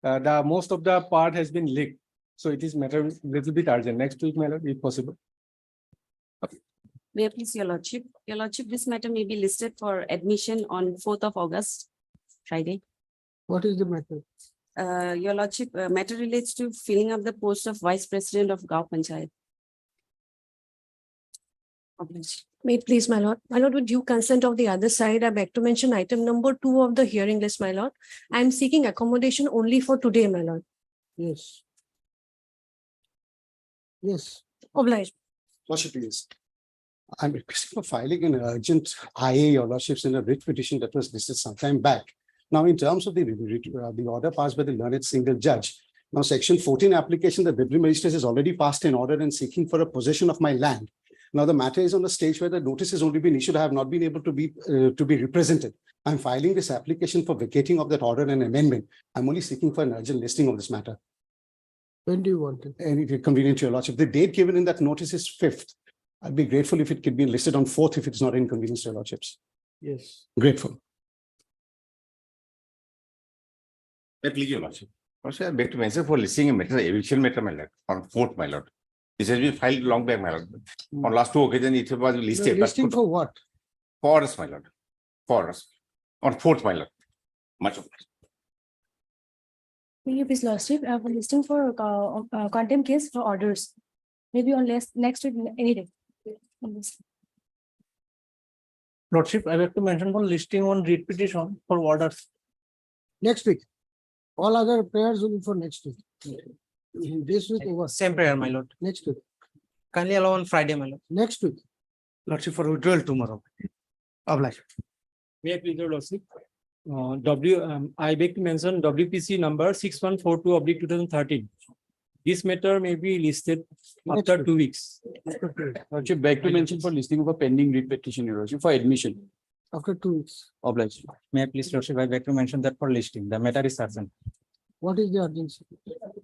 The most of the part has been leaked. So it is matter little bit urgent. Next week, my lord, if possible. May I please, your lordship? Your lordship, this matter may be listed for admission on 4th of August, Friday. What is the matter? Your lordship, matter relates to filling up the post of Vice President of Gaon Panchayat. Obliged. May it please, my lord. My lord, with due consent of the other side, I beg to mention item number 2 of the hearing list, my lord. I am seeking accommodation only for today, my lord. Yes. Yes. Obliged. Lordship, please. I'm requesting for filing an urgent IA, your lordships, in a writ petition that was listed some time back. Now, in terms of the order passed by the learned single judge, now section 14 application, the Deputy Magistrate has already passed an order and seeking for a possession of my land. Now, the matter is on a stage where the notice has only been issued. I have not been able to be represented. I'm filing this application for vacating of that order and amendment. I'm only seeking for an urgent listing of this matter. When do you want it? And if it's convenient to your lordship, the date given in that notice is 5th. I'd be grateful if it could be listed on 4th if it's not inconvenience to your lordships. Yes. Grateful. Please, your lordship. Also, I beg to mention for listing a matter, eviction matter, my lord, on 4th, my lord. This has been filed long back, my lord. On last 2 occasions, it was listed. Listing for what? For us, my lord. For us. On 4th, my lord. Much of May you please, lordship, I have a listing for contempt case for orders. Maybe on next week, any day. Lordship, I have to mention for listing on writ petition for orders. Next week. All other prayers will be for next week. This week over. Same prayer, my lord. Next week. Kindly allow on Friday, my lord. Next week. Lordship for withdrawal tomorrow. Obliged. May I please, your lordship? I beg to mention WPC number 6142/2013. This matter may be listed after 2 weeks. Lordship, beg to mention for listing of a pending writ petition, your lordship, for admission. After 2 weeks. Obliged. May I please, Lordship, I beg to mention that for listing, the matter is certain. What is the urgency?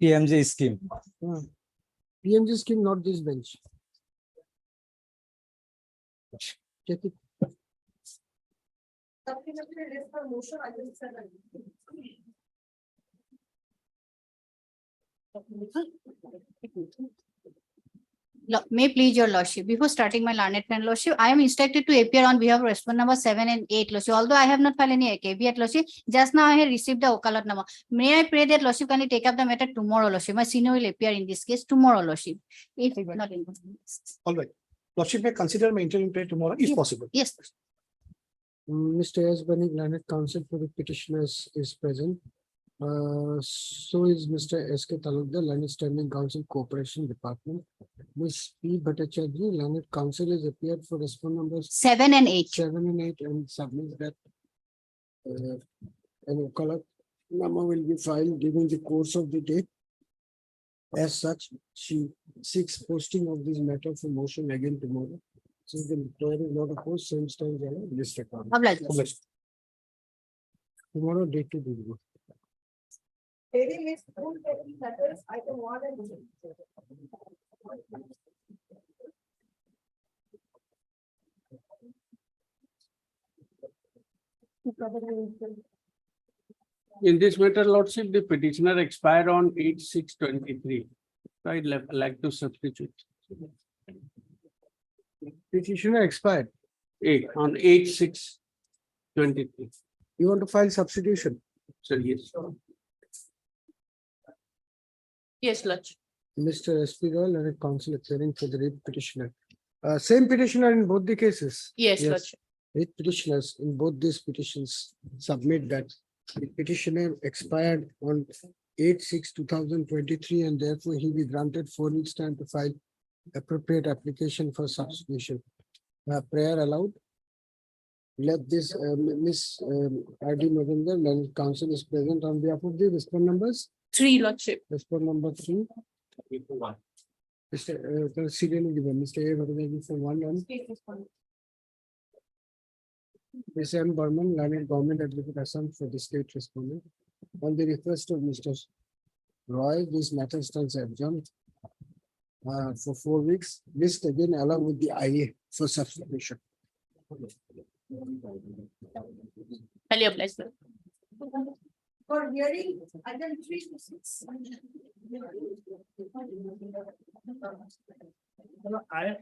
PMJ scheme. PMG scheme, not this bench. Check it. May please your lordship. Before starting my learned friend lordship, I am instructed to appear on behalf of respondent number 7 and 8 lordship. Although I have not filed any caveat lordship, just now I have received the Okalat number. May I pray that lordship can take up the matter tomorrow lordship. My senior will appear in this case tomorrow lordship. If not in. All right. Lordship may consider my interim prayer tomorrow if possible. Yes. Mr. S. Banik, learned counsel for the petitioners is present. So is Mr. S. K. Talukdar, learned standing counsel cooperation department. Ms. P. Bhattacharjee, learned counsel is appeared for respondent numbers 7 and 8. 7 and 8 and submits that an Okalat number will be filed during the course of the day. As such, she seeks posting of this matter for motion again tomorrow. Since the employer is not opposed, same stands on this record. Obliged. Tomorrow, date to be good. In this matter, lordship, the petitioner expired on 8/6/23. I'd like to substitute. Petitioner expired. On 8/6/23. You want to file substitution? So yes. Yes, lordship. Mr. S. P. Royal and counsel appearing for the writ petitioner. Same petitioner in both the cases. Yes, lordship. Writ petitioners in both these petitions submit that the petitioner expired on 8/6/2023 and therefore he be granted 4 weeks time to file appropriate application for substitution. Prayer allowed. Let this Miss R.D. November, learned counsel is present on behalf of the respondent numbers. 3, lordship. Respondent number 3. Mr. Serial given, Mr. A. Varghese for 1 and Ms. M. Burman, learned government advocate Assam for the state respondent. On the request of Mr. Roy, this matter stands adjourned for 4 weeks. List again along with the IA for substitution. Highly obliged, sir. For hearing, item 3 to 6. I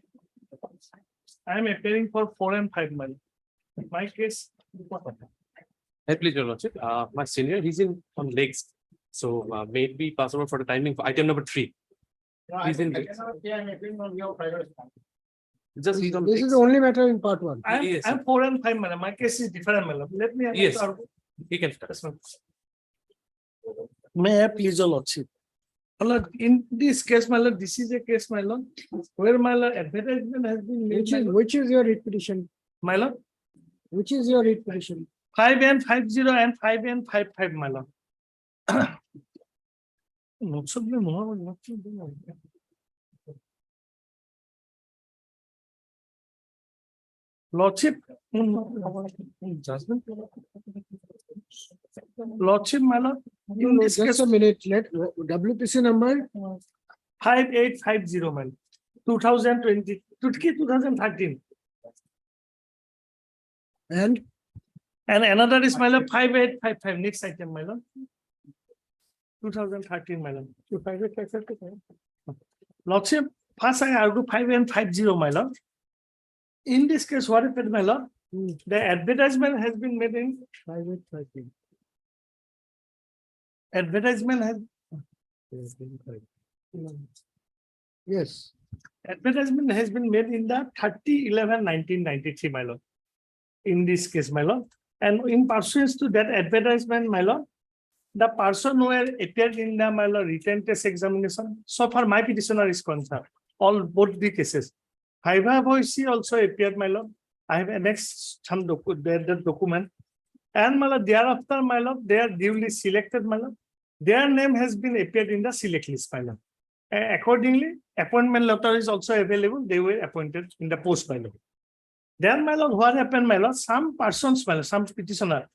am appearing for 4 and 5 mile. My case. Please, your lordship, my senior, he's in on legs. So may it be possible for the timing for item number 3. He's in legs. Just he's on This is legs. the only matter in part one. Yes, I'm 4 and 5 mile. My case is different mile. Let me. Yes. He can start. May I please your lordship? My lord, in this case, my lord, this is a case, my lord, where my lord advertisement has been made. Which is your writ petition? My lord, Which is your writ petition? 5N50 and 5N55, my lord. Notes of the moment, Lordship. Judgment. Lordship, my lord. In this Just case, a minute, let WPC number, 5850, my lord. 2020, 2013. and And another is my lord 5855. Next item, my lord. 2013, my lord. Lordship, first I argue 5N50, my lord. In this case, what happened, my lord? The advertisement has been made in 5813. Advertisement has. yes, Advertisement has been made in the 30/11/1993, my lord. In this case, my lord. And in pursuance to that advertisement, my lord, the person who had appeared in the, my lord, written test examination, so far my petitioner is concerned, all both the cases. Viva voice also appeared, my lord. I have annexed some the document. And my lord, thereafter, my lord, they are duly selected, my lord. Their name has been appeared in the select list, my lord. Accordingly, appointment letter is also available. They were appointed in the post, my lord. Then, my lord, what happened, my lord? Some persons, my lord, some petitioner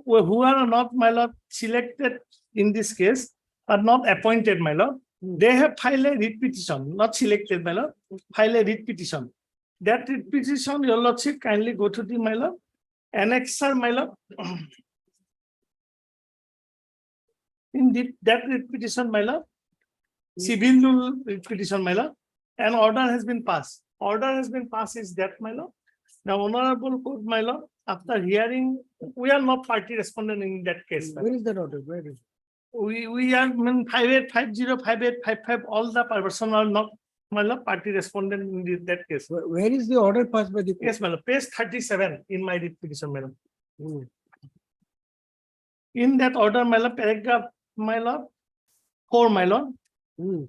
who are not, my lord, selected in this case, are not appointed, my lord. They have filed a writ petition, not selected, my lord, file a writ petition. That writ petition, your lordship, kindly go to the, my lord, annexer, my lord. In that writ petition, my lord, civil writ petition, my lord, an order has been passed. Order has been passed is that, my lord. Now, honorable court, my lord, after hearing, we are not party respondent in that case. where is that order? Where is? We are 5850, 5855, all the person are not, my lord, party respondent in that case. Where is the order passed by the? court? Yes, my lord, page 37 in my writ petition, madam. Hmm. In that order, my lord, paragraph, my lord, 4, my lord, Hmm.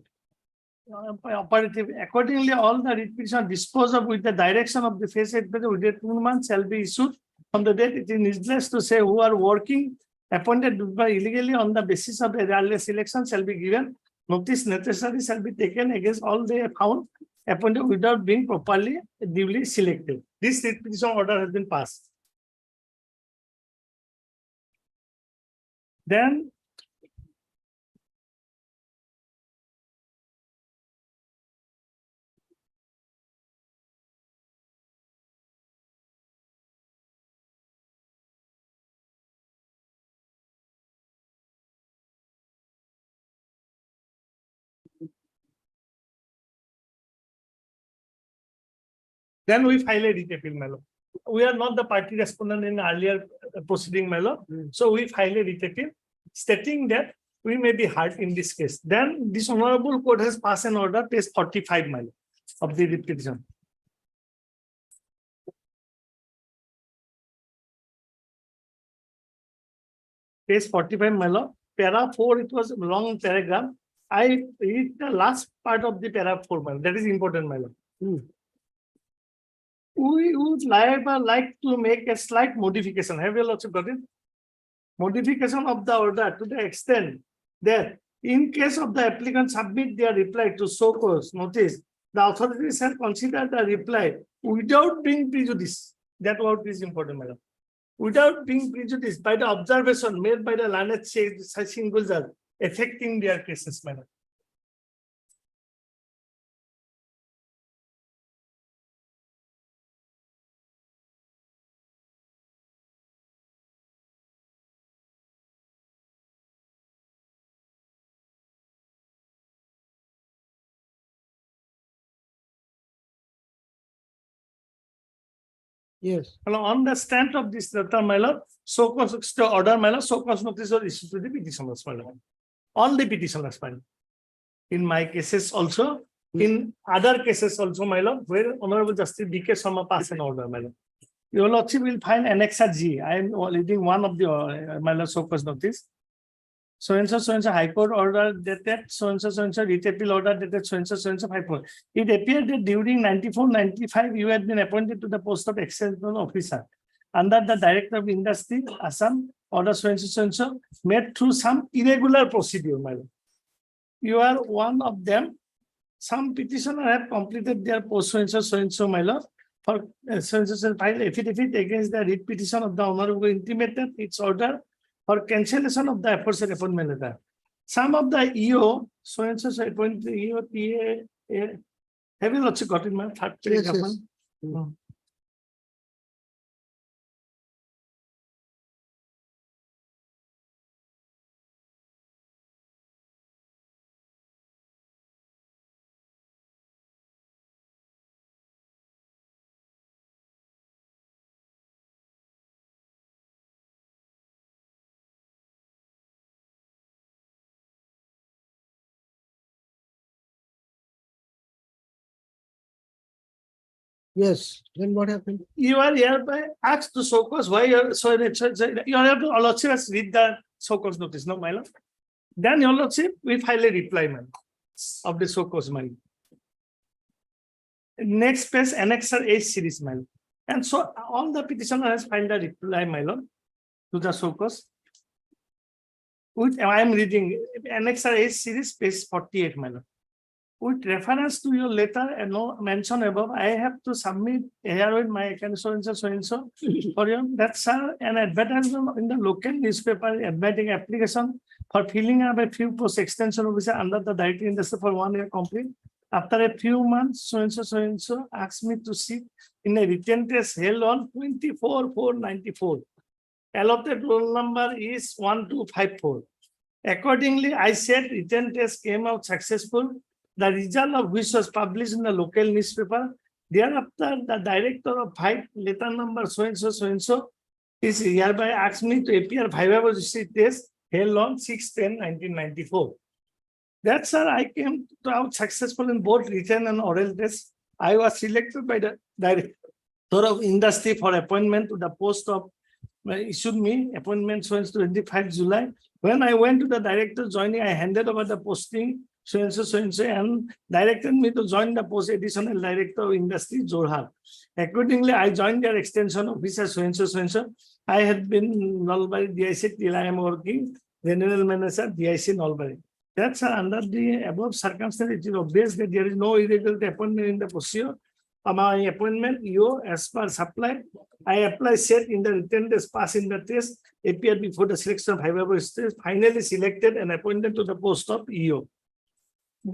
operative. Accordingly, all the writ petition disposed of with the direction of the face within 2 months shall be issued from the date. It is needless to say who are working appointed by illegally on the basis of the earlier selection shall be given. Notice necessary shall be taken against all they have found appointed without being properly duly selected. This writ petition order has been passed. Then we file a writ appeal, my lord. We are not the party respondent in earlier proceeding, my lord. So we file a writ appeal stating that we may be heard in this case. Then this honorable court has passed an order, page 45, my lord, of the writ petition. Page 45, my lord. Para 4, it was a long paragraph. I read the last part of the para 4, my lord. That is important, my lord. We would like to make a slight modification. Have you also got it? Modification of the order to the extent that in case of the applicant submit their reply to show cause notice, the authorities shall consider the reply without being prejudiced. That word is important, madam. Without being prejudiced by the observation made by the learned single judge affecting their cases, madam. Yes. Well, on the strength of this letter, my lord, so cause to order, my lord, so cause notice was issued to the petitioners, my lord. All the petitioners, my lord. In my cases also, in other cases also, my lord, where Honorable Justice B.K. Sharma passed an order, my lord. Your lordship will find Annexure G. I am reading one of the, my lord, so cause notice. So and so High Court order dated, so and so writ appeal order dated, so and so 5. It appeared that during 94-95, you had been appointed to the post of exceptional officer under the Director of Industry, Assam, order so and so, made through some irregular procedure, my lord. You are one of them. Some petitioner have completed their post so and so, my lord, for so and so filed affidavit against the writ petition of the Honorable intimated its order for cancellation of the aforesaid appointment letter. Some of the EO, so and so appointed EO, TA, have you also got in my third page? Yes, yes. Yes, then what happened? You are hereby asked to show cause why you are so you have to lordship has read the show cause notice, no, my lord. Then your lordship, we file a reply, man, of the show cause, man. Next page, Annexure H series, my lord. And so all the petitioner has filed a reply, my lord, to the show cause. Which I am reading Annexure H series, page 48, my lord. With reference to your letter and no mention above, I have to submit here with my account so and so for you. That's an advertisement in the local newspaper admitting application for filling up a few post extension officer under the Director Industry for 1 year complete. After a few months, so and so asked me to sit in a written test held on 24/4/94. Allotted roll number is 1254. Accordingly, I said written test came out successful. The result of which was published in the local newspaper. Thereafter, the director of 5 letter number so and so is hereby asked me to appear viability test held on 6/10/1994. That's how I came out successful in both written and oral tests. I was selected by the Director of Industry for appointment to the post of issued me appointment so and so 25 July. When I went to the director joining, I handed over the posting so and so and directed me to join the post additional Director of Industry, Jorhat. Accordingly, I joined their extension officer so and so. I had been Nalbari DIC till I am working General Manager DIC Nalbari. That's under the above circumstance. It is obvious that there is no irregular appointment in the procedure. My appointment, EO, as per supply, I apply set in the written test, pass in the test, appeared before the selection of high stage, finally selected and appointed to the post of EO.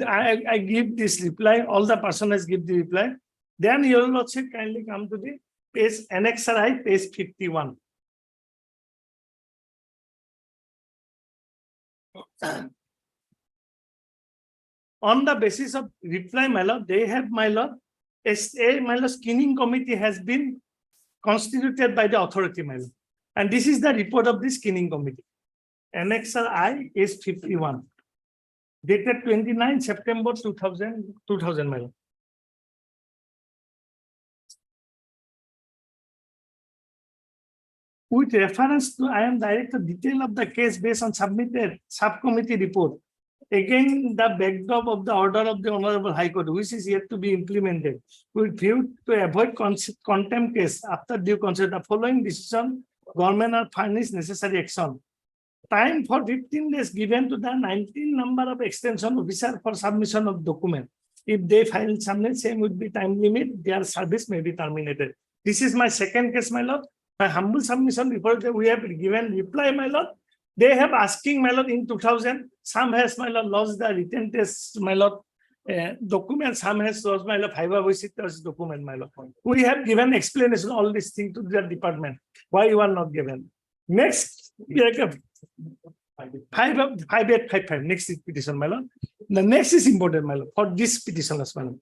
I give this reply, all the personas give the reply. Then your lordship kindly come to the page Annexure I, page 51. On the basis of reply, my lord, they have, my lord, my lord, screening committee has been constituted by the authority, my lord. And this is the report of the screening committee. Annexure I is 51. Dated 29 September 2000, my lord. With reference to, I am directed detail of the case based on submitted subcommittee report. Again, the backdrop of the order of the Honorable High Court, which is yet to be implemented, with view to avoid contempt case after due consideration. The following decision, government will furnish necessary action. Time for 15 days given to the 19 number of extension officer for submission of document. If they file submit, same would be time limit, their service may be terminated. This is my second case, my lord. My humble submission before we have given reply, my lord. They have asking, my lord, in 2000, some has, my lord, lost the written test, my lord, document, some has lost, my lord, 5 visitors document, my lord. We have given explanation, all these things to the department. Why you are not given? Next, 5855, next is petition, my lord. The next is important, my lord, for this petition as well.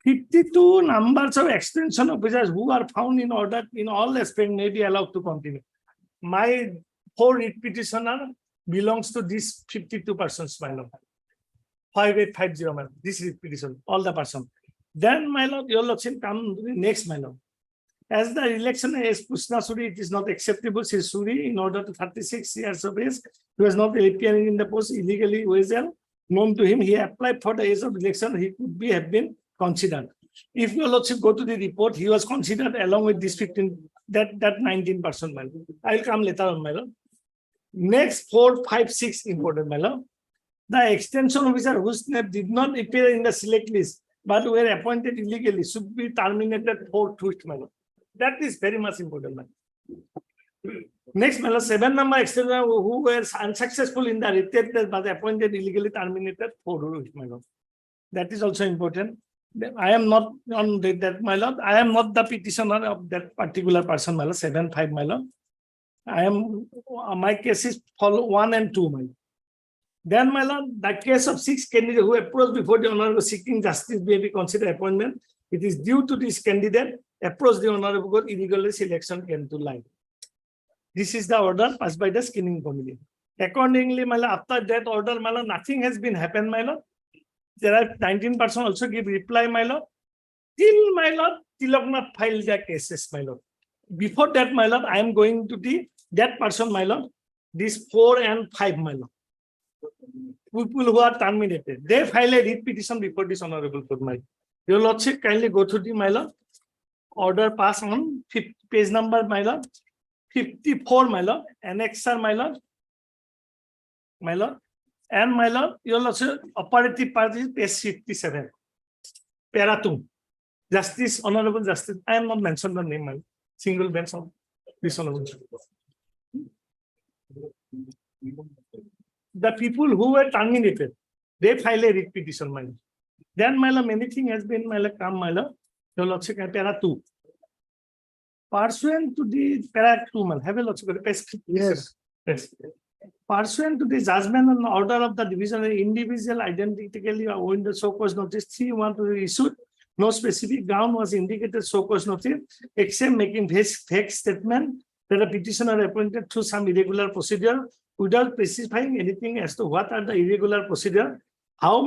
52 numbers of extension officers who are found in order in all aspects may be allowed to continue. My 4 writ petitioner belongs to this 52 persons, my lord. 5850, my lord. This writ petition, all the person. Then, my lord, your lordship come to the next, my lord. As the election is Pushna Suri, it is not acceptable. She Suri, in order to 36 years of age, he was not appearing in the post illegally, well known to him. He applied for the age of election. He could have been considered. If your lordship go to the report, he was considered along with this 15, that 19%, my lord. I'll come later on, my lord. Next 4, 5, 6 important, my lord. The extension officer whose name did not appear in the select list but were appointed illegally should be terminated forthwith, my lord. That is very much important, my lord. Next, my lord, 7 number extension who were unsuccessful in the retreat but appointed illegally terminated forthwith, my lord. That is also important. I am not on that, my lord. I am not the petitioner of that particular person, my lord. 7-5, my lord. I am, my case is follow 1 and 2, my lord. Then, my lord, the case of 6 candidates who approached before the honorable seeking justice may be considered appointment. It is due to this candidate approach the honorable court illegally selection came to light. This is the order passed by the screening committee. Accordingly, my lord, after that order, my lord, nothing has been happened, my lord. There are 19% also give reply, my lord. Till, my lord, Tilaknath filed their cases, my lord. Before that, my lord, I am going to that person, my lord, these 4 and 5, my lord. People who are terminated, they file a writ petition before this honorable court, my lord. Your lordship, kindly go through the, my lord, order pass on page number, my lord, 54, my lord, annexer, my lord, and my lord, your lordship, operative part is page 57, para 2. Justice, honorable justice, I am not mentioned the name, my lord. Single bench of this honorable. The people who were terminated, they file a writ petition, my lord. Then, my lord, many things has been, my lord, come, my lord, your lordship, para 2. Pursuant to the para 2, my lord, have a lordship, Yes. yes. Pursuant to the judgment and order of the division, individual identically owing the so cause notice 3-1 to be issued. No specific ground was indicated so cause notice, except making fake statement that a petitioner appointed through some irregular procedure without specifying anything as to what are the irregular procedure, how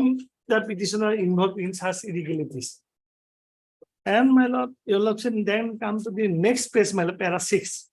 the petitioner involved in such irregularities. And my lord, your lordship, then come to the next page, my lord, para 6.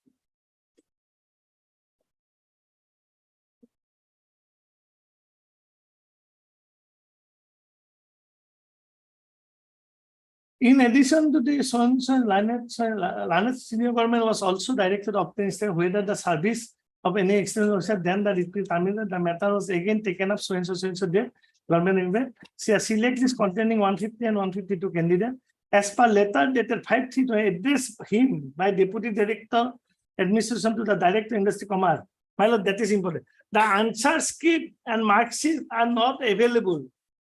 In addition to the Lanet senior government was also directed to obtain whether the service of any external officer then the repeat terminated. The matter was again taken up so there. Government event. See a select list containing 150 and 152 candidates. As per letter dated 5/3 to address him by Deputy Director Administration to the Director Industry Commerce. My lord, that is important. The answer script and mark sheet are not available.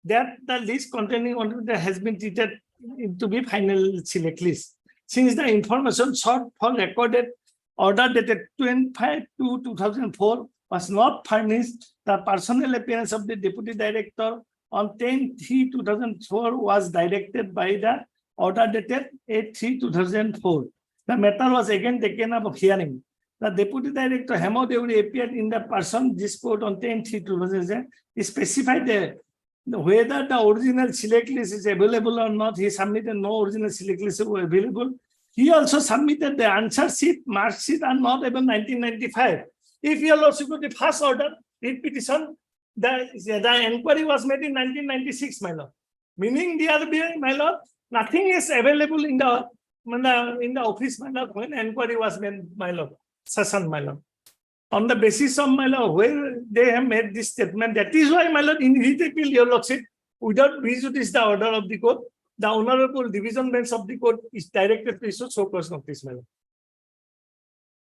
That the list containing 150 has been treated to be final select list. Since the information sought for recorded order dated 25/2/2004 was not furnished, the personal appearance of the Deputy Director on 10/3/2004 was directed by the order dated 8/3/2004. The matter was again taken up of hearing. The Deputy Director Hemo Deuri appeared in the person this court on 10/3/2004. He specified there whether the original select list is available or not. He submitted no original select list available. He also submitted the answer sheet, mark sheet are not able 1995. If you also go to the first order, writ petition, the inquiry was made in 1996, my lord. Meaning the other, my lord, nothing is available in the office, my lord, when inquiry was made, my lord, session, my lord. On the basis of, my lord, where they have made this statement, that is why, my lord, in his appeal, your lordship, without prejudice the order of the court, the honorable division bench of the court is directed to issue so cause notice, my lord.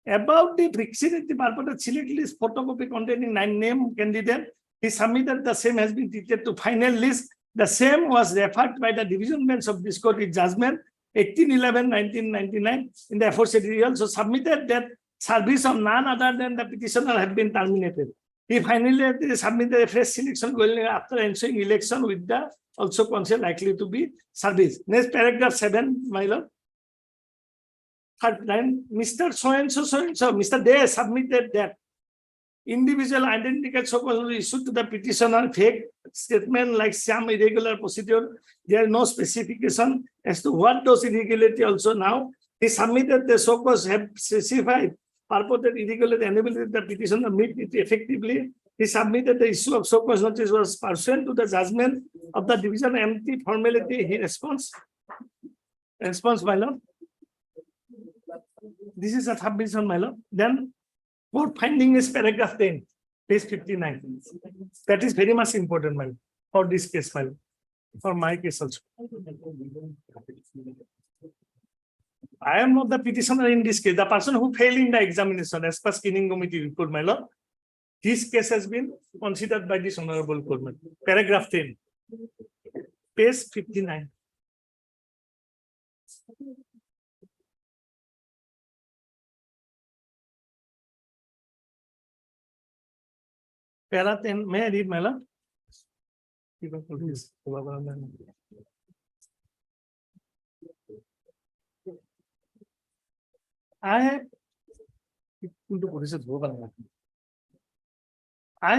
About the fixing the purpose of select list photocopy containing 9 name candidate, he submitted the same has been treated to final list. The same was referred by the division bench of this court in judgment 18/11/1999. In the aforesaid, he also submitted that service of none other than the petitioner had been terminated. He finally submitted a fresh selection going after ensuing election with the also council likely to be service. Next paragraph 7, my lord. Third line, Mr. So-and-so, Mr. Day submitted that individual identical so-called issued to the petitioner fake statement like some irregular procedure. There is no specification as to what those irregularity also now. He submitted the so-called have specified purported irregularity enabled the petitioner meet it effectively. He submitted the issue of so-called notice was pursuant to the judgment of the division empty formality. He response, my lord. This is a submission, my lord. Then court finding is paragraph 10, page 59. That is very much important, my lord, for this case, my lord, for my case also. I am not the petitioner in this case. The person who failed in the examination as per screening committee report, my lord. This case has been considered by this honorable court, my lord. Paragraph 10, page 59. Para 10, may I read, my lord? I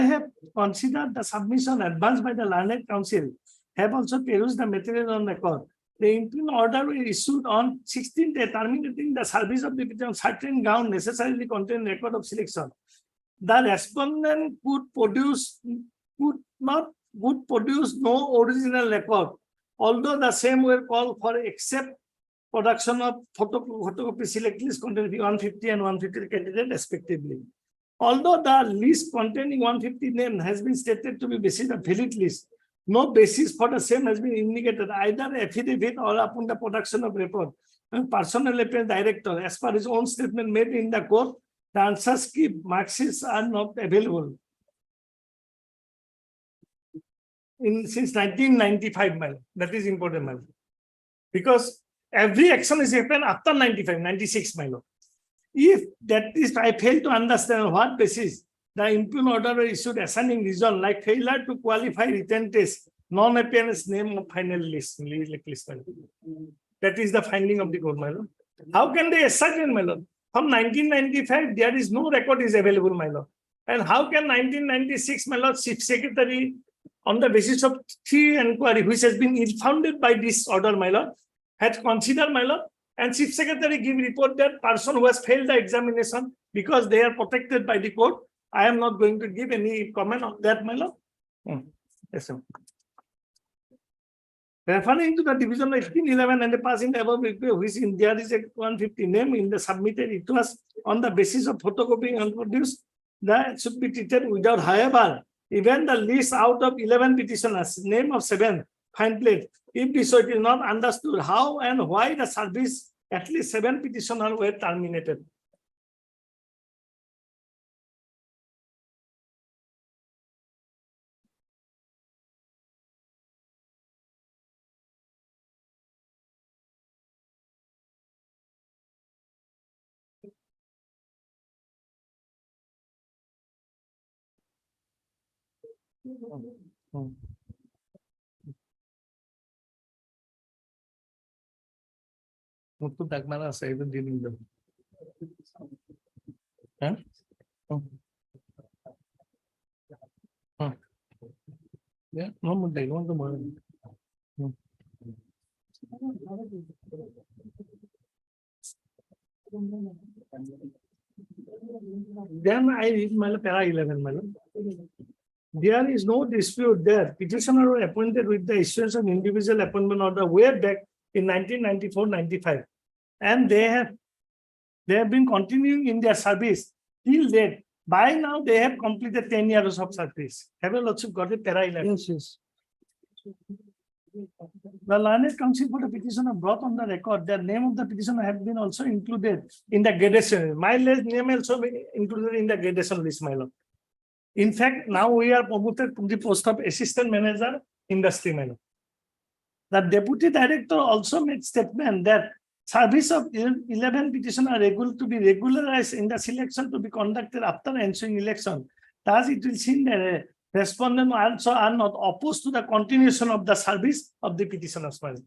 have considered the submission advanced by the learned council, have also perused the material on record. The interim order was issued on 16th day terminating the service of the petition on certain ground necessarily contain record of selection. The respondent could produce no original record, although the same were called for except production of photocopy select list containing 150 and 150 candidate respectively. Although the list containing 150 name has been stated to be basis of valid list, no basis for the same has been indicated either affidavit or upon the production of report. And personal affairs director, as per his own statement made in the court, the answers key marks are not available. Since 1995, man, that is important, man. Because every action is happened after 95, 96, my lord. If that is, I fail to understand on what basis the impugn order issued assigning reason like failure to qualify written test, non-appearance name of final list. That is the finding of the court, my lord. How can they ascertain, my lord? From 1995, there is no record is available, my lord. And how can 1996, my lord, chief secretary, on the basis of 3 inquiry, which has been founded by this order, my lord, had considered, my lord, and chief secretary give report that person who has failed the examination because they are protected by the court. I am not going to give any comment on that, my lord. Yes, sir. Referring to the division of 1811 and the passing the above report, which in there is a 150 name in the submitted, it was on the basis of photocopying and produced that should be treated without. However, even the list out of 11 petitioners, name of 7 fine plate, if this is not understood how and why the service, at least 7 petitioners were terminated. Untuk tak mana saya itu dealing them. Yeah, no more day, no more. Then I read my para 11, my lord. There is no dispute there. Petitioner were appointed with the issuance of individual appointment order way back in 1994-95, and they have been continuing in their service till date. By now, they have completed 10 years of service. Have you also got a para 11? Yes, yes. The learned counsel for the petitioner brought on the record the name of the petitioner have been also included in the gradation. My name also included in the gradation list, my lord. In fact, now we are promoted to the post of assistant manager, industry manager. The deputy director also made statement that service of 11 petitioners are regular to be regularized in the selection to be conducted after ensuing election. Thus, it will seem that respondent also are not opposed to the continuation of the service of the petitioners. My lord.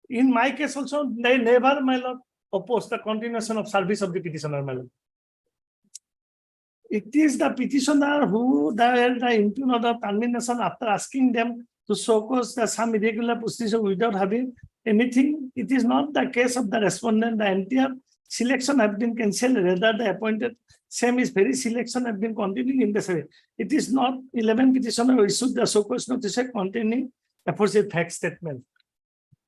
In my case also, they never, my lord, oppose the continuation of service of the petitioner, my lord. It is the petitioner who the impugn order of termination after asking them to show cause the some irregular procedure without having anything. It is not the case of the respondent. The entire selection have been cancelled. Rather, the appointed same is very selection have been continuing in the survey. It is not 11 petitioner who issued the show cause notice containing aforesaid fact statement.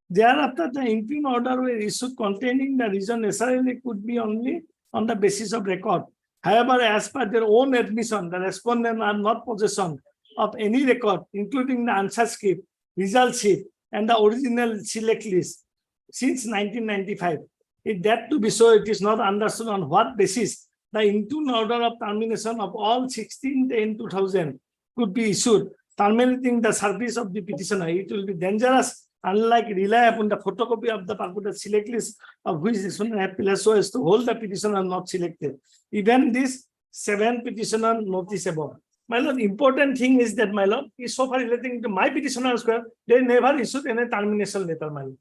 Thereafter, the impugn order were issued containing the reason necessarily could be only on the basis of record. However, as per their own admission, the respondent are not possession of any record, including the answer script, result sheet, and the original select list since 1995. If that to be so, it is not understood on what basis the impugn order of termination of all 16/10/2000 could be issued, terminating the service of the petitioner. It will be dangerous, unlike rely upon the photocopy of the purported select list of which this one have pillars so as to hold the petitioner not selected. Even this 7 petitioner notice above. My lord, important thing is that, my lord, is so far relating to my petitioner square, they never issued any termination letter, my lord.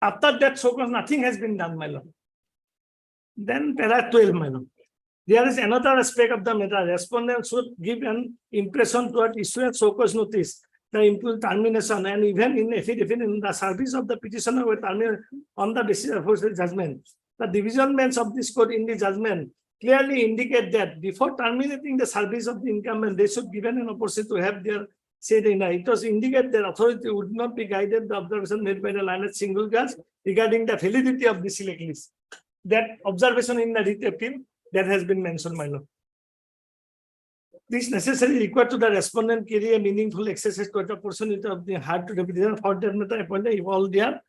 After that, so cause nothing has been done, my lord. Then para 12, my lord. There is another aspect of the matter. Respondent should give an impression toward issuing so cause notice, the impugn termination, and even in affidavit in the service of the petitioner were terminated on the basis of the judgment. The division bench of this court in the judgment clearly indicate that before terminating the service of the incumbent, they should given an opportunity to have their say in it was indicate that authority would not be guided the observation made by the learned single judge regarding the validity of the select list. That observation in the writ appeal that has been mentioned, my lord. This necessarily required to the respondent carry a meaningful exercise to the opportunity of the hard to the petitioner for that matter appointed if all there.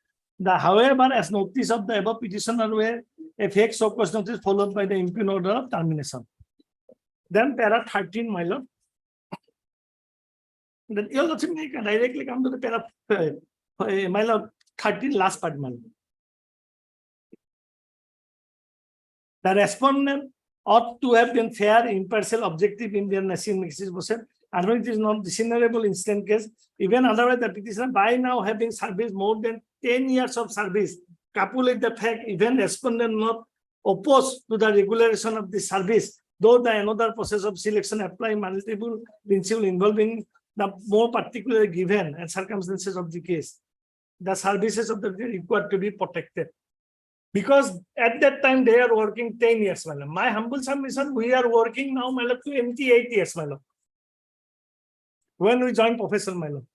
However, as notice of the above petitioner were a fake so cause notice followed by the impugn order of termination. Then para 13, my lord. Then you also can directly come to the para, my lord, 13 last part, my lord. The respondent ought to have been fair, impartial, objective in their national motion, and when it is not discernible instant case, even otherwise the petitioner by now having service more than 10 years of service, coupled with the fact even respondent not opposed to the regulation of the service, though the another process of selection apply multiple principle involving the more particular given and circumstances of the case, the services of the required to be protected. Because at that time they are working 10 years, my lord. My humble submission, we are working now, my lord, 28 years, my lord. When we joined profession, my lord.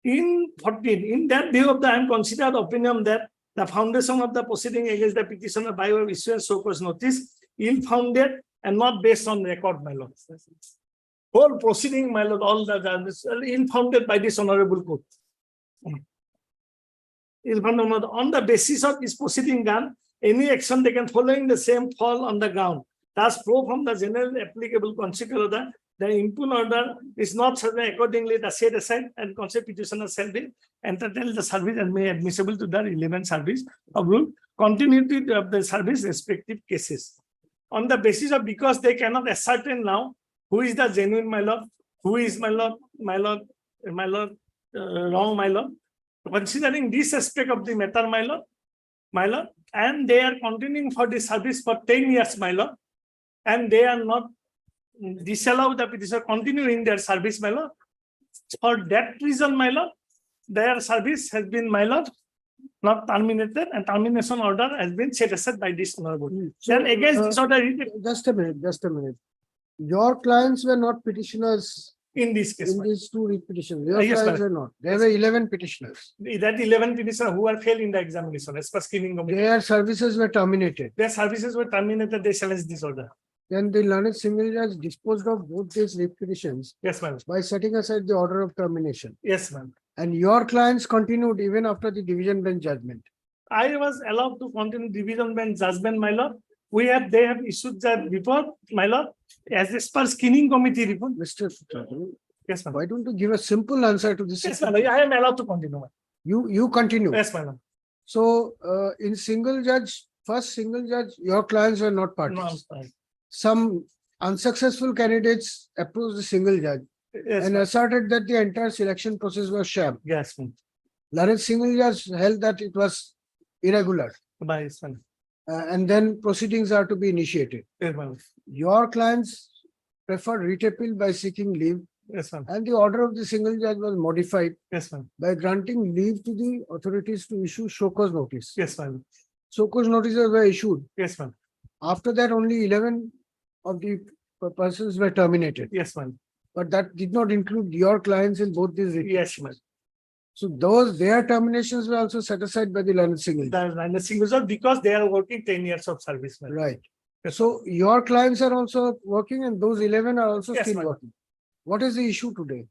In 14, in that view of the I am considered opinion that the foundation of the proceeding against the petitioner by way of issuance so cause notice ill-founded and not based on record, my lord. Whole proceeding, my lord, all the ill-founded by this honorable court. Ill-founded on the basis of this proceeding done, any action taken following the same fall on the ground. Thus, flow from the general applicable consequence of the impugn order is not certain accordingly the set aside and concept petitioner shall be entitled the service and may admissible to the relevant service of rule continuity of the service respective cases. On the basis of because they cannot ascertain now who is the genuine my lord, who is my lord, wrong my lord. Considering this aspect of the matter, my lord, and they are continuing for the service for 10 years, my lord, and they are not disallow the petitioner continuing their service, my lord. For that reason, my lord, their service has been, my lord, not terminated, and termination order has been set aside by this honorable. Then against this order Just a minute. Your clients were not petitioners in this case, in these two petitions. Your Yes, clients sir. were not. There were 11 petitioners. that 11 petitioner who are failed in the examination as per screening committee. Their services were terminated. Their services were terminated, they challenged this order. Then the learned single judge disposed of both these petitions Yes, ma'am. by setting aside the order of termination. Yes, ma'am. And your clients continued even after the division bench judgment. I was allowed to continue division bench judgment, my lord. They have issued that report, my lord, as per screening committee report. Mr. Chaudhary, Yes, ma'am. why don't you give a simple answer to this? Yes, ma'am. I am allowed to continue. Ma'am. You continue. Yes, ma'am. So in single judge, first single judge, your clients were not No, parties. Some unsuccessful candidates approached the single judge Yes, and ma'am. asserted that the entire selection process was sham. Yes, ma'am. Learned single judge held that it was irregular, Bye, son. and then proceedings are to be initiated. Yes, ma'am. Your clients preferred writ appeal by seeking leave, Yes, ma'am. and the order of the single judge was modified Yes, ma'am. by granting leave to the authorities to issue show cause notice. Yes, ma'am. Show cause notices were issued. Yes, ma'am. After that, only 11 of the persons were terminated, Yes, ma'am. but that did not include your clients in both these. Yes, ma'am. So their terminations were also set aside by the learned single judge. The single judge, because they are working 10 years of service, ma'am. Right. So your clients are also working and those 11 are also Yes, still ma'am. working. What is the issue today?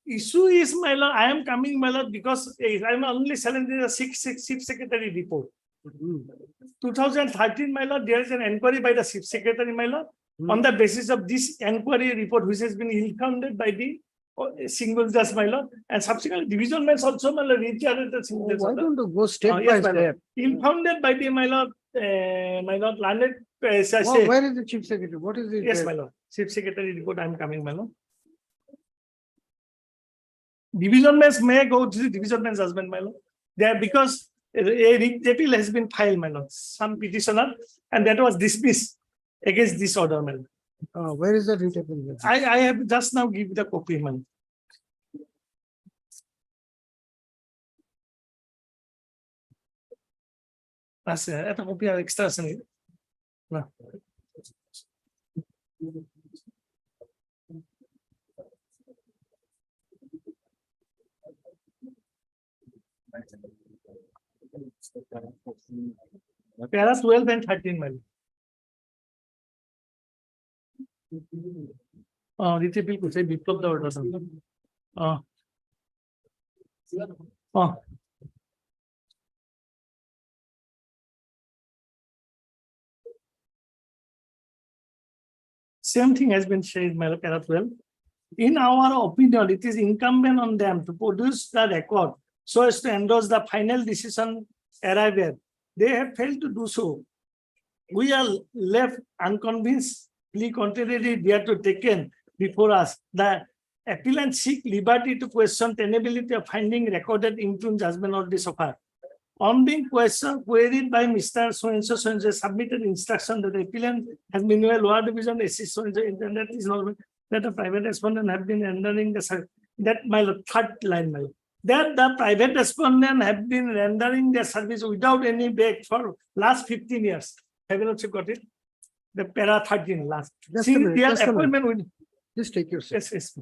Issue is, my lord, I am coming, my lord, because I am only challenging the chief secretary report. 2013, my lord, there is an inquiry by the chief secretary, my lord. On the basis of this inquiry report, which has been ill-founded by the single judge, my lord, and subsequently division bench also, my lord, recharged the single judge. Why don't you go step by Yes, my lord. step? Ill-founded by the, my lord, landed. Where is the chief secretary? What is it? Yes, my lord. Chief secretary report, I am coming, my lord. Division bench may go to the division bench judgment, my lord. There, because a writ appeal has been filed, my lord, some petitioner, and that was dismissed against this order, my lord. Where is the writ appeal? I have just now give the copy, my lord. That's a copy of extra, sir. No. Para 12 and 13, my lord. Writ appeal कुछ है विप्लव दा order something. Same thing has been said, my lord, para 12. In our opinion, it is incumbent on them to produce the record so as to endorse the final decision arrived at. They have failed to do so. We are left unconvinced, plea contrary thereto taken before us. The appellant seek liberty to question tenability of finding recorded interim judgment or this offer. On being queried by Mr. So-and-so, submitted instruction that the appellant has meanwhile lower division assist so-and-so intended is not that a private respondent have been rendering the that my lord, third line, my lord, that the private respondent have been rendering their service without any break for last 15 years. Have you not got it? The para 13 last. Just a Since minute, their just a minute. appointment with Just take your seat. yes, yes.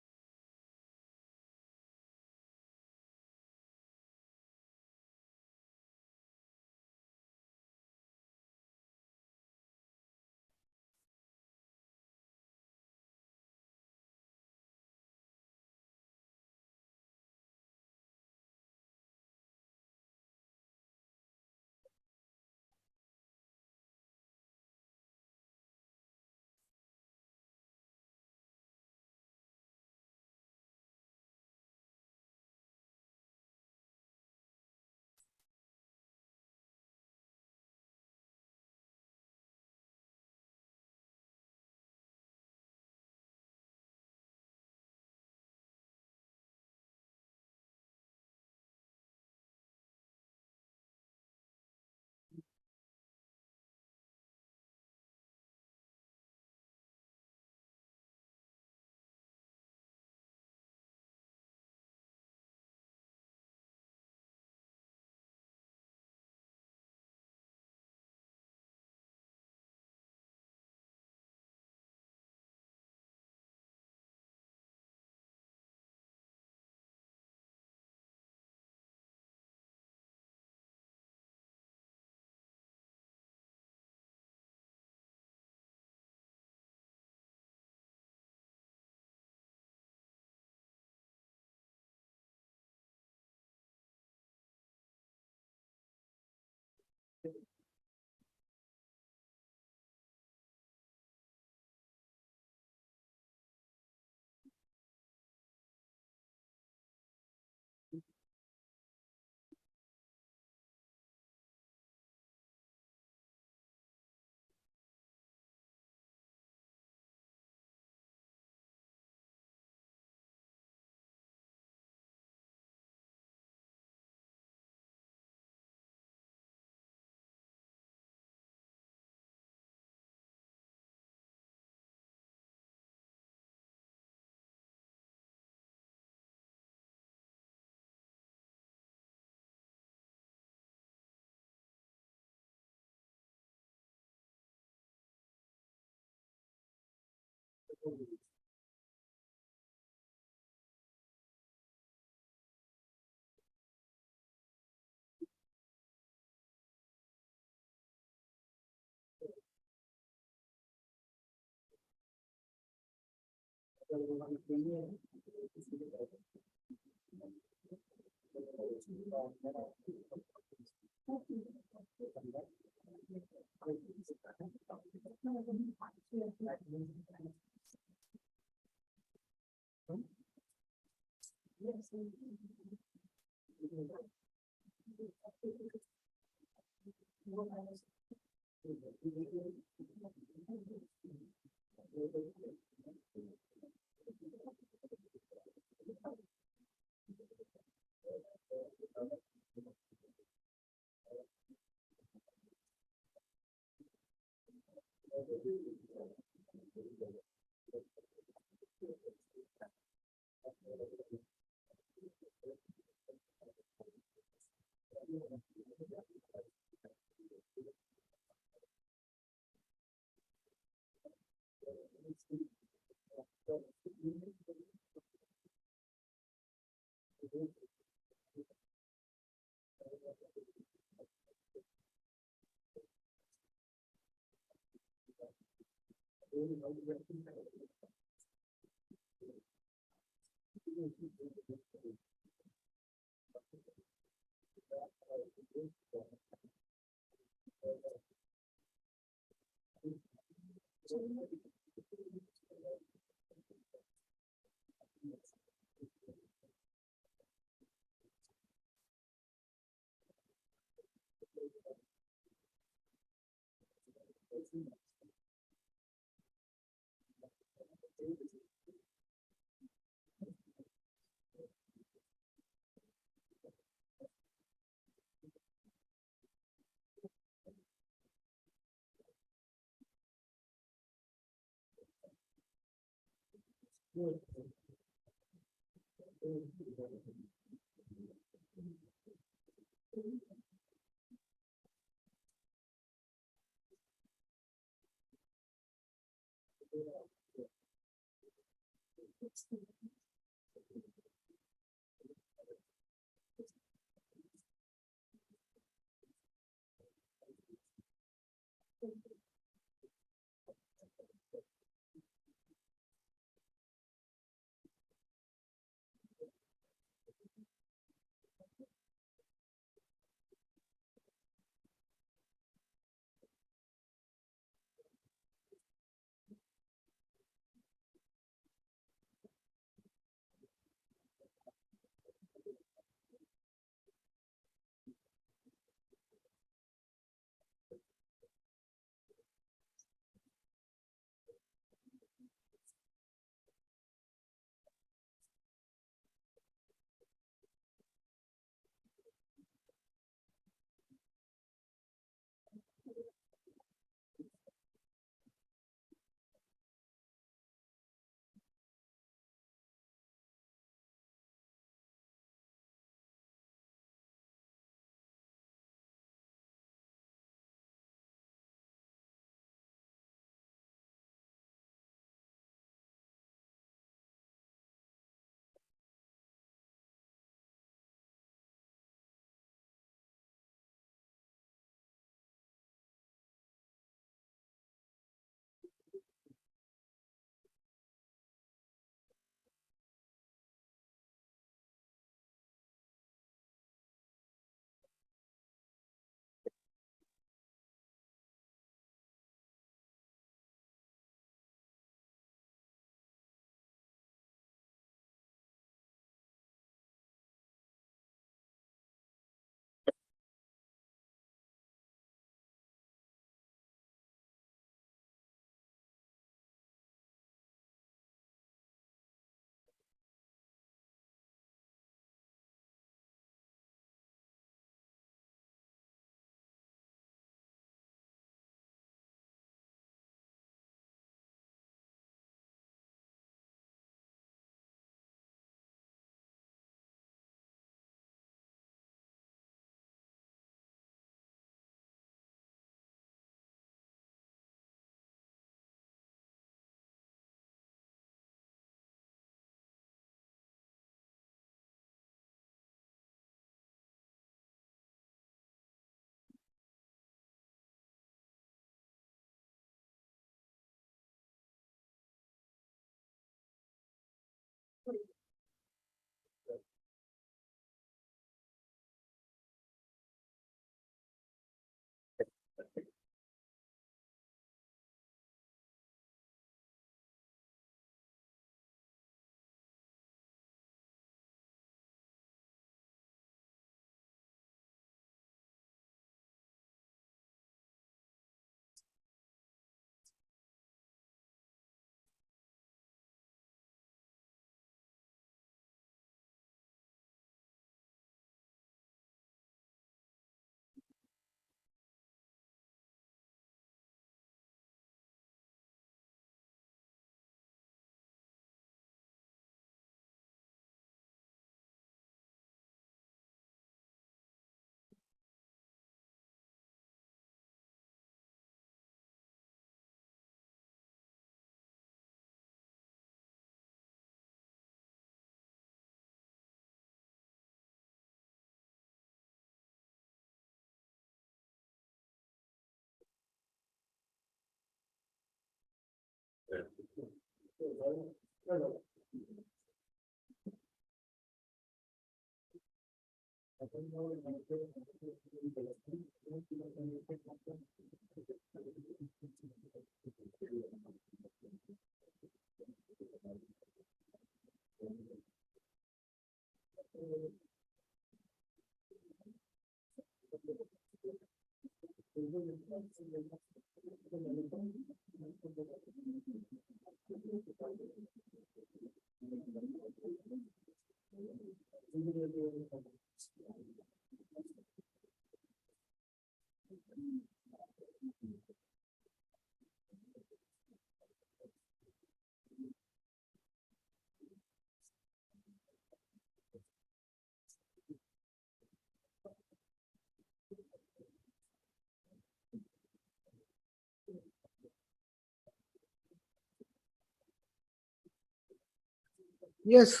Yes,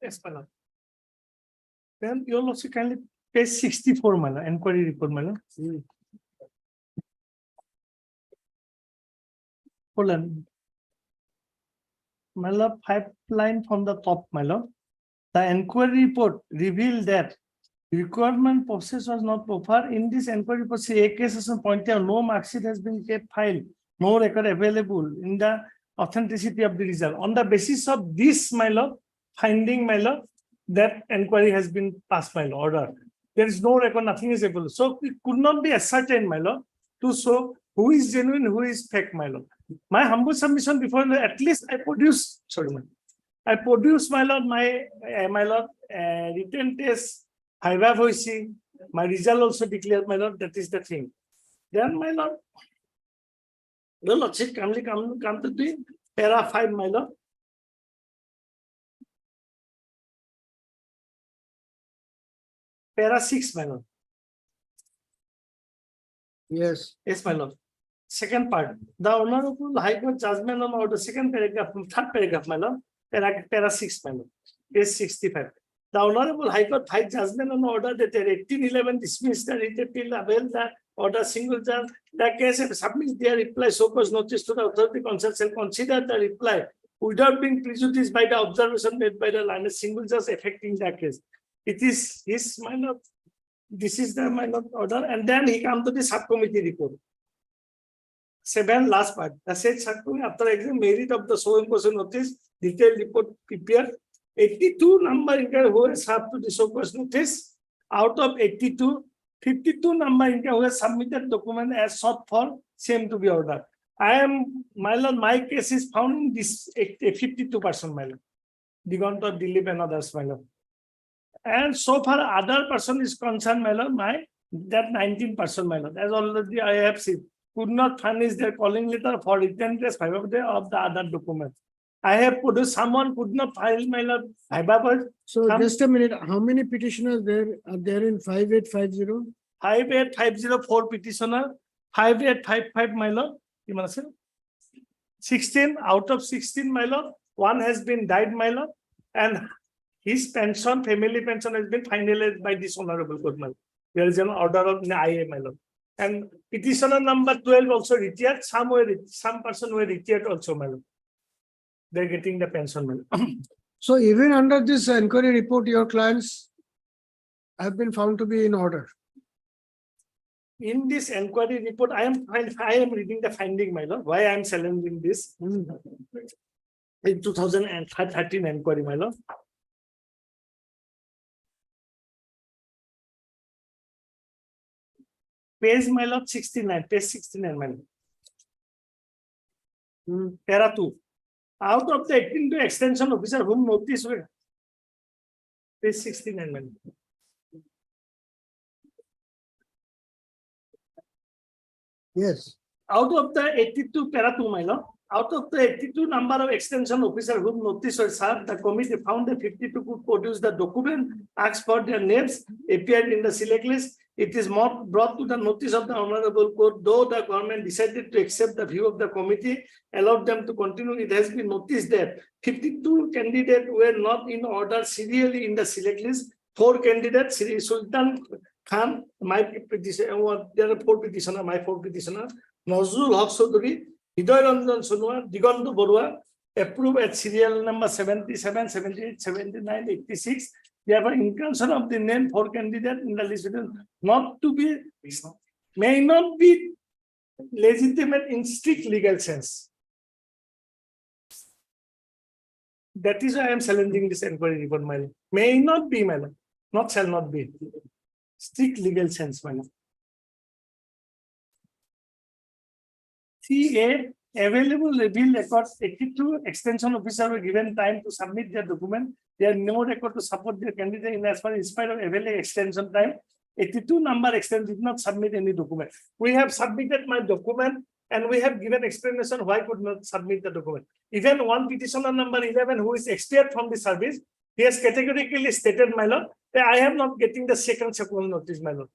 Yes, my lord. Then you will also kindly page 64, my lord, inquiry report, my lord. Hold on. My lord, pipeline from the top, my lord. The inquiry report revealed that requirement process was not proper. In this inquiry report, a cases point out no mark sheet has been kept filed, no record available in the authenticity of the result. On the basis of this, my lord, finding, my lord, that inquiry has been passed, my lord, order. There is no record, nothing is able. So it could not be ascertained, my lord, to show who is genuine, who is fake, my lord. My humble submission before, at least I produce, sorry, I produce, my lord, my lord, written test, Viva voicing, my result also declared, my lord, that is the thing. Then, my lord, the lordship come to the para 5, my lord. Para 6, my lord. yes, Yes, my lord. Second part, the Honorable High Court judgment on order, second paragraph, third paragraph, my lord, para 6, my lord, page 65. The Honorable High Court high judgment on order that 1811 dismissed the writ appeal, avail the order single judge, the case submits their reply, so cause notice to the authority concerned shall consider the reply without being prejudiced by the observation made by the learned single judge affecting the case. It is his, my lord, this is the, my lord, order, and then he come to the subcommittee report. 7, last part. The said subcommittee after exam merit of the so person notice, detailed report prepared. 82 number inquiry who has served to the so person notice. Out of 82, 52 number inquiry who has submitted document as sought for same to be ordered. I am, my lord, my case is found in this 52%, my lord. Digonta, Dilip and others, my lord. And so far other person is concerned, my lord, that 19%, my lord, as already I have seen, could not furnish their calling letter for written test 5 of the other documents. I have produced, someone could not file, my lord, so Some- just a minute, how many petitioners there are there in 5850? 58504 petitioner, 5855, my lord, 16 out of 16, my lord, one has been died, my lord, and his pension, family pension has been finalized by this honorable court, my lord. There is an order of IA, my lord. And petitioner number 12 also retired, some person were retired also, my lord. They're getting the pension, my lord. So even under this inquiry report, your clients have been found to be in order. In this inquiry report, I am reading the finding, my lord, why I am challenging this. In 2013 inquiry, my lord. Page, my lord, 69, page 69, my lord. Para 2. Out of the 18 to extension officer whom notice were. Page 69, my lord. Yes, Out of the 82 para 2, my lord, out of the 82 number of extension officer whom notice were served, the committee found that 52 could produce the document, asked for their names, appeared in the select list. It is not brought to the notice of the honorable court, though the government decided to accept the view of the committee, allowed them to continue. It has been noticed that 52 candidates were not in order serially in the select list. 4 candidates, Sri Sultan Khan, my petitioner, there are 4 petitioners, my 4 petitioners, Nazrul Haq Chaudhary, Hidayat Ranjan Sonowal, Diganto Barua, approved at serial number 77, 78, 79, 86. Therefore, inclusion of the name for candidate in the list not to be, may not be legitimate in strict legal sense. That is why I am challenging this inquiry report, my lord. May not be, my lord, not shall not be. Strict legal sense, my lord. CA, available reveal records, 82 extension officer were given time to submit their document. There are no record to support their candidate in as far in spite of available extension time. 82 number extent did not submit any document. We have submitted my document and we have given explanation why could not submit the document. Even one petitioner number 11 who is expired from the service, he has categorically stated, my lord, that I am not getting the second notice, my lord.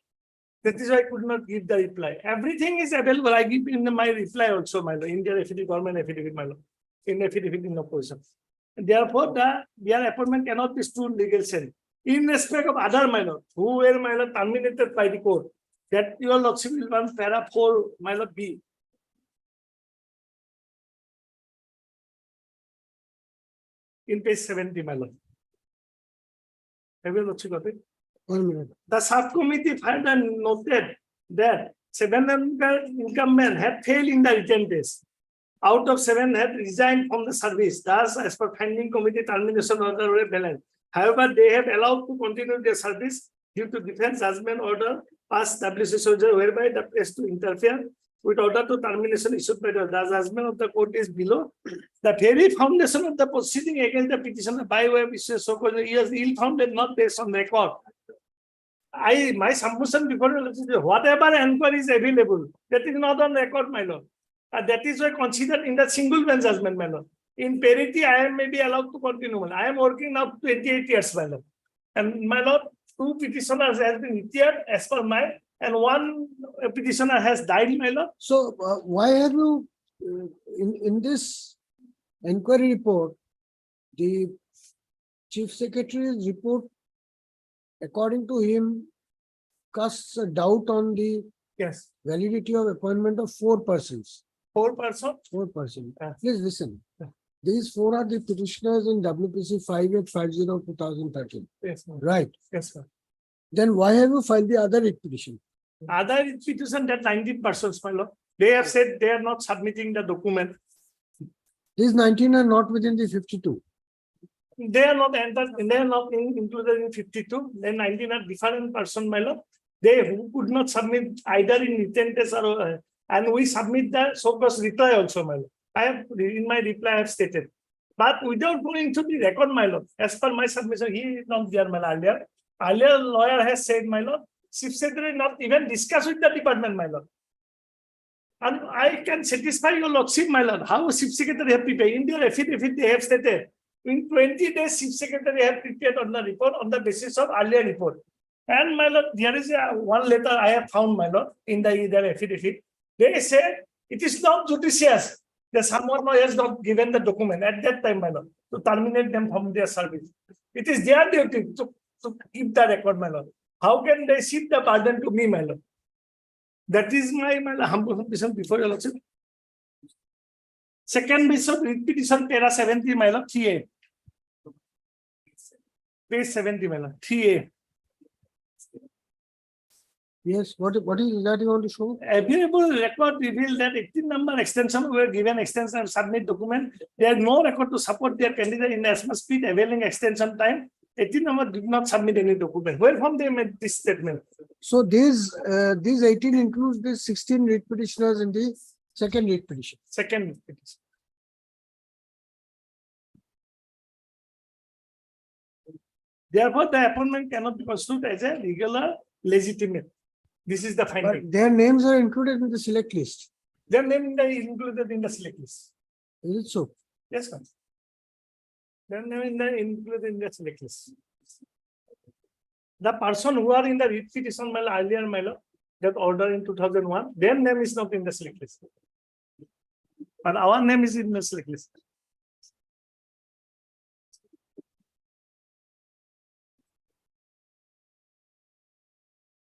That is why I could not give the reply. Everything is available. I give in my reply also, my lord, in their affidavit, government affidavit, my lord, in affidavit in opposition. Therefore, their appointment cannot be true legal sense. In respect of other my lord, who were my lord terminated by the court, that your lordship will run para 4, my lord B. In page 70, my lord. Have your lordship got it? 1 minute. The subcommittee filed and noted that 7 incumbents had failed in the written test. Out of 7 had resigned from the service. Thus, as per finding committee termination order were balanced. However, they have allowed to continue their service due to defense judgment order passed WC whereby the place to interfere with order to termination issued by the judgment of the court is below. The very foundation of the proceeding against the petitioner by way of issue so-called is ill-founded, not based on record. My submission before whatever inquiry is available, that is not on record, my lord. That is why considered in the single bench judgment, my lord. In parity, I am maybe allowed to continue. I am working now 28 years, my lord. And my lord, 2 petitioners has been retired as per my, and 1 petitioner has died, my lord. So why have you, in this inquiry report, the chief secretary's report, according to him, casts a doubt on the Yes, validity of appointment of 4 persons. 4 persons. 4 persons. Yeah. Please listen. Yeah. These 4 are the petitioners in WPC 5850/2013. Yes, ma'am. Right. Yes, sir. Then why have you filed the other petition? Other petition that 19 persons, my lord. They have said they are not submitting the document. These 19 are not within the 52. They are not entered, they are not included in 52. Then 19 are different person, my lord. They who could not submit either in written test or and we submit the so-called reply also, my lord. I have in my reply I have stated. But without going to the record, my lord, as per my submission, he is not there, my lord. Earlier lawyer has said, my lord, chief secretary not even discuss with the department, my lord. And I can satisfy your lordship, my lord, how chief secretary have prepared. In their affidavit, they have stated, in 20 days, chief secretary have prepared on the report on the basis of earlier report. And my lord, there is one letter I have found, my lord, in their affidavit. They said it is not judicious that someone has not given the document at that time, my lord, to terminate them from their service. It is their duty to keep the record, my lord. How can they shift the burden to me, my lord? That is my humble submission before your lordship. Second petition, para 70, my lord, 3A. Page 70, my lord, 3A. Yes, what is that you want to show? Available record revealed that 18 number extension were given extension and submit document. There is no record to support their candidate in as much speed availing extension time. 18 number did not submit any document. Where from they made this statement? So these 18 includes the 16 writ petitioners in the second writ petition. Second petition. Therefore, the appointment cannot be considered as a regular legitimate. This is the finding. But their names are included in the select list. Their name is included in the select list. Is it so? Yes, sir. Their name is included in the select list. The person who are in the writ petition earlier, my lord, that order in 2001, their name is not in the select list. But our name is in the select list.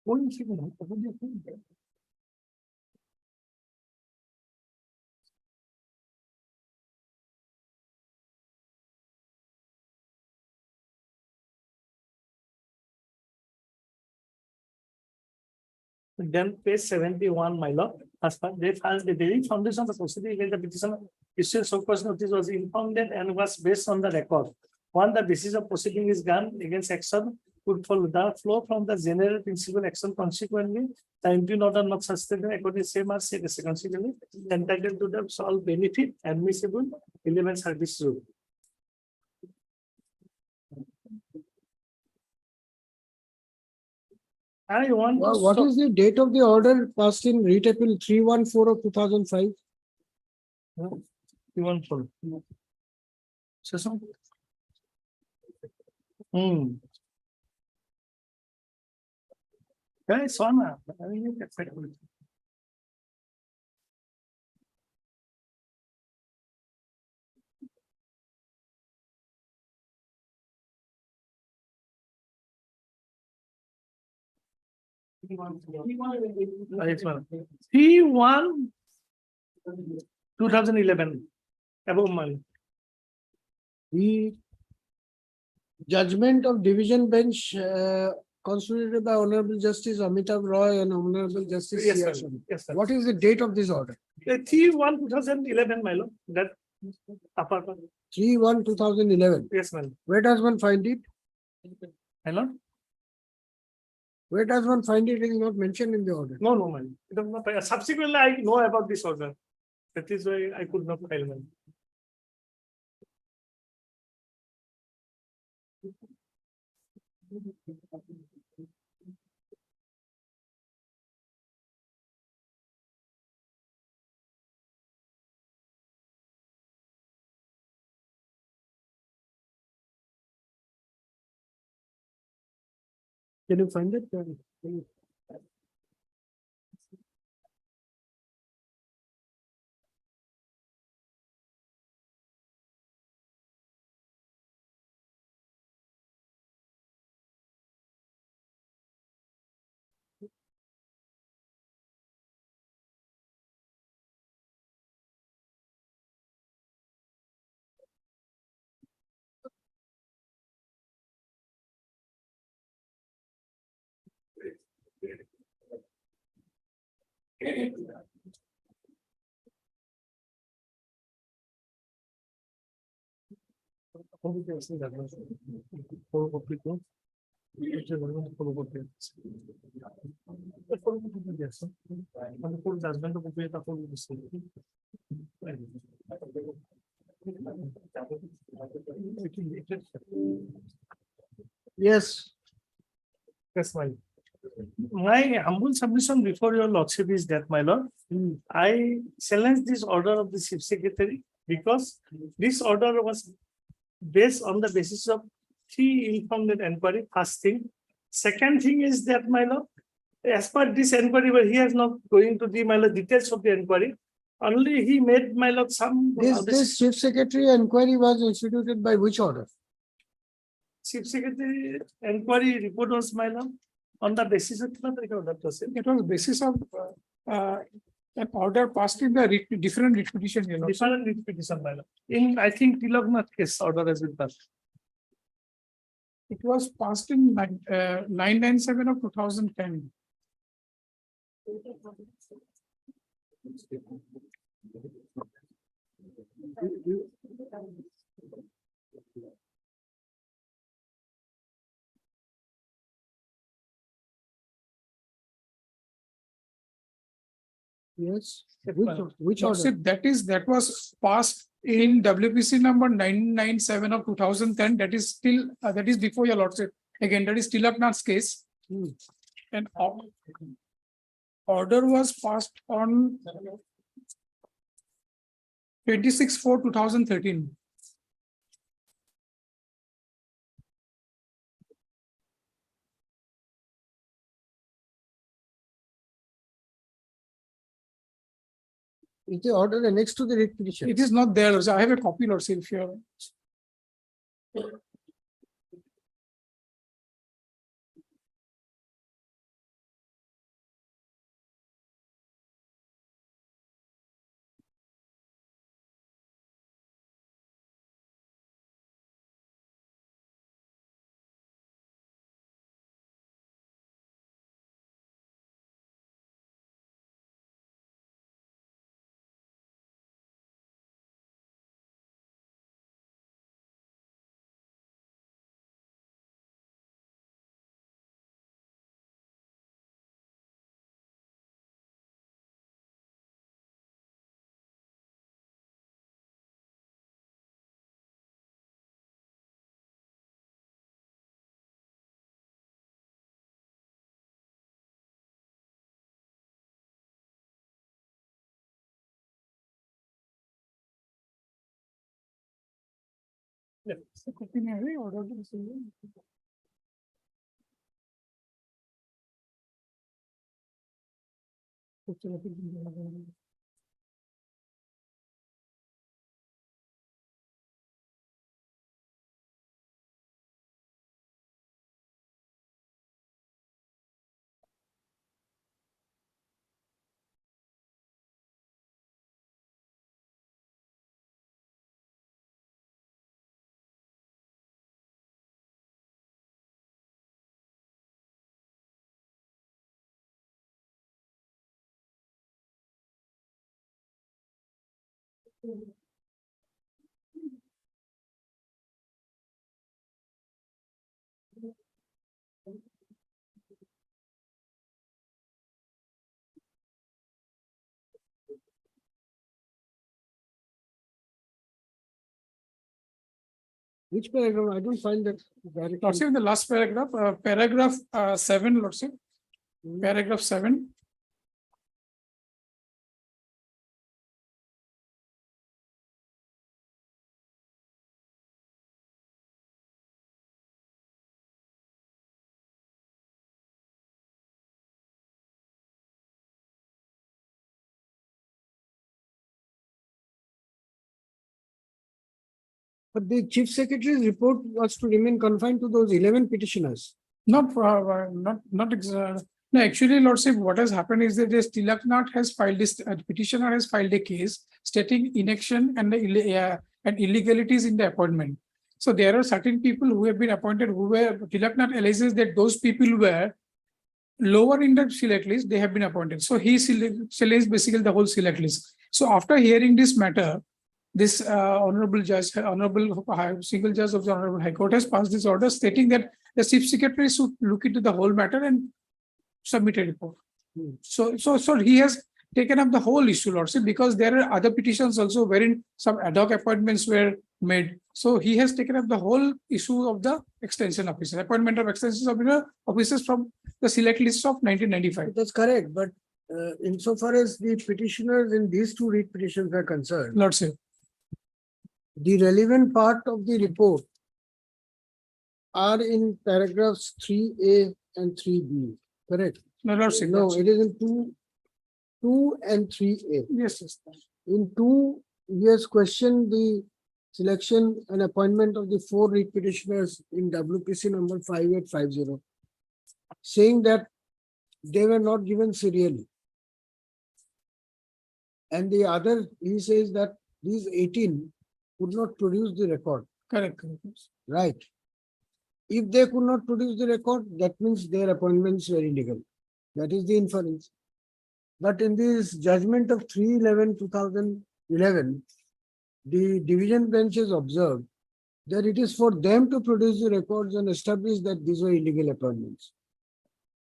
One second. Then page 71, my lord, as per they filed the very foundation of the proceeding against the petitioner, issue of cause notice was impounded and was based on the record. One, the basis of proceeding is done against action would follow the flow from the general principal action. Consequently, the impugn order not sustained according to same as said, consequently entitled to the all benefit admissible 11 service rule. I want. to What stop- is the date of the order passed in writ appeal 314 of 2005? You want for? Session? Hmm. Guys, one. I mean, that's it. Right, one. P1 2011 above mine. The judgment of division bench constituted by Honorable Justice Amitav Roy and Honorable Justice Yes, C.R. sir. Sharma. Yes, sir. What is the date of this order? T1 2011, my lord, that upper, 3/1/2011. yes, my lord. Where does one find it? My lord? Where does one find it? It is not mentioned in the order. No, no, my lord. It does not- Subsequently, I know about this order. That is why I could not file, my lord. Can you find it? Yes. Yes, my lord. My humble submission before your lordship is that, my lord, I challenge this order of the chief secretary because this order was based on the basis of three informed inquiry, first thing. Second thing is that, my lord, as per this inquiry, but he has not going to the, my lord, details of the inquiry. Only he made, my lord, some. This chief secretary inquiry was instituted by which order? Chief secretary inquiry report was, my lord, on the basis of. It was basis of an order passed in the different repetition, you know. Different repetition, my lord. In, I think, Tilaknath case order has been passed. It was passed in 997 of 2010. Yes. Well, Which order? Lordship, that was passed in WPC number 997 of 2010. That is still, that is before your lordship. Again, that is Tilaknath's case. And order was passed on 26/4/2013. Is the order annexed to the writ petition? It is not there, Lordship. I have a copy, Lordship, if you have. Which paragraph? I don't find that. directly. Lordship, in the last paragraph, paragraph 7, Lordship, paragraph 7. But the chief secretary's report was to remain confined to those 11 petitioners. Not, no, actually, Lordship, what has happened is that this Tilaknath has filed this, petitioner has filed a case stating inaction and and illegalities in the appointment. So there are certain people who have been appointed who were, Tilaknath alleges that those people were lower in the select list, they have been appointed. So he selects basically the whole select list. So after hearing this matter, this honorable judge, single judge of the Honorable High Court has passed this order stating that the chief secretary should look into the whole matter and submit a report. So he has taken up the whole issue, Lordship, because there are other petitions also wherein some ad hoc appointments were made. So he has taken up the whole issue of the extension officers, appointment of extension officers from the select list of 1995. That's correct, but insofar as the petitioners in these two read petitions are concerned, Lordship, the relevant part of the report are in paragraphs 3A and 3B, correct? no, Lordship. No, it is in 2 and 3A. Yes, In 2, he has questioned the selection and appointment of the 4 read petitioners in WPC number 5850, saying that they were not given serially. And the other, he says that these 18 could not produce the record. correct. Right. If they could not produce the record, that means their appointments were illegal. That is the inference. But in this judgment of 3/11/2011, the division bench has observed that it is for them to produce the records and establish that these were illegal appointments.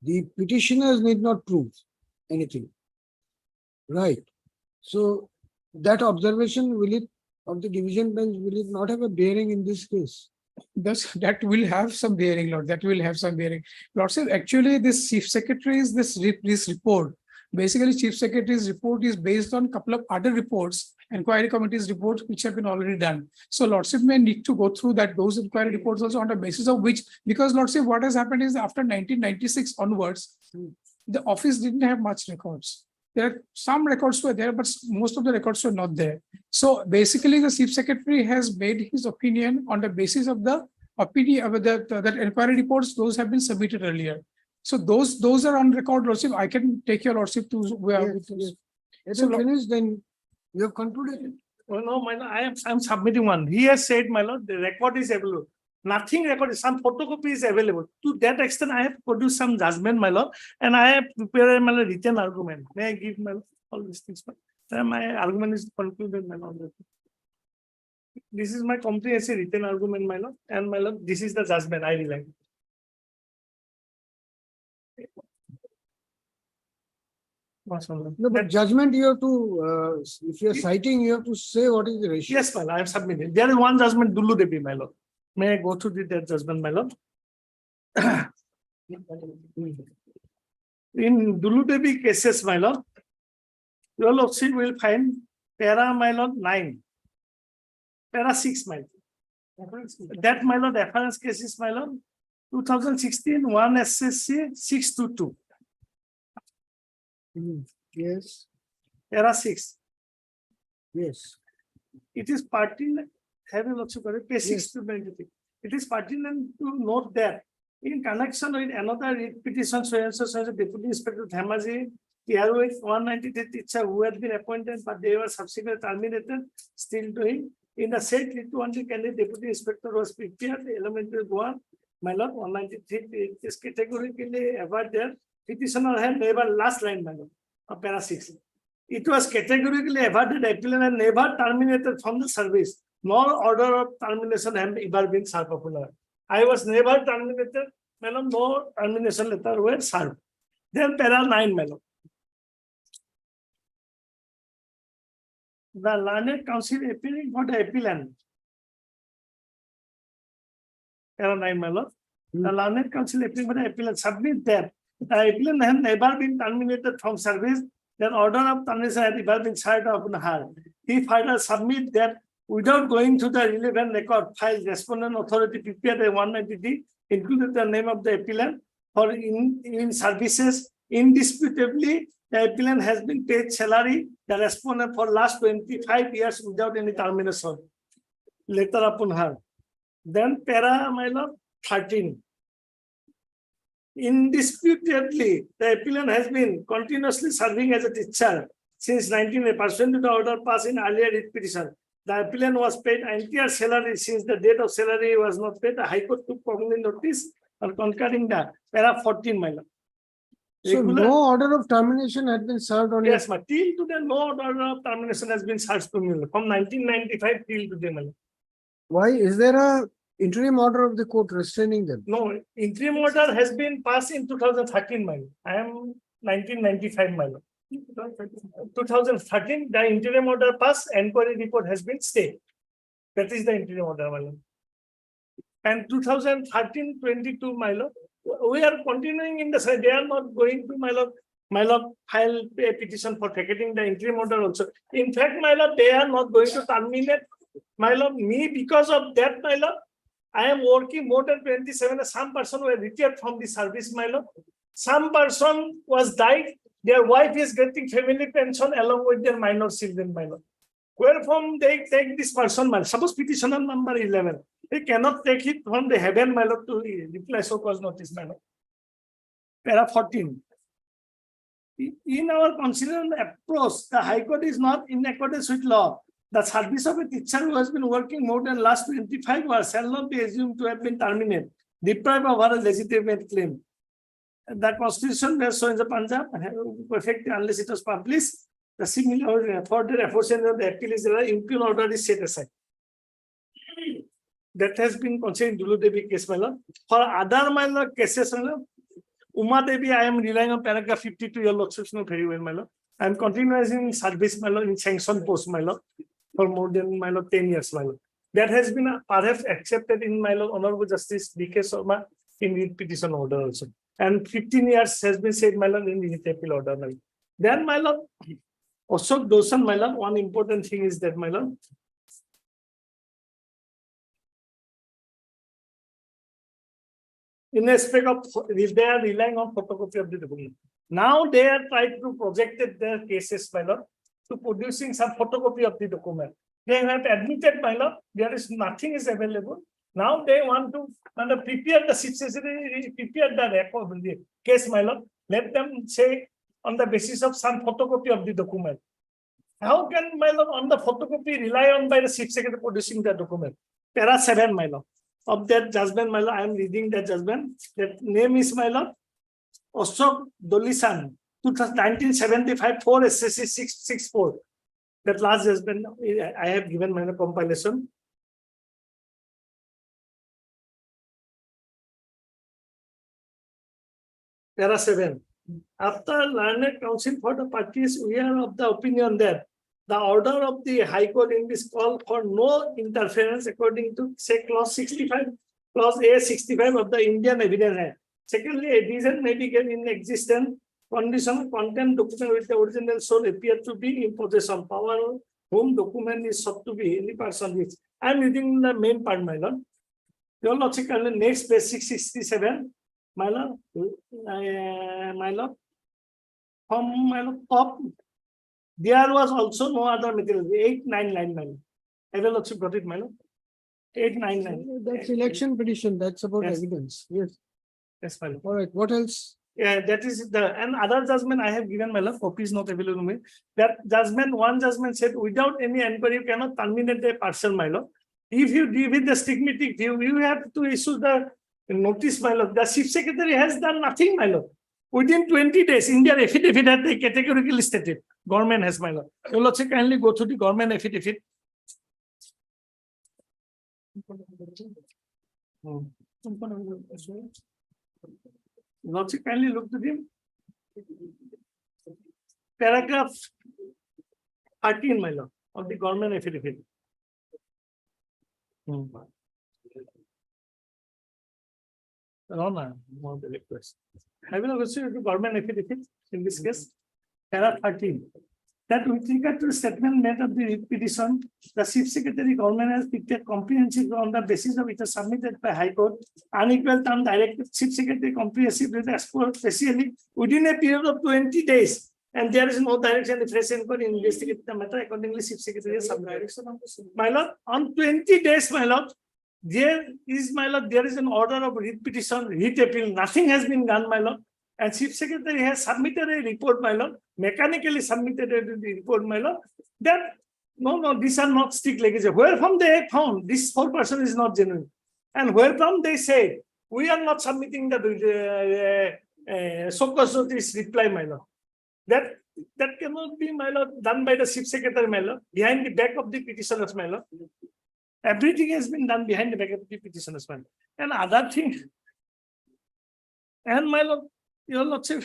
The petitioners need not prove anything. Right. So that observation of the division bench, will it not have a bearing in this case? That will have some bearing, Lord. That will have some bearing. Lord, sir, actually, this chief secretary's this report, basically, chief secretary's report is based on a couple of other reports, inquiry committee's reports, which have been already done. So Lordship may need to go through those inquiry reports also on the basis of which, because Lordship, what has happened is after 1996 onwards, the office didn't have much records. There are some records were there, but most of the records were not there. So basically, the chief secretary has made his opinion on the basis of the opinion of that inquiry reports. Those have been submitted earlier. So those are on record, Lordship. I can take your Lordship to where. Yes, yes. It So, is finished, then you have concluded. Well, no, my lord, I'm submitting one. He has said, my lord, the record is available. Nothing recorded, some photocopy is available. To that extent, I have produced some judgment, my lord, and I have prepared my written argument. May I give my all these things? My argument is concluded, my lord. This is my comprehensive written argument, my lord, and my lord, this is the judgment I rely. No, but judgment you have to, if you are citing, you have to say what is the ratio. Yes, my lord, I have submitted. There is one judgment, Dulu Devi, my lord. May I go through that judgment, my lord? In Dulu Devi cases, my lord, your lordship will find para, my lord, 9, para 6, my lord. That my lord, reference case is my lord, 2016, 1 SSC 622, Yes, era 6. yes. It is pertinent, have you also got it, page 6 to 93. It is pertinent to note that in connection with another writ petition, so and so Deputy Inspector Dhamaji, TRO 193 teacher who had been appointed, but they were subsequently terminated, still doing. In the said writ only candidate Deputy Inspector was prepared, the elementary one, my lord, 193, it is categorically avoid there. Petitioner had never, last line, my lord, of para 6. It was categorically avoided, appellant and never terminated from the service, nor order of termination have ever been served popular. I was never terminated, madam, no termination letter were served. Then para 9, madam. The learned counsel appealing for the appellant. Para 9, my lord. The learned counsel appealing for the appellant submit that the appellant has never been terminated from service. Then order of termination has never been served upon her. He further submit that without going to the relevant record file, respondent authority prepared a 193, included the name of the appellant for in services. Indisputably, the appellant has been paid salary, the respondent for last 25 years without any termination. Letter upon her. Then para, my lord, 13. Indisputably, the appellant has been continuously serving as a teacher since 19 pursuant to the order passed in earlier writ petition. The appellant was paid entire salary since the date of salary was not paid. The High Court took cognizant notice on concurring that. Para 14, my lord. So Regular- no order of termination had been served on it. Yes, ma. Till today, no order of termination has been served to me from 1995 till today, my lord. Why is there a interim order of the court restraining them? No, interim order has been passed in 2013, my lord. I am 1995, my lord. 2013, the interim order passed, inquiry report has been stayed. That is the interim order, my lord. And 2013-22, my lord, we are continuing in the side. They are not going to, my lord, file a petition for vacating the interim order also. In fact, my lord, they are not going to terminate, my lord, me because of that, my lord. I am working more than 27. Some person were retired from the service, my lord. Some person was died. Their wife is getting family pension along with their minor children, my lord. Where from they take this person, my lord? Suppose petitioner number 11. They cannot take it from the heaven, my lord, to reply so cause notice, my lord. Para 14. In our considered approach, the High Court is not in accordance with law. The service of a teacher who has been working more than last 25 years shall not be assumed to have been terminated, deprived of her legitimate claim. The Constitution based on the Punjab effective unless it was published. The similar further aforesaid of the appeal is impugn order is set aside. That has been considered in Dulu Devi case, my lord. For other my lord cases, my lord, Uma Devi, I am relying on paragraph 52. Your lordship know very well, my lord. I am continuing service, my lord, in sanction post, my lord, for more than my lord 10 years, my lord. That has been perhaps accepted in my lord Honorable Justice D.K. Sharma in the petition order also. And 15 years has been said, my lord, in the appeal order. My lord. Then, my lord, Ashok Dosan, my lord, one important thing is that, my lord, in respect of they are relying on photocopy of the document. Now they are trying to project their cases, my lord, to producing some photocopy of the document. They have admitted, my lord, there is nothing is available. Now they want to prepare the situation, prepare the record, the case, my lord. Let them say on the basis of some photocopy of the document. How can, my lord, on the photocopy rely on by the Chief Secretary producing the document? Para 7, my lord. Of that judgment, my lord, I am reading that judgment. That name is, my lord, Ashok Dolisan, 1975, 4 SSC 664. That last judgment, I have given my compilation. Para 7. After learned counsel for the parties, we are of the opinion that the order of the High Court in this call for no interference according to say clause 65, clause A65 of the Indian Evidence Act. Secondly, a reason may be given in existence condition content document with the original source appear to be in possession power whom document is sought to be any person which I'm reading the main part, my lord. Your lordship, next page 667, my lord, my lord. From my lord, top, there was also no other material, 899, my lord. Have your lordship got it, my lord? 899. That's election petition. That's about Yes. evidence. Yes. Yes, my lord. All right. What else? Yeah, that is the, and other judgment I have given, my lord, copy is not available to me. That judgment, one judgment said, without any inquiry, you cannot terminate the parcel, my lord. If you deal with the stigmatic view, you have to issue the notice, my lord. The chief secretary has done nothing, my lord. Within 20 days, India affidavit had they categorically stated. Government has, my lord. Your lordship, kindly go through the government affidavit. Lordship, kindly look to them. Paragraph 13, my lord, of the government affidavit. No, no, more the request. I will also to government affidavit in this case. Paragraph 13. That with regard to the statement made of the petition, the chief secretary government has prepared comprehensive on the basis of it was submitted by High Court. Unequal term directed chief secretary comprehensive with especially within a period of 20 days. And there is no direction the fresh inquiry investigate the matter accordingly chief secretary has submitted. My lord, on 20 days, my lord, there is, my lord, there is an order of writ petition, writ appeal, nothing has been done, my lord. And chief secretary has submitted a report, my lord, mechanically submitted a report, my lord, that no, these are not stick legacy. Where from they found this 4% is not genuine. And where from they say, we are not submitting the so-called notice reply, my lord. That cannot be, my lord, done by the chief secretary, my lord, behind the back of the petitioners, my lord. Everything has been done behind the back of the petitioners, my lord. And other thing, and my lord, your lordship,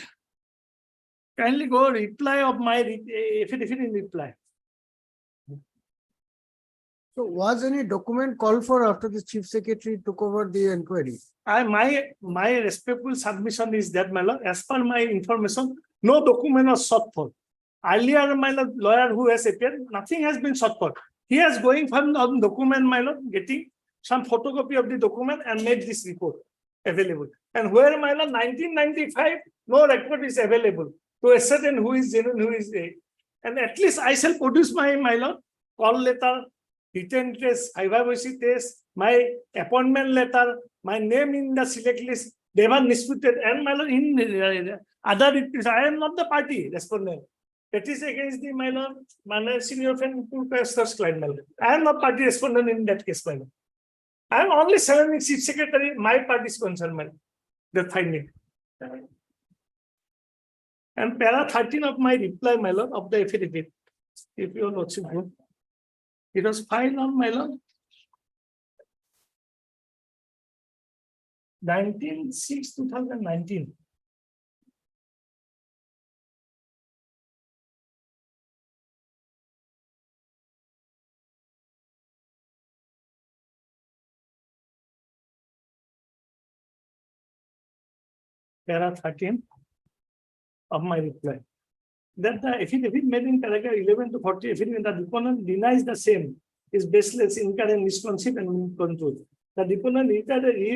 kindly go reply of my affidavit in reply. So was any document called for after the chief secretary took over the inquiry? My respectful submission is that, my lord, as per my information, no document was sought for. Earlier, my lord, lawyer who has appeared, nothing has been sought for. He is going from the document, my lord, getting some photocopy of the document and made this report available. And where, my lord, 1995, no record is available to ascertain who is genuine, who is a. And at least I shall produce my lord, call letter, written test, vivacy test, my appointment letter, my name in the select list, they were disputed, and my lord, in other, I am not the party respondent. That is against the, my lord, my senior friend, client, my lord. I am not party respondent in that case, my lord. I am only serving chief secretary, my party is concerned, my lord, the finding. And para 13 of my reply, my lord, of the affidavit, if you lordship go. It was filed on, my lord, 19/6/2019. Para 13 of my reply. That the affidavit made in paragraph 11 to 40 affidavit, the deponent denies the same is baseless, incorrect, misconceived, and uncontrolled. The deponent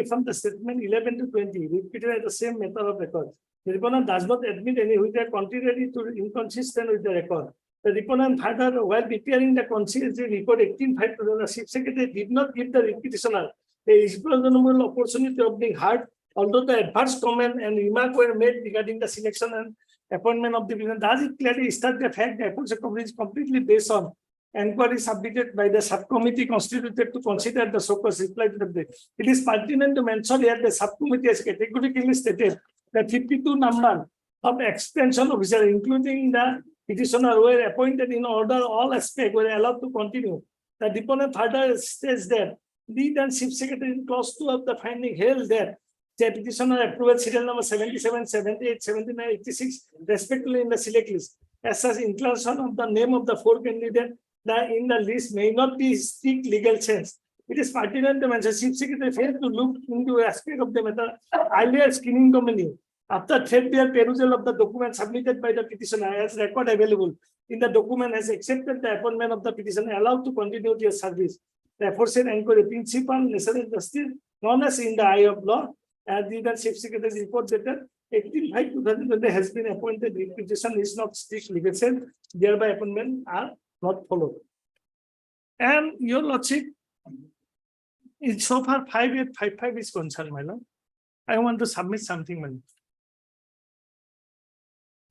from the statement 11 to 20 repeated at the same method of record. The deponent does not admit any which are contrary to inconsistent with the record. The deponent further, while preparing the conciliatory report 18/5, the chief secretary did not give the petitioner a reasonable opportunity of being heard, although the adverse comment and remark were made regarding the selection and appointment of the petitioner. Does it clearly state the fact that approach coverage is completely based on inquiry submitted by the subcommittee constituted to consider the so-called reply to the bill. It is pertinent to mention here the subcommittee has categorically stated that 52 number of extension officers, including the petitioner, were appointed in order all aspects were allowed to continue. The deponent further states that lead and chief secretary in clause 2 of the finding held that the petitioner approved serial number 77, 78, 79, 86, respectively in the select list. As such, inclusion of the name of the 4 candidates in the list may not be strict legal sense. It is pertinent to mention chief secretary failed to look into aspect of the matter earlier screening committee. After threadbare perusal of the document submitted by the petitioner as record available in the document has accepted the appointment of the petitioner allowed to continue their service. the aforesaid inquiry principal necessary justice known as in the eye of law, as the chief secretary report dated 18/5/2020 has been appointed. Reputation is not strict legal sense, thereby appointment are not followed. And your lordship, in so far 5855 is concerned, my lord, I want to submit something, my lord.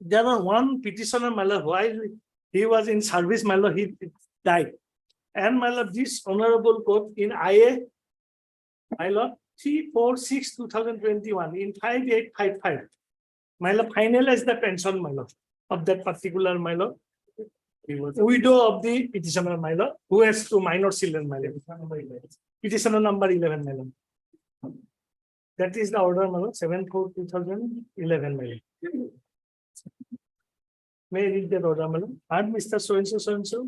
There was one petitioner, my lord, while he was in service, my lord, he died. And my lord, this honorable court in IA, my lord, 3/4/6/2021 in 5855. My lord, finalized the pension, my lord, of that particular, my lord, widow of the petitioner, my lord, who has two minor children, my lord. Petitioner number 11, my lord. That is the order, my lord, 7/4/2011, my lord. May I read that order, my lord? And Mr. So-and-so, so-and-so.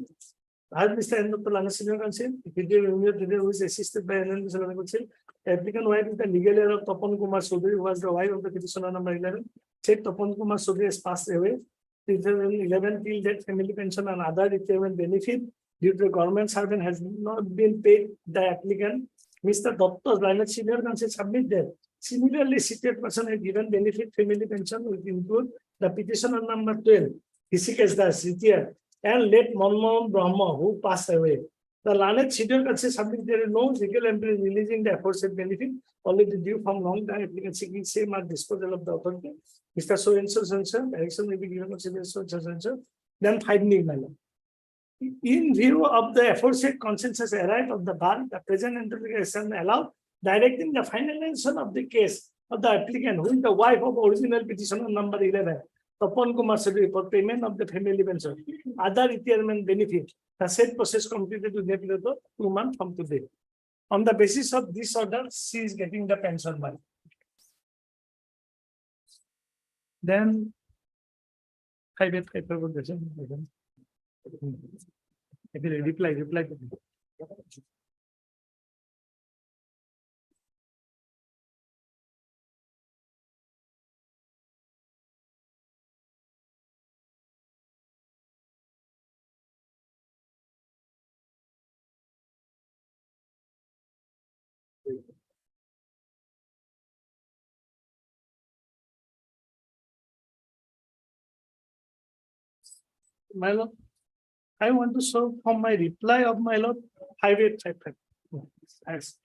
As Mr. Endopalanga Senior Counsel, who is assisted by NN Senior Counsel, applicant wife is the legal heir of Tapan Kumar Chaudhary, who was the wife of the petitioner number 11. Said Tapan Kumar Chaudhary has passed away. 2011 till that family pension and other retirement benefit due to government servant has not been paid the applicant. Mr. Dotto's line of Senior Counsel submit that. Similarly, seated person has given benefit family pension will include the petitioner number 12, Hishikesh Das, retired, and late Manmohan Brahma, who passed away. The learned senior counsel submit there is no legal entry releasing the aforesaid benefit already due from long time applicant seeking same at disposal of the authority. Mr. So-and-so, so-and-so, direction may be given to so-and-so, then finding my lord. In view of the aforesaid consensus arrived of the bar, the present interpretation allowed directing the finalization of the case of the applicant, who is the wife of original petitioner number 11, Tapan Kumar Chaudhary, for payment of the family pension, other retirement benefit. The said process completed to the 2 months from today. On the basis of this order, she is getting the pension money. Then, I will reply to me. My lord, I want to show from my reply of my lord 5855. Yes.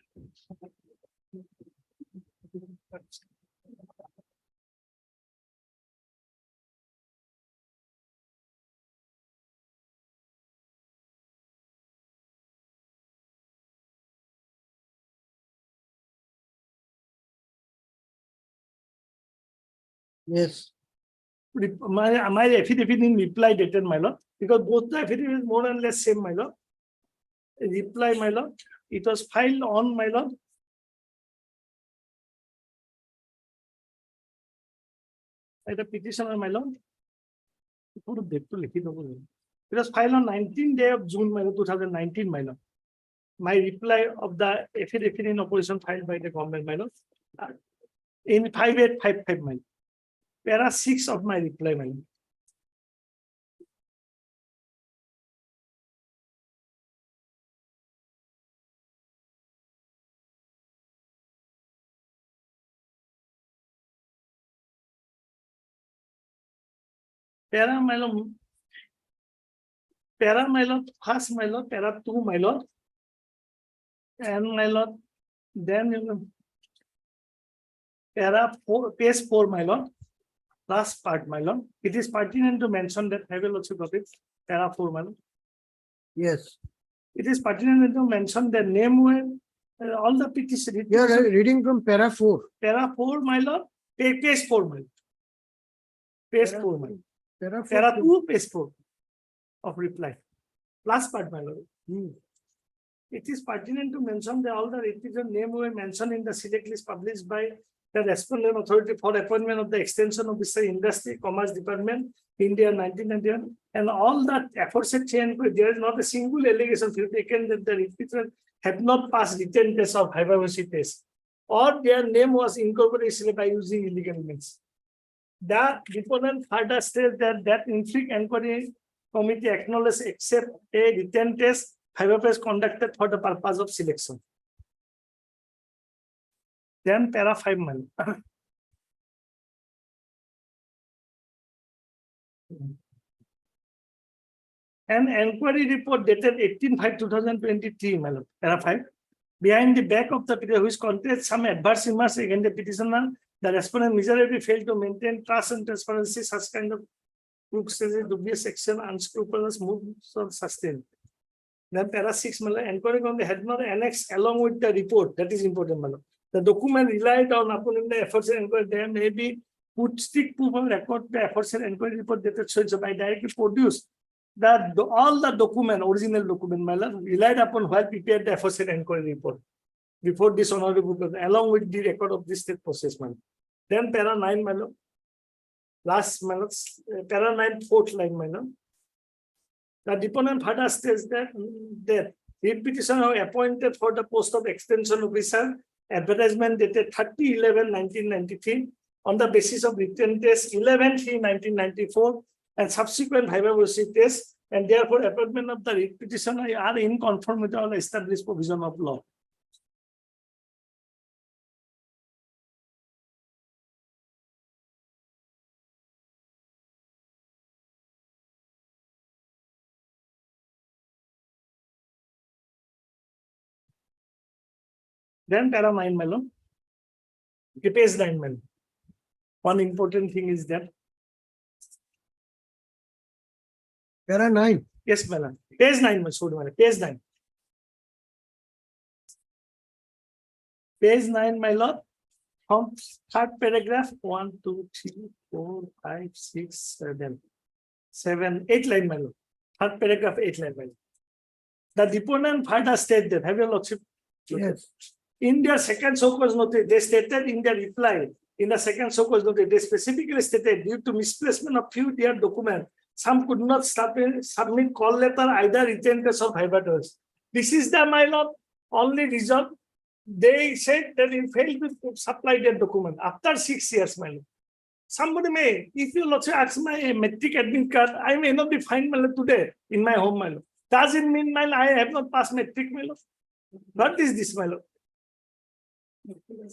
Yes. My affidavit in reply dated, my lord, because both the affidavit is more or less same, my lord. Reply, my lord, it was filed on, my lord. By the petitioner, my lord. It was filed on 19th day of June, my lord, 2019, my lord. My reply of the affidavit in opposition filed by the government, my lord, in 5855, my lord. Para 6 of my reply, my lord. Para, my lord. Para, my lord, first, my lord, para 2, my lord. And my lord, then you know, para 4, page 4, my lord. Last part, my lord. It is pertinent to mention that I will also got it. Para 4, my lord. Yes. It is pertinent to mention the name when all the petition. You are reading from para 4. Para 4, my lord. Page 4, my lord. Page 4, my lord. Para 4. Para 2, page 4 of reply. Last part, my lord. It is pertinent to mention that all the requisite name were mentioned in the select list published by the respondent authority for appointment of the extension officer industry commerce department India 1991, and all that aforesaid chain, there is not a single allegation taken that the requisite have not passed written test of hyperversity test, or their name was incorporated by using illegal means. The deponent further states that inflict inquiry committee acknowledged except a written test Viva is conducted for the purpose of selection. Then para 5 my lord. An enquiry report dated 18/5/2023, my lord, para 5. Behind the back of the petition, which contains some adverse remarks against the petitioner, the respondent miserably failed to maintain trust and transparency, such kind of dubious action, unscrupulous moves are sustained. Then para 6, my lord, enquiry on the head not annexed along with the report. That is important, my lord. The document relied on upon the efforts and inquiry. There may be put strict proof of record the efforts and inquiry report dated so by directly produced. That all the document, original document, my lord, relied upon while prepared the efforts and inquiry report before this honorable court, along with the record of this state process, man. Then para 9, my lord, last, my lord, para 9, 4th line, my lord. The deponent further states that the petitioner appointed for the post of extension officer, advertisement dated 30/11/1993 on the basis of written test 11/3/1994 and subsequent viva-voce test, and therefore appointment of the petitioner are in conformity with the established provision of law. Then para 9, my lord. Okay, page 9, my lord. One important thing is that, Para 9. yes, my lord. Page 9, my lord. Page 9. Page 9, my lord. From third paragraph, 1, 2, 3, 4, 5, 6, 7, 7, 8 line, my lord. Third paragraph, 8 line, my lord. The deponent further stated, have your lordship? Yes. In their second so-called notice, they stated in their reply, in the second so-called notice, they specifically stated due to misplacement of few their documents, some could not submit call letter, either written test or viva test. This is the, my lord, only result. They said that they failed to supply their document after 6 years, my lord. Somebody may, if you lordship ask my metric admit card, I may not be fined, my lord, today in my home, my lord. Does it mean, my lord, I have not passed metric, my lord? What is this, my lord?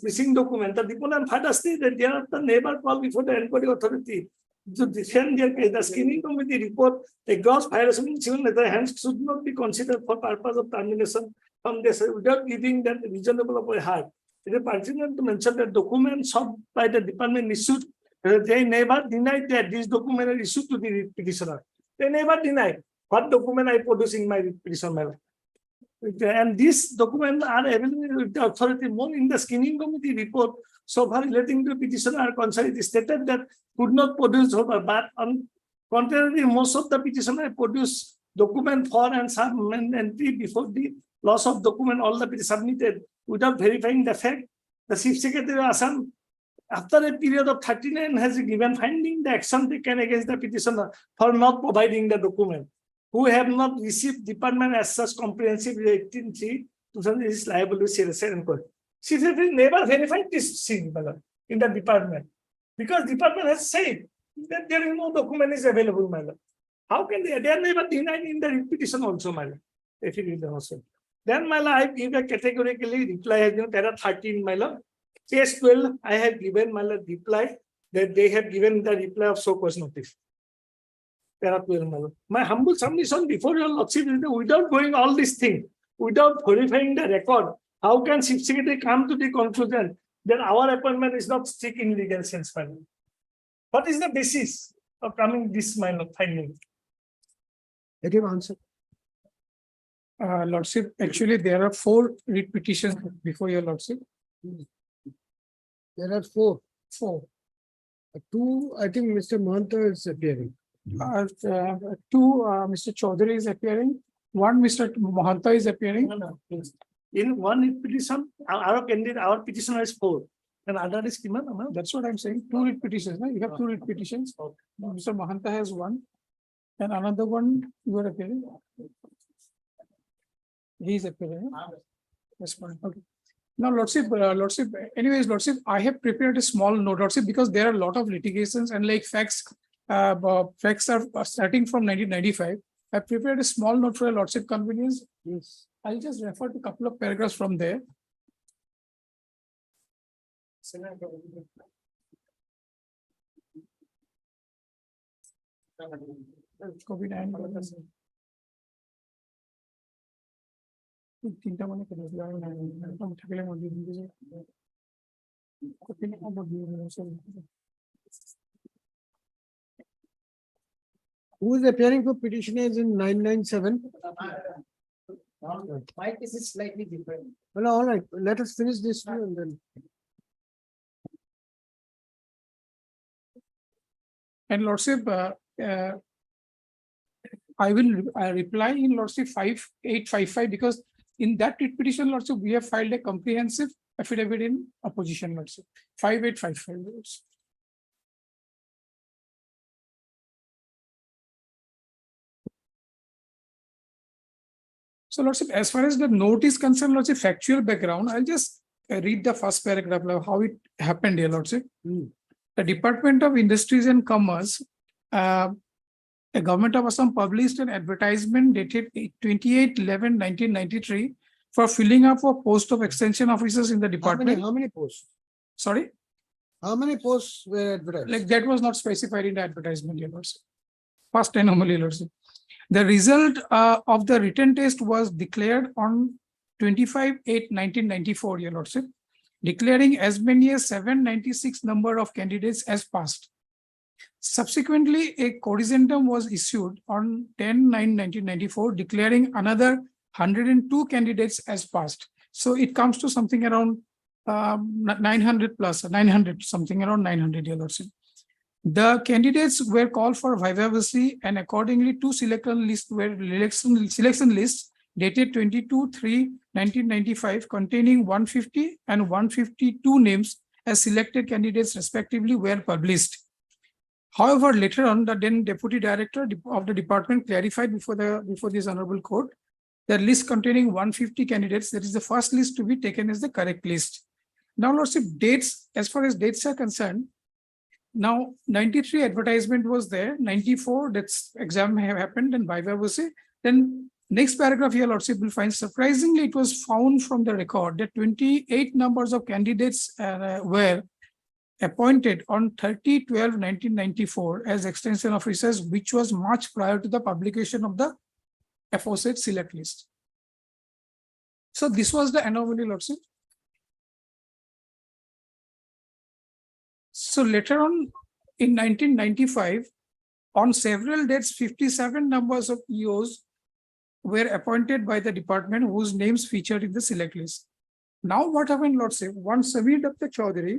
Missing document. The deponent further stated that they are the neighbor called before the inquiry authority to defend their case. The screening committee report a gross violation of civil letter hence should not be considered for purpose of termination from this without giving that reasonable of a heart. It is pertinent to mention that documents sought by the department issued, they never denied that this document is issued to the petitioner. They never denied what document I produce in my petition, my lord. And these documents are available with the authority more in the screening committee report. So far relating to petitioner are concerned, it is stated that could not produce over, but on contrary, most of the petitioner produce document for and some entry before the loss of document, all the petition submitted without verifying the fact. The Chief Secretary of Assam, after a period of 39, has given finding the action taken against the petitioner for not providing the document, who have not received department as such comprehensive 18(3) is liable to serious inquiry. Chief Secretary never verified this thing in the department because department has said that there is no document is available, my lord. How can they are never denied in the petition also, my lord? If you read the also. Then, my lord, I give a categorically reply. There are 13, my lord. Case 12, I have given, my lord, reply that they have given the reply of so-called notice. My humble submission before your lordship is that without going all these things, without verifying the record, how can Chief Secretary come to the conclusion that our appointment is not strict in legal sense? What is the basis of coming this my lord finding? Let him answer. Lordship, actually, there are 4 writ petitions before your lordship. There are 4. 4. 2, I think Mr. Mahanta is appearing. 2, Mr. Chaudhary is appearing. 1, Mr. Mahanta is appearing. No. In one petition, our candidate, our petitioner is 4. And other is Kiman. That's what I'm saying. 2 writ petitions. No? You have 2 writ petitions. Mr. Mahanta has 1. And another one you are appearing. He is appearing. That's fine. Okay. Now, lordship, anyways, lordship, I have prepared a small note, lordship, because there are a lot of litigations and like facts are starting from 1995. I prepared a small note for your lordship convenience. Yes. I'll just refer to a couple of paragraphs from there. COVID-19 তিনটা মানে কেন থাকলে Who is appearing for petitioners in 997? My case is slightly different. Well, all right, let us finish this two and then. And lordship, I will reply in lordship 5855 because in that writ petition lordship, we have filed a comprehensive affidavit in opposition lordship 5855. lordship. So lordship, as far as the note is concerned, lordship, factual background, I'll just read the first paragraph of how it happened here, lordship. The Department of Industries and Commerce, the Government of Assam published an advertisement dated 28/11/1993 for filling up a post of extension officers in the department. How many posts? Sorry, How many posts were advertised? like that was not specified in the advertisement, your lordship. First anomaly, lordship. The result of the written test was declared on 25/8/1994, your lordship, declaring as many as 796 number of candidates as passed. Subsequently, a corrigendum was issued on 10/9/1994, declaring another 102 candidates as passed. So it comes to something around 900 plus, 900, something around 900, your lordship. The candidates were called for vivacy, and accordingly, two selection lists were selection lists dated 22/3/1995 containing 150 and 152 names as selected candidates respectively were published. However, later on, the then Deputy Director of the department clarified before this honorable court that list containing 150 candidates, that is the first list to be taken as the correct list. Now, lordship, dates, as far as dates are concerned, now 93 advertisement was there, 94 that's exam have happened and vivacy. Then next paragraph here, lordship, will find surprisingly it was found from the record that 28 numbers of candidates were appointed on 30/12/1994 as extension officers, which was much prior to the publication of the aforesaid select list. So this was the anomaly, lordship. So later on in 1995, on several dates, 57 numbers of EOs were appointed by the department whose names featured in the select list. Now what happened, lordship, one Samir Dutta Chaudhary,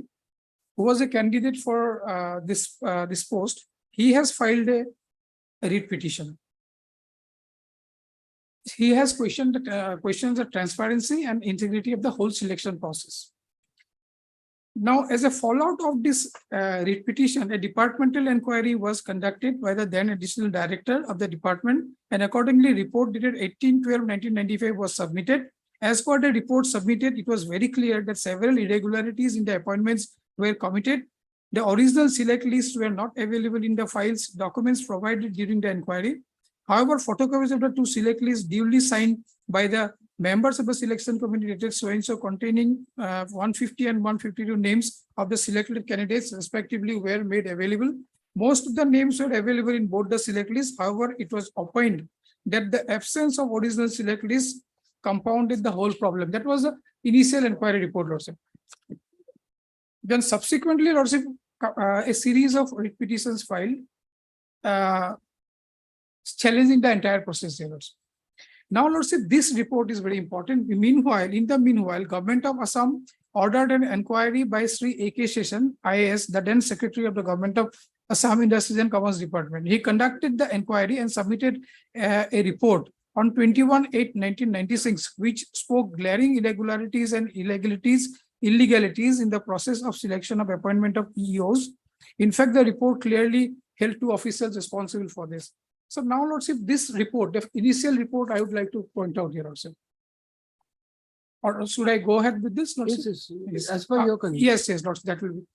who was a candidate for this post, he has filed a writ petition. He has questioned the transparency and integrity of the whole selection process. Now, as a fallout of this writ petition, a departmental inquiry was conducted by the then additional director of the department, and accordingly, report dated 18/12/1995 was submitted. As per the report submitted, it was very clear that several irregularities in the appointments were committed. The original select lists were not available in the files documents provided during the inquiry. However, photocopies of the two select lists duly signed by the members of the selection committee dated so-and-so containing 150 and 152 names of the selected candidates respectively were made available. Most of the names were available in both the select lists. However, it was opined that the absence of original select list compounded the whole problem. That was the initial inquiry report, lordship. Then subsequently, lordship, a series of writ petitions filed challenging the entire process here, lordship. Now, lordship, this report is very important. In the meanwhile, Government of Assam ordered an inquiry by Sri A.K. Seshan, IAS, the then Secretary of the Government of Assam Industries and Commerce Department. He conducted the inquiry and submitted a report on 21/8/1996, which spoke glaring irregularities and illegalities in the process of selection of appointment of EOs. In fact, the report clearly held two officials responsible for this. So now, lordship, this report, the initial report, I would like to point out here also. Or should I go ahead with this, lordship? Yes, as per your convenience. Yes, lordship, that will be.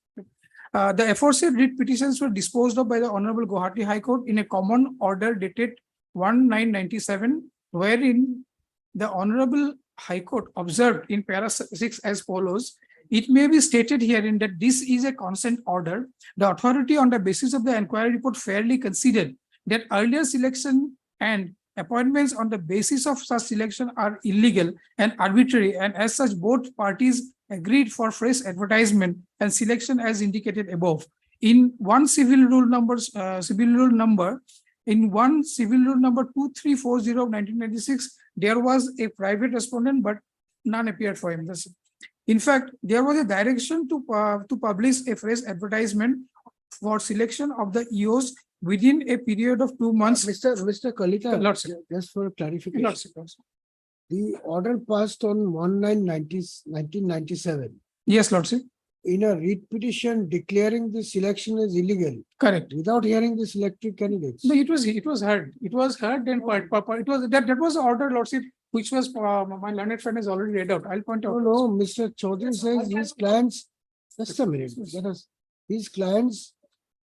The aforesaid writ petitions were disposed of by the Honorable Guwahati High Court in a common order dated 1997, wherein the Honorable High Court observed in para 6 as follows. It may be stated herein that this is a consent order. The authority on the basis of the inquiry report fairly considered that earlier selection and appointments on the basis of such selection are illegal and arbitrary, and as such both parties agreed for fresh advertisement and selection as indicated above. In one civil rule number 2340 of 1996, there was a private respondent, but none appeared for him. In fact, there was a direction to publish a fresh advertisement for selection of the EOs within a period of 2 months. Mr. Kalita, Lordship. just for clarification, Lordship. the order passed on 1997 Yes, Lordship. in a writ petition declaring the selection as illegal Correct. without hearing the selected candidates. No, it was heard. It was heard and that was the order, Lordship, which was my learned friend has already read out. I'll point out. No, Mr. Chaudhary says his clients, just a minute, his clients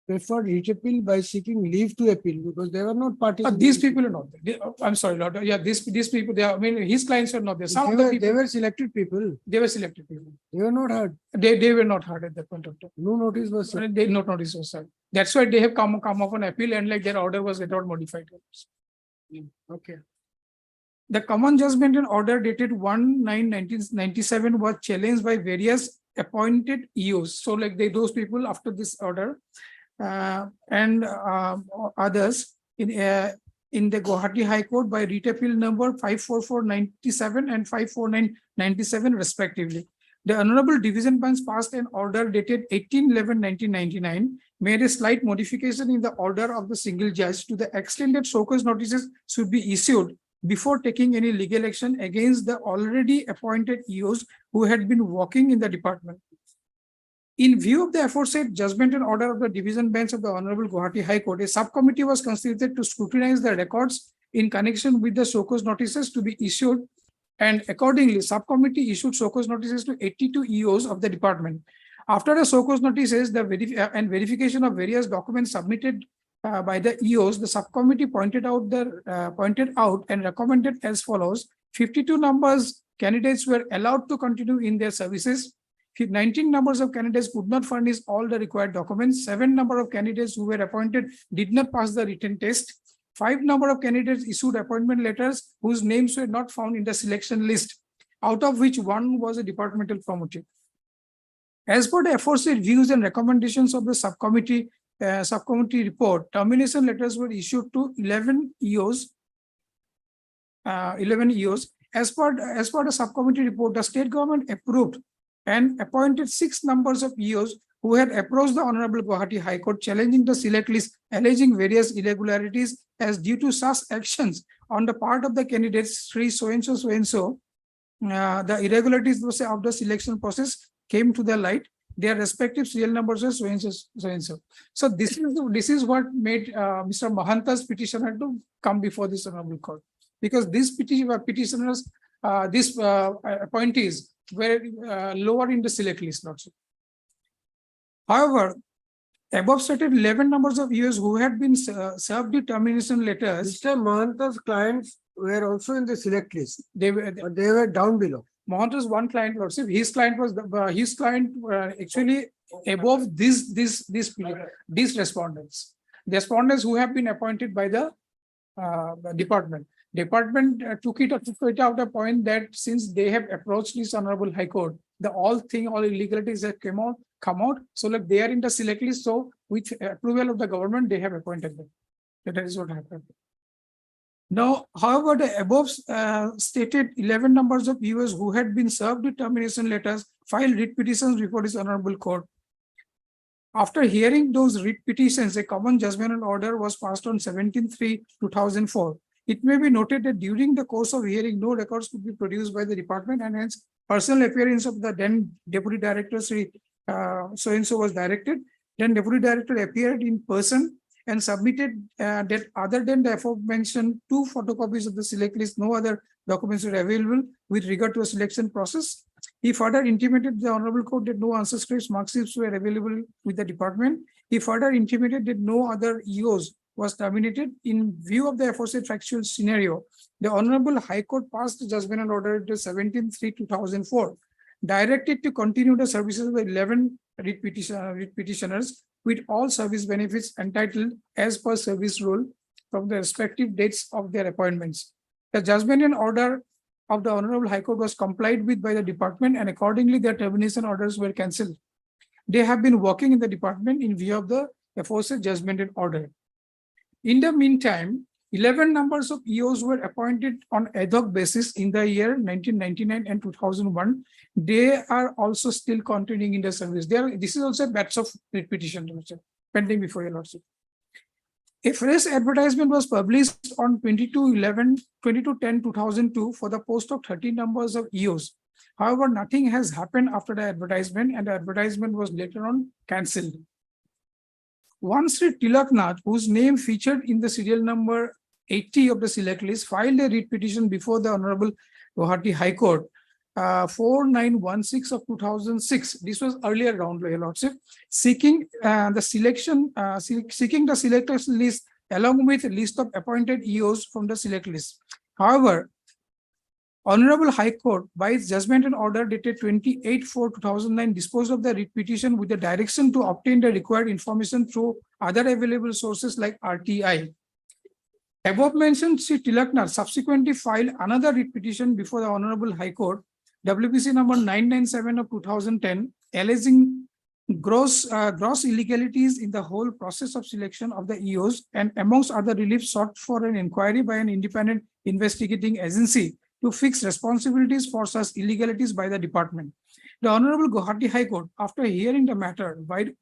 preferred writ appeal by seeking leave to appeal because they were not parties. These people are not there. I'm sorry, Lord. Yeah, these people, they are, I mean, his clients are not there. Some of the They people, were selected people. they were selected people. They were not heard. They were not heard at that point of time. No notice was served. They no notice was served. That's why they have come up on appeal and like their order was later modified. Okay. The common judgment and order dated 1/9/1997 was challenged by various appointed EOs. So like those people after this order and others in the Guwahati High Court by writ appeal number 54497 and 54997 respectively. The Honorable Division Bench passed an order dated 18/11/1999, made a slight modification in the order of the single judge to the extent that show cause notices should be issued before taking any legal action against the already appointed EOs who had been working in the department. In view of the aforesaid judgment and order of the Division Bench of the Honorable Guwahati High Court, a subcommittee was constituted to scrutinize the records in connection with the show cause notices to be issued, and accordingly, subcommittee issued show cause notices to 82 EOs of the department. After the show cause notices, verification of various documents submitted by the EOs, the subcommittee pointed out and recommended as follows: 52 numbers candidates were allowed to continue in their services. 19 numbers of candidates could not furnish all the required documents. 7 number of candidates who were appointed did not pass the written test. 5 number of candidates issued appointment letters whose names were not found in the selection list, out of which 1 was a departmental promoted. As per the aforesaid views and recommendations of the subcommittee report, termination letters were issued to 11 EOs. As per the subcommittee report, the state government approved and appointed 6 numbers of EOs who had approached the Honorable Guwahati High Court challenging the select list, alleging various irregularities as due to such actions on the part of the candidates, Sri so-and-so, the irregularities of the selection process came to the light. Their respective serial numbers are so-and-so. So this is what made Mr. Mahanta's petitioner to come before this Honorable Court. Because these petitioners, these appointees were lower in the select list also. However, above stated 11 numbers of EOs who had been served the termination letters. Mr. Mahanta's clients were also in the select list. They were down below. Mahanta's one client, Lordship, his client was actually above these respondents. The respondents who have been appointed by the department. Department took it out a point that since they have approached this Honorable High Court, all illegalities have come out. So like they are in the select list. So with approval of the government, they have appointed them. That is what happened. Now, however, the above stated 11 numbers of EOs who had been served with termination letters filed writ petitions before this Honorable Court. After hearing those writ petitions, a common judgment and order was passed on 17/3/2004. It may be noted that during the course of hearing, no records could be produced by the department, and hence personal appearance of the then Deputy Director, so-and-so was directed. Then Deputy Director appeared in person and submitted that other than the aforementioned 2 photocopies of the select list, no other documents were available with regard to a selection process. He further intimated the Honorable Court that no answer scripts, mark sheets were available with the department. He further intimated that no other EOs was terminated. In view of the aforesaid factual scenario, the Honorable High Court passed the judgment and order to 17/3/2004, directed to continue the services of the 11 writ petitioners with all service benefits entitled as per service rule from the respective dates of their appointments. The judgment and order of the Honorable High Court was complied with by the department, and accordingly their termination orders were cancelled. They have been working in the department in view of the aforesaid judgment and order. In the meantime, 11 numbers of EOs were appointed on ad hoc basis in the year 1999 and 2001. They are also still continuing in the service. This is also a batch of repetition pending before your lordship. A fresh advertisement was published on 22/10/2002 for the post of 30 numbers of EOs. However, nothing has happened after the advertisement, and the advertisement was later on cancelled. One Sri Tilaknath, whose name featured in the serial number 80 of the select list, filed a writ petition before the Honorable Guwahati High Court 4916 of 2006. This was earlier round, Your Lordship, seeking the selectors list along with a list of appointed EOs from the select list. However, Honorable High Court, by its judgment and order dated 28/4/2009, disposed of the writ petition with the direction to obtain the required information through other available sources like RTI. Above mentioned Sri Tilaknath subsequently filed another writ petition before the Honorable High Court, WPC number 997 of 2010, alleging gross illegalities in the whole process of selection of the EOs, and amongst other reliefs sought for an inquiry by an independent investigating agency to fix responsibilities for such illegalities by the department. The Honorable Guwahati High Court, after hearing the matter by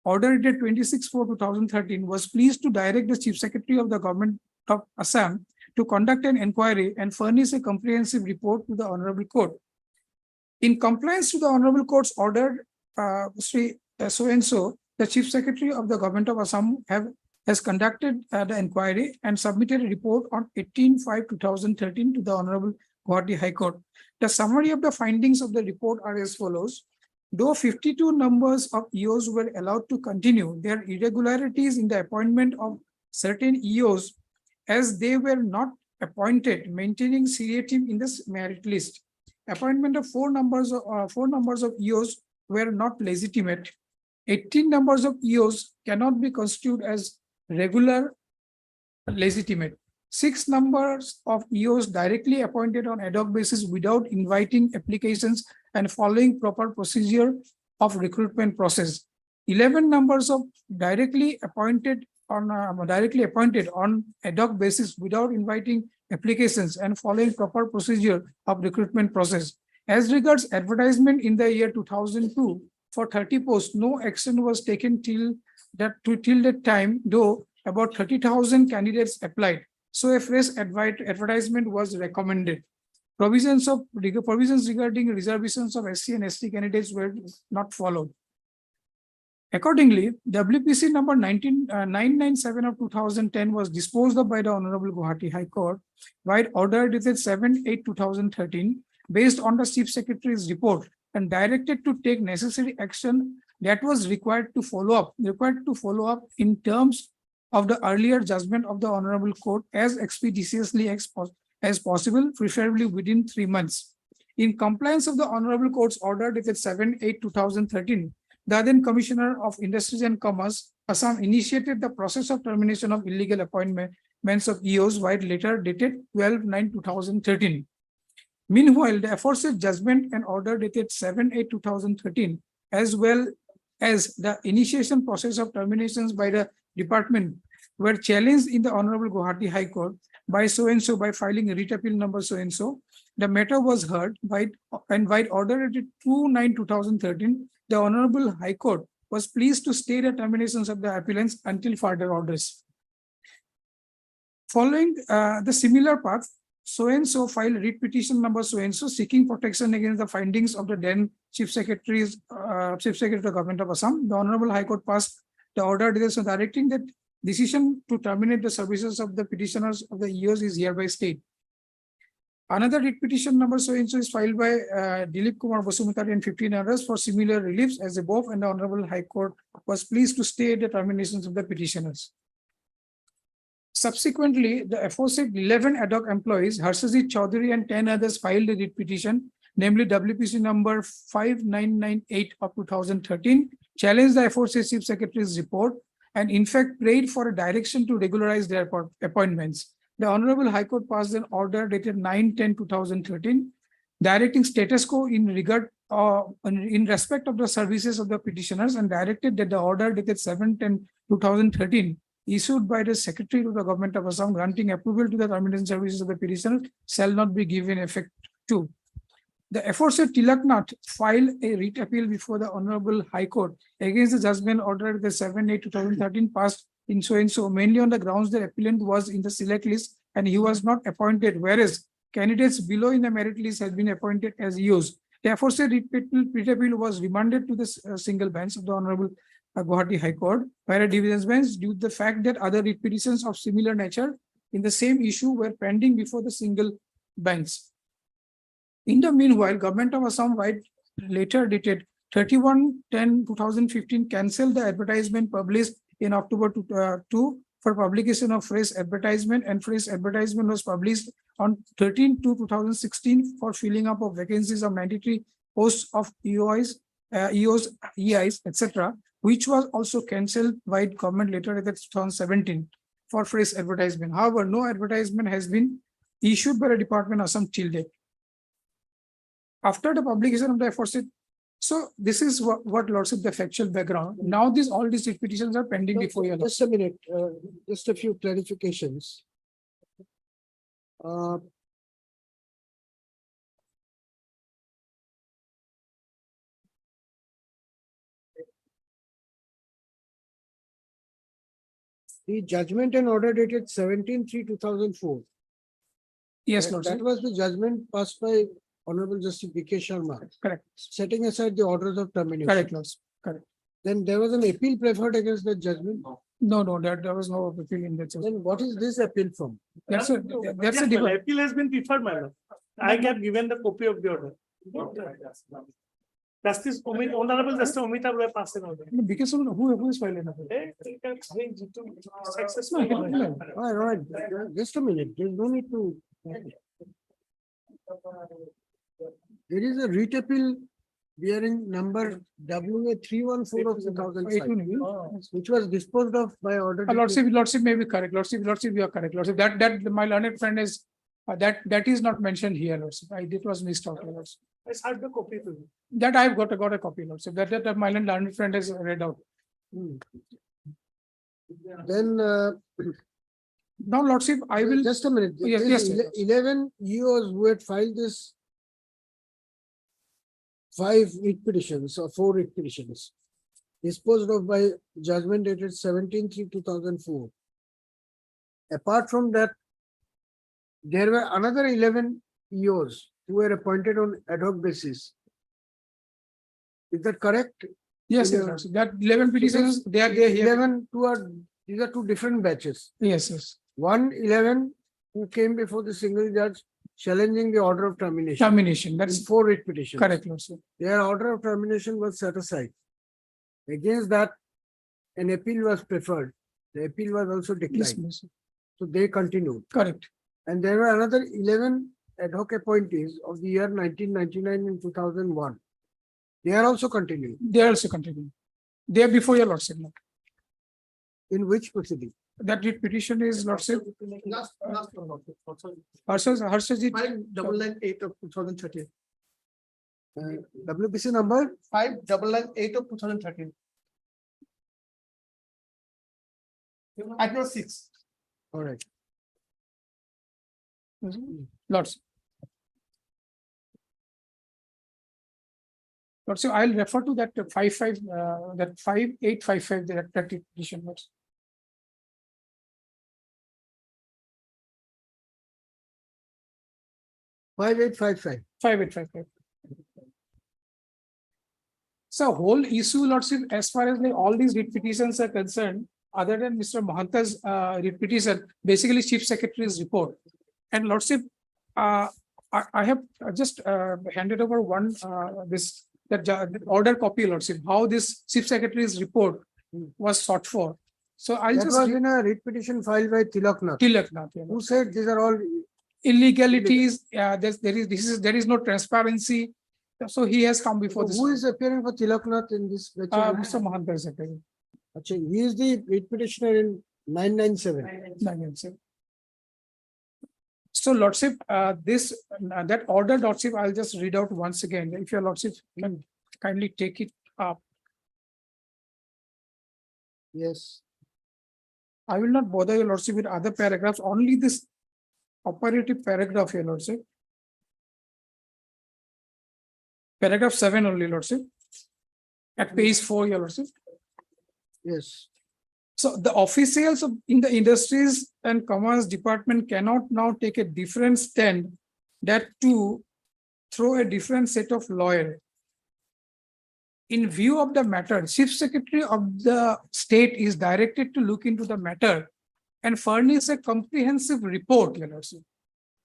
order dated 26/4/2013, was pleased to direct the Chief Secretary of the Government of Assam to conduct an inquiry and furnish a comprehensive report to the Honorable Court. In compliance to the Honorable Court's order, Sri so-and-so, the Chief Secretary of the Government of Assam has conducted the inquiry and submitted a report on 18/5/2013 to the Honorable Guwahati High Court. The summary of the findings of the report are as follows. Though 52 numbers of EOs were allowed to continue, there are irregularities in the appointment of certain EOs as they were not appointed, maintaining seriatim in the merit list. Appointment of four numbers of EOs were not legitimate. 18 numbers of EOs cannot be constituted as regular legitimate. 6 numbers of EOs directly appointed on ad hoc basis without inviting applications and following proper procedure of recruitment process. 11 numbers of directly appointed on ad hoc basis without inviting applications and following proper procedure of recruitment process. As regards advertisement in the year 2002 for 30 posts, no action was taken till that time, though about 30,000 candidates applied. So a fresh advertisement was recommended. Provisions regarding reservations of SC and ST candidates were not followed. Accordingly, WPC number 997 of 2010 was disposed of by the Honorable Guwahati High Court by order dated 7/8/2013 based on the Chief Secretary's report and directed to take necessary action that was required to follow up in terms of the earlier judgment of the Honorable Court as expeditiously as possible, preferably within 3 months. In compliance of the Honorable Court's order dated 7/8/2013, the then Commissioner of Industries and Commerce, Assam, initiated the process of termination of illegal appointments of EOs while later dated 12/9/2013. Meanwhile, the aforesaid judgment and order dated 7/8/2013, as well as the initiation process of terminations by the department, were challenged in the Honorable Guwahati High Court by so-and-so by filing a writ appeal number so-and-so. The matter was heard by order dated 2/9/2013. The Honorable High Court was pleased to stay the terminations of the appellants until further orders. Following the similar path, so-and-so filed writ petition number so-and-so seeking protection against the findings of the then Chief Secretary of the Government of Assam. The Honorable High Court passed the order directing that decision to terminate the services of the petitioners of the EOs is hereby stayed. Another writ petition number so-and-so is filed by Dilip Kumar Basumutari and 15 others for similar reliefs as above, and the Honorable High Court was pleased to stay the terminations of the petitioners. Subsequently, the aforesaid 11 ad hoc employees, Harshajit Chaudhary and 10 others filed a writ petition, namely WPC number 5998 of 2013, challenged the aforesaid chief secretary's report and in fact prayed for a direction to regularize their appointments. The Honorable High Court passed an order dated 9/10/2013, directing status quo in regard in respect of the services of the petitioners and directed that the order dated 7/10/2013 issued by the Secretary to the Government of Assam granting approval to the termination services of the petitioner shall not be given effect to. The aforesaid Tilaknath filed a writ appeal before the Honorable High Court against the judgment order the 7/8/2013 passed in so and so, mainly on the grounds that appellant was in the select list and he was not appointed, whereas candidates below in the merit list had been appointed as EOs. The aforesaid writ appeal was remanded to the single bench of the Honorable Guwahati High Court, where a division bench due to the fact that other writ petitions of similar nature in the same issue were pending before the single bench. In the meanwhile, Government of Assam later dated 31/10/2015 cancelled the advertisement published in October 2 for publication of fresh advertisement, and fresh advertisement was published on 13/2/2016 for filling up of vacancies of 93 posts of EOs, EIs, etc., which was also cancelled by government later at 2017 for fresh advertisement. However, no advertisement has been issued by the Department of Assam till date. After the publication of the aforesaid, so this is what Lordship the factual background. Now all these petitions are pending before you. Just a minute, just a few clarifications. The judgment and order dated 17/3/2004. Yes, That Lordship. was the judgment passed by Honorable Justice B.K. Sharma, Correct. setting aside the orders of termination. Correct, Lordship. Then there was an appeal preferred against that judgment. No, there was no appeal in that. Then what is this appeal from? That's a Yes, my different. appeal has been preferred, my lord. I have given the copy of the order. Justice Honorable Justice Amita Roy passed an order. Because of who is filing appeal? Successful. All right, just a minute, there's no need to. There is a writ appeal bearing number WA 314 of 2005, which was disposed of by order. Lordship may be correct. Lordship, you are correct. Lordship, that my learned friend is, that is not mentioned here, Lordship. It was missed out, Lordship. I had the copy to you. That I've got a copy, Lordship. That my learned friend has read out. Then, Now, Lordship, I will. just a minute. Yes, There's yes, 11 EOs who had filed this 5 writ petitions or 4 writ petitions disposed of by judgment dated 17/3/2004. Apart from that, there were another 11 EOs who were appointed on ad hoc basis. Is that correct? Yes, Yeah. Lordship. That 11 petitions, they are here. 11, these are 2 different batches. Yes. 11 who came before the single judge challenging the order of termination. Termination, In that's 4 writ petitions. correct, Lordship. Their order of termination was set aside. Against that, an appeal was preferred. The appeal was also Yes, declined. Lordship. So they continued. Correct. And there were another 11 ad hoc appointees of the year 1999 and 2001. They are also continuing. They are also continuing. They are before your Lordship. In which proceeding? That writ petition is Lordship. Harshajit. 599/8 of 2013. WPC number? 599/8 of 2013. Item 6. All right. Lordship. Lordship, I'll refer to that 5855, that petition. Lordship. Five 5855. So whole issue, Lordship, as far as all these writ petitions are concerned, other than Mr. Mohanta's writ petition, basically Chief Secretary's report. And Lordship, I have just handed over one that order copy, Lordship, how this Chief Secretary's report was sought for. So I'll That just was in a writ petition filed by Tilaknath, Tilaknath, Your who Lordship. said these are all Illegalities, there is no transparency. So he has come before this. who is appearing for Tilaknath in this? Mr. Mahanta is appearing. Actually, he is the writ petitioner in 997. No, no, sir. So Lordship, that order, Lordship, I'll just read out once again. If your Lordship can kindly take it up. Yes. I will not bother your Lordship with other paragraphs, only this operative paragraph, your Lordship. Paragraph 7 only, Lordship. At page 4, your Lordship. Yes. So the officials in the Industries and Commerce Department cannot now take a different stand, that to throw a different set of lawyer. In view of the matter, Chief Secretary of the State is directed to look into the matter and furnish a comprehensive report, Your Lordship.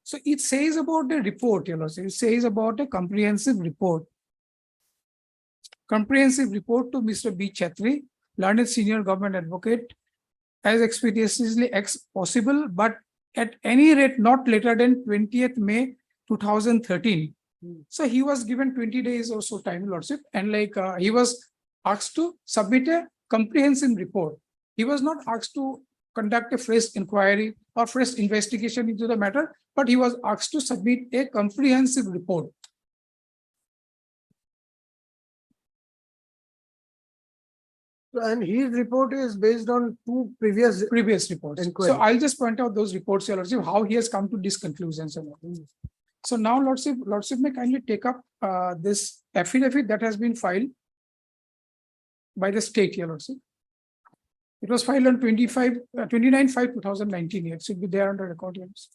So it says about the report, Your Lordship. It says about a comprehensive report. Comprehensive report to Mr. B. Chatri, learned senior government advocate, as expeditiously as possible, but at any rate not later than 20th May 2013. So he was given 20 days or so time, Lordship, and he was asked to submit a comprehensive report. He was not asked to conduct a fresh inquiry or fresh investigation into the matter, but he was asked to submit a comprehensive report. And his report is based on two previous. Previous reports. Inquiry. So I'll just point out those reports, Your Lordship, how he has come to this conclusion. So now Lordship may kindly take up this affidavit that has been filed by the state, Your Lordship. It was filed on 29/5/2019. It should be there under record. Your Lordship.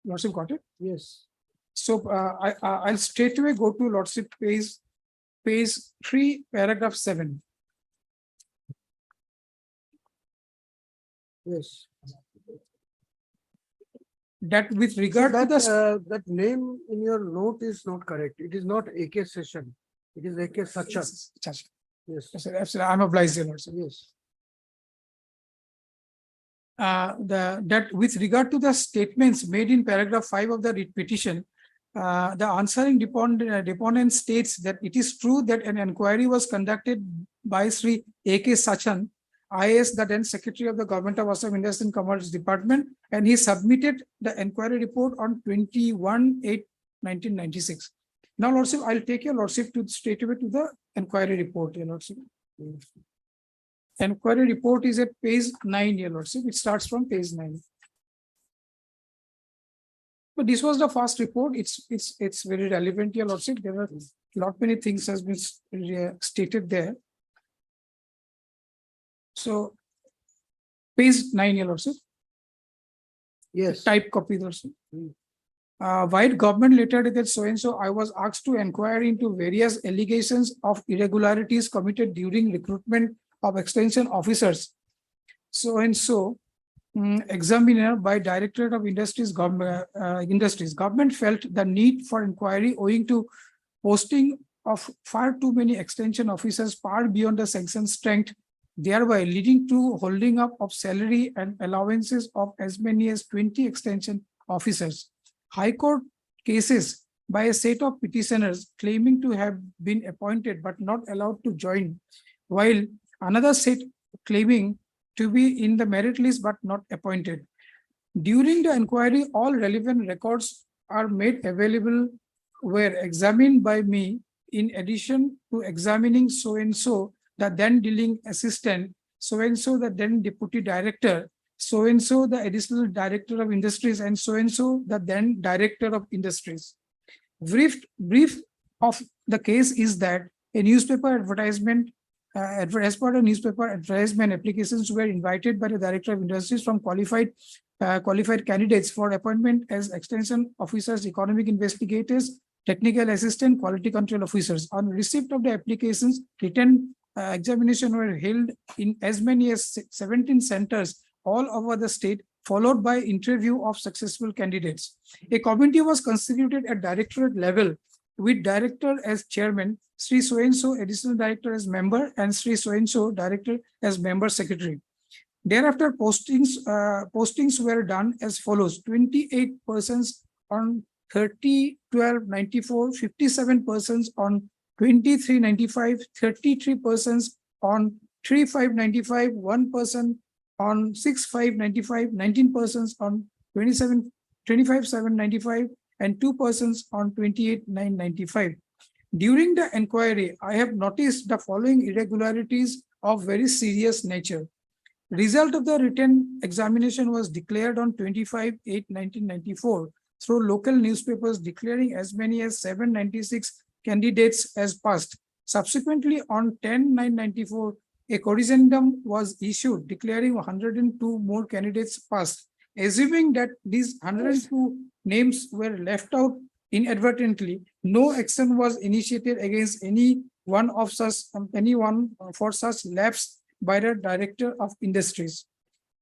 Lordship got it? Yes. So I'll straight away go to Lordship page 3, paragraph 7. Yes. That with regard to the That name in your note is not correct. It is not AK Session. It is AK Sachan. Yes, Yes. absolutely. I'm obliged, Your Lordship. Yes. That with regard to the statements made in paragraph 5 of the writ petition, the answering deponent states that it is true that an inquiry was conducted by Sri A.K. Sachan, IAS, the then Secretary of the Government of Assam Industry and Commerce Department, and he submitted the inquiry report on 21/8/1996. Now, Lordship, I'll take your Lordship to straight away to the inquiry report, Your Lordship. Inquiry report is at page 9, Your Lordship. It starts from page 9. But this was the first report. It's very relevant, Your Lordship. There are lot many things has been stated there. So page 9, Your Lordship. Yes. Type copy, Lordship. While government later that so and so, I was asked to inquire into various allegations of irregularities committed during recruitment of extension officers. So and so. Examiner by Directorate of Industries, Government felt the need for inquiry owing to posting of far too many extension officers far beyond the sanctioned strength, thereby leading to holding up of salary and allowances of as many as 20 extension officers. High Court cases by a set of petitioners claiming to have been appointed but not allowed to join, while another set claiming to be in the merit list but not appointed. During the inquiry, all relevant records are made available, were examined by me in addition to examining so-and-so, the then dealing assistant, so-and-so, the then deputy director, so-and-so, the additional director of industries, and so-and-so, the then director of industries. Brief of the case is that a newspaper advertisement as per the newspaper advertisement, applications were invited by the Director of Industries from qualified candidates for appointment as extension officers, economic investigators, technical assistant, quality control officers. On receipt of the applications, written examination were held in as many as 17 centers all over the state, followed by interview of successful candidates. A committee was constituted at directorate level with director as chairman, Sri so-and-so additional director as member, and Sri so-and-so director as member secretary. Thereafter, postings were done as follows: 28 persons on 30/12/94, 57 persons on 23/95, 33 persons on 3/5/95, 1 person on 6/5/95, 19 persons on 25/7/95, and 2 persons on 28/9/95. During the inquiry, I have noticed the following irregularities of very serious nature. Result of the written examination was declared on 25/8/1994 through local newspapers, declaring as many as 796 candidates as passed. Subsequently, on 10/9/94, a corrigendum was issued declaring 102 more candidates passed. Assuming that these 102 names were left out inadvertently, no action was initiated against anyone for such lapse by the Director of Industries.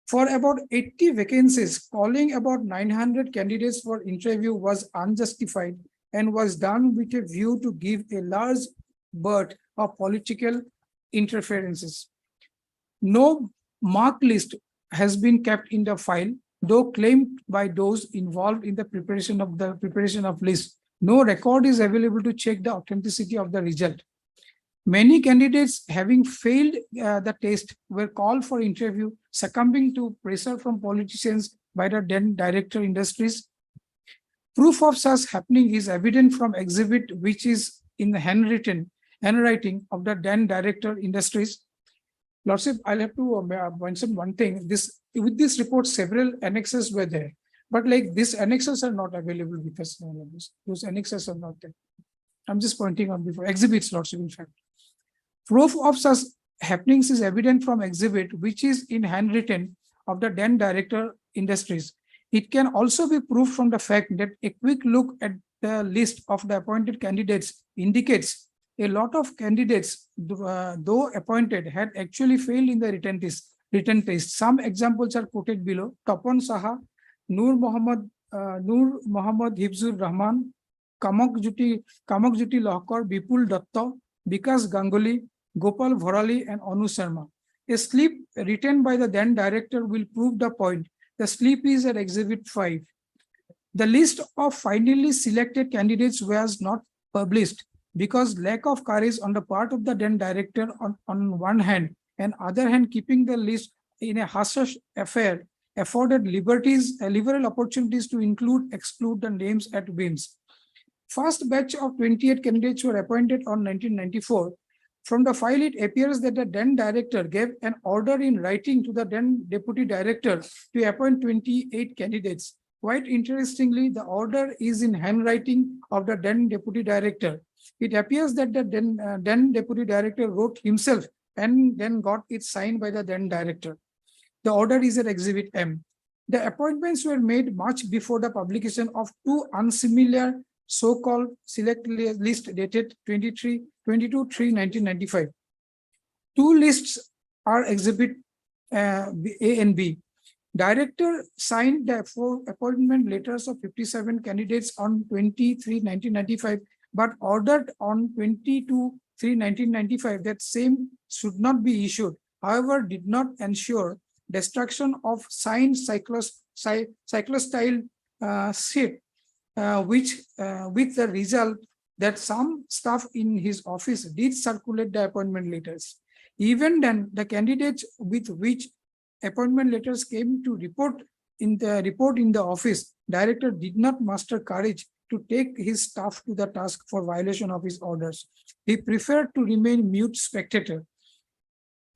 For about 80 vacancies, calling about 900 candidates for interview was unjustified and was done with a view to give a large berth of political interferences. No mark list has been kept in the file, though claimed by those involved in the preparation of list. No record is available to check the authenticity of the result. Many candidates, having failed the test, were called for interview, succumbing to pressure from politicians by the then Director Industries. Proof of such happening is evident from exhibit, which is in the handwriting of the then Director Industries. Lordship, I'll have to mention one thing. With this report, several annexes were there, but like these annexes are not available with us. Those annexes are not there. I'm just pointing out before exhibits, Lordship, in fact. Proof of such happenings is evident from exhibit, which is in handwritten of the then Director Industries. It can also be proved from the fact that a quick look at the list of the appointed candidates indicates a lot of candidates, though appointed, had actually failed in the written test. Some examples are quoted below: Tapan Saha, Nur Muhammad Hibzur Rahman, Kamak Juti Lahkar, Bipul Datta, Vikas Ganguly, Gopal Bharali, and Anu Sharma. A slip written by the then director will prove the point. The slip is at Exhibit 5. The list of finally selected candidates was not published because lack of courage on the part of the then director on one hand, and other hand keeping the list in a hush-hush affair afforded liberal opportunities to exclude the names at whims. First batch of 28 candidates were appointed on 1994. From the file, it appears that the then director gave an order in writing to the then deputy director to appoint 28 candidates. Quite interestingly, the order is in handwriting of the then deputy director. It appears that the then deputy director wrote himself and then got it signed by the then director. The order is at Exhibit M. The appointments were made much before the publication of two unsimilar so-called select list dated 22/3/1995. Two lists are Exhibit A and B. Director signed the appointment letters of 57 candidates on 23/1995, but ordered on 22/3/1995 that same should not be issued. However, did not ensure destruction of signed cyclostyle sheet, with the result that some staff in his office did circulate the appointment letters. Even then, the candidates with which appointment letters came to report in the office, director did not muster courage to take his staff to the task for violation of his orders. He preferred to remain mute spectator.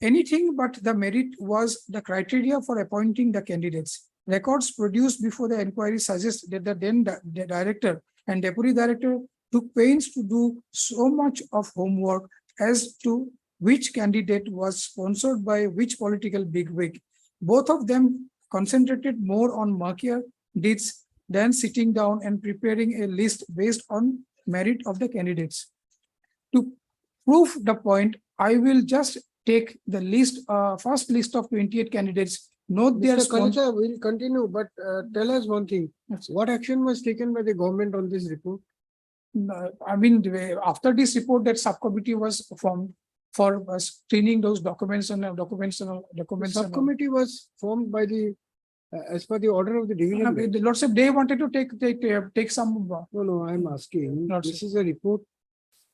Anything but the merit was the criteria for appointing the candidates. Records produced before the inquiry suggest that the then director and deputy director took pains to do so much of homework as to which candidate was sponsored by which political bigwig. Both of them concentrated more on murkier deeds than sitting down and preparing a list based on merit of the candidates. To prove the point, I will just take the first list of 28 candidates. Note their Mr. Kalita, we'll continue, but tell us one thing. What action was taken by the government on this report? No, I mean, after this report, that subcommittee was formed for screening those documents and documents and The documents. and all. subcommittee was formed by the, as per the order of the division. bench. The Lordship, they wanted to take some, No, no, I'm asking, Not this is a report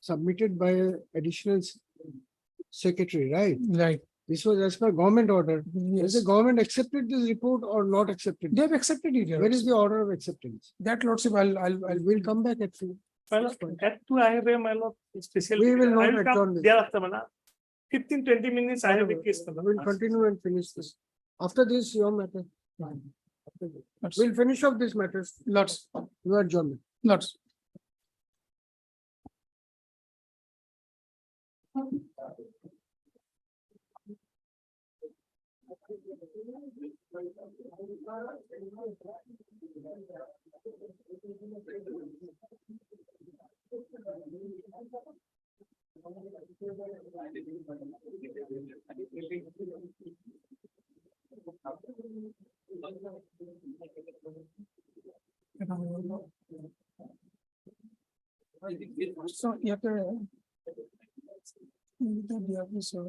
submitted by a additional secretary, right? right, This was as per government order. Has the yes, government accepted this report or not accepted? they have accepted it. Your Where is Lordship. the order of acceptance? That Lordship, I'll, We'll come back at you. My lord, that too I have a, my lord, special. We will I not come adjourn this. thereafter, my lord. 15-20 minutes I have a case. my lord. We'll continue and finish this. After this, your matter. After this. Lordship. We'll finish off this matters. Lots, You adjourn. lots. So you have to. So.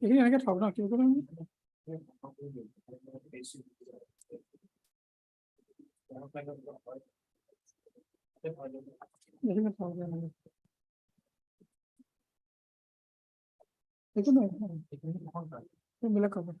এখানে অনেকে থাকবে না কেউ করে এখানে থাকবে না এখানে মিলে খাবে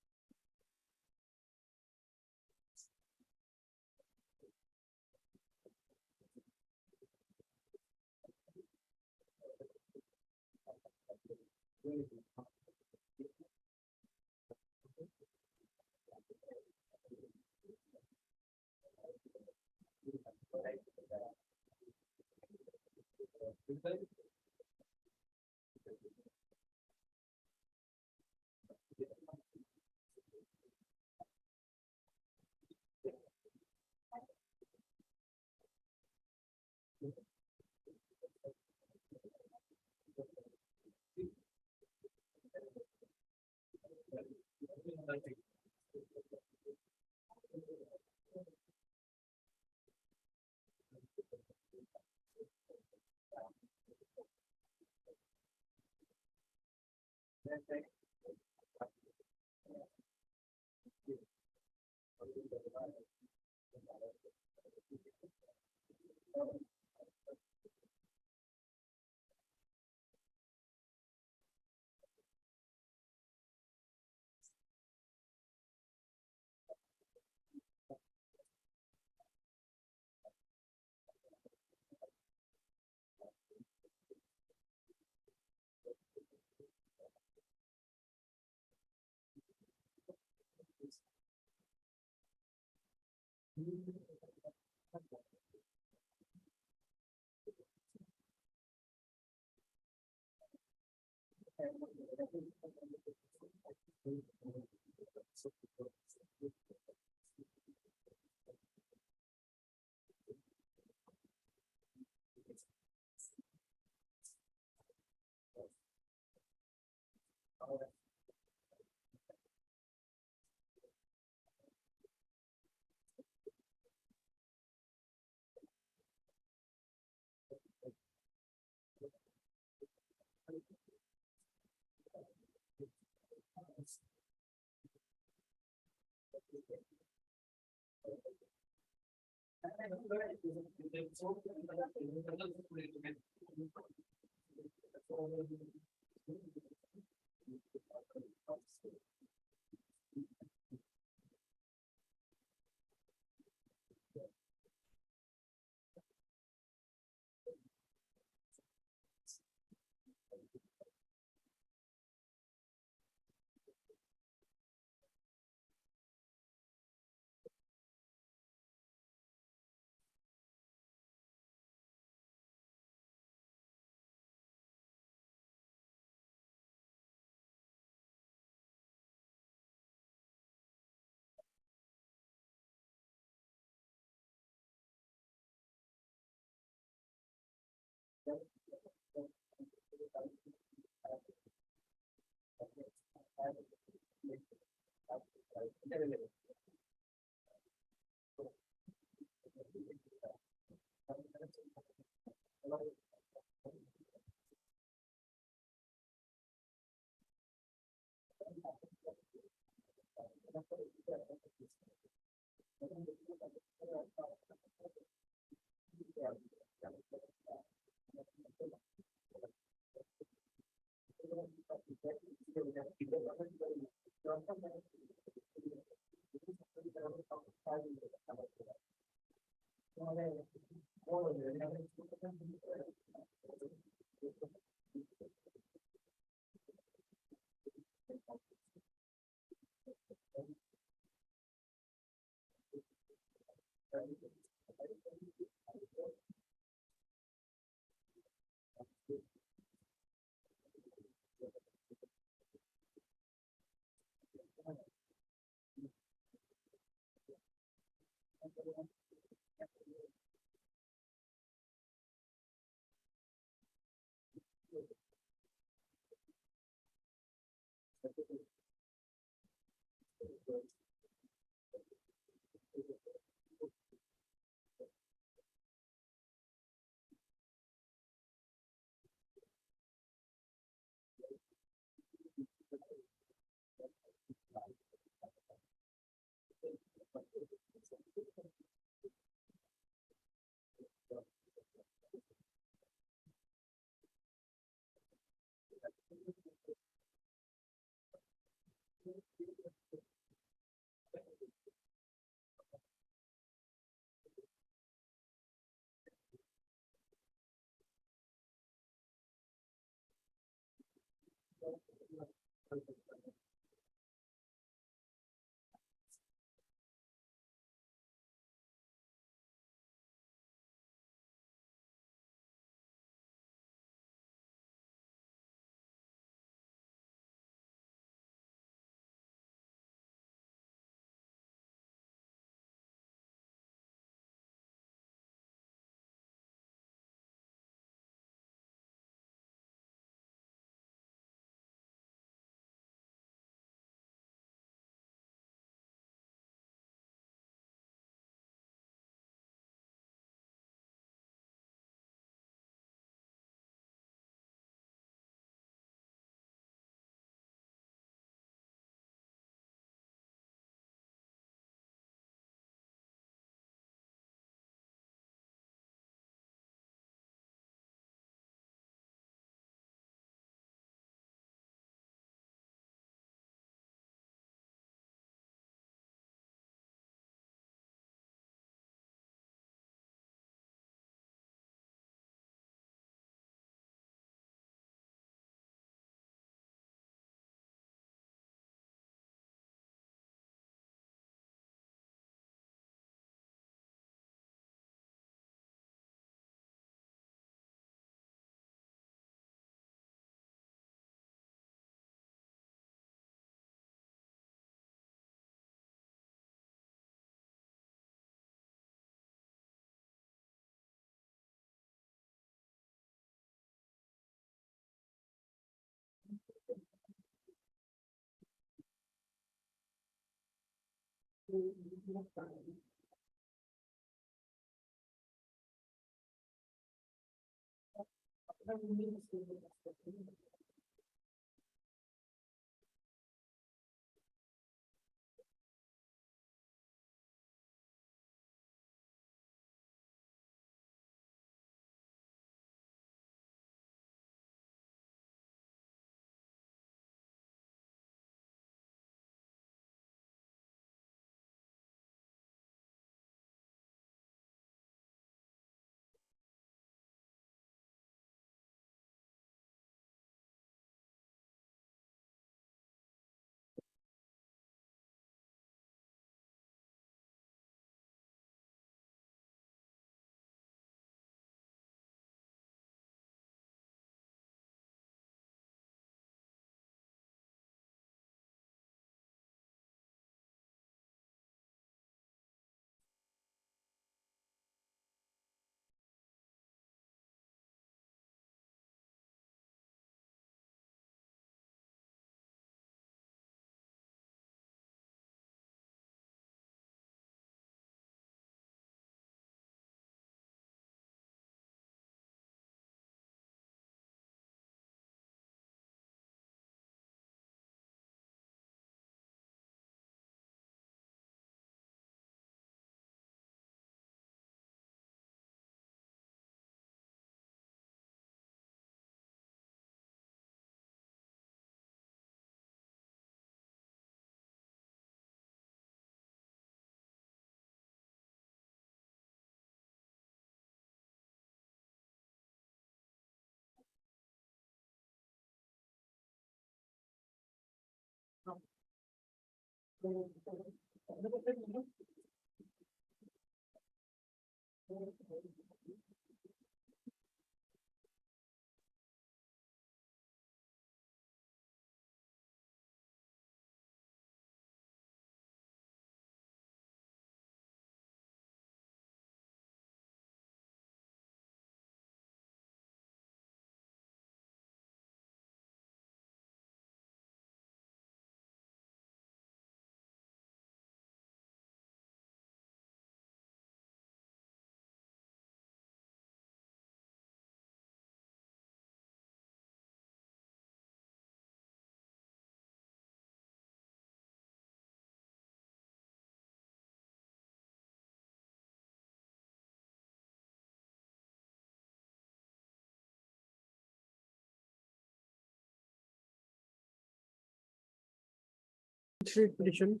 Petition.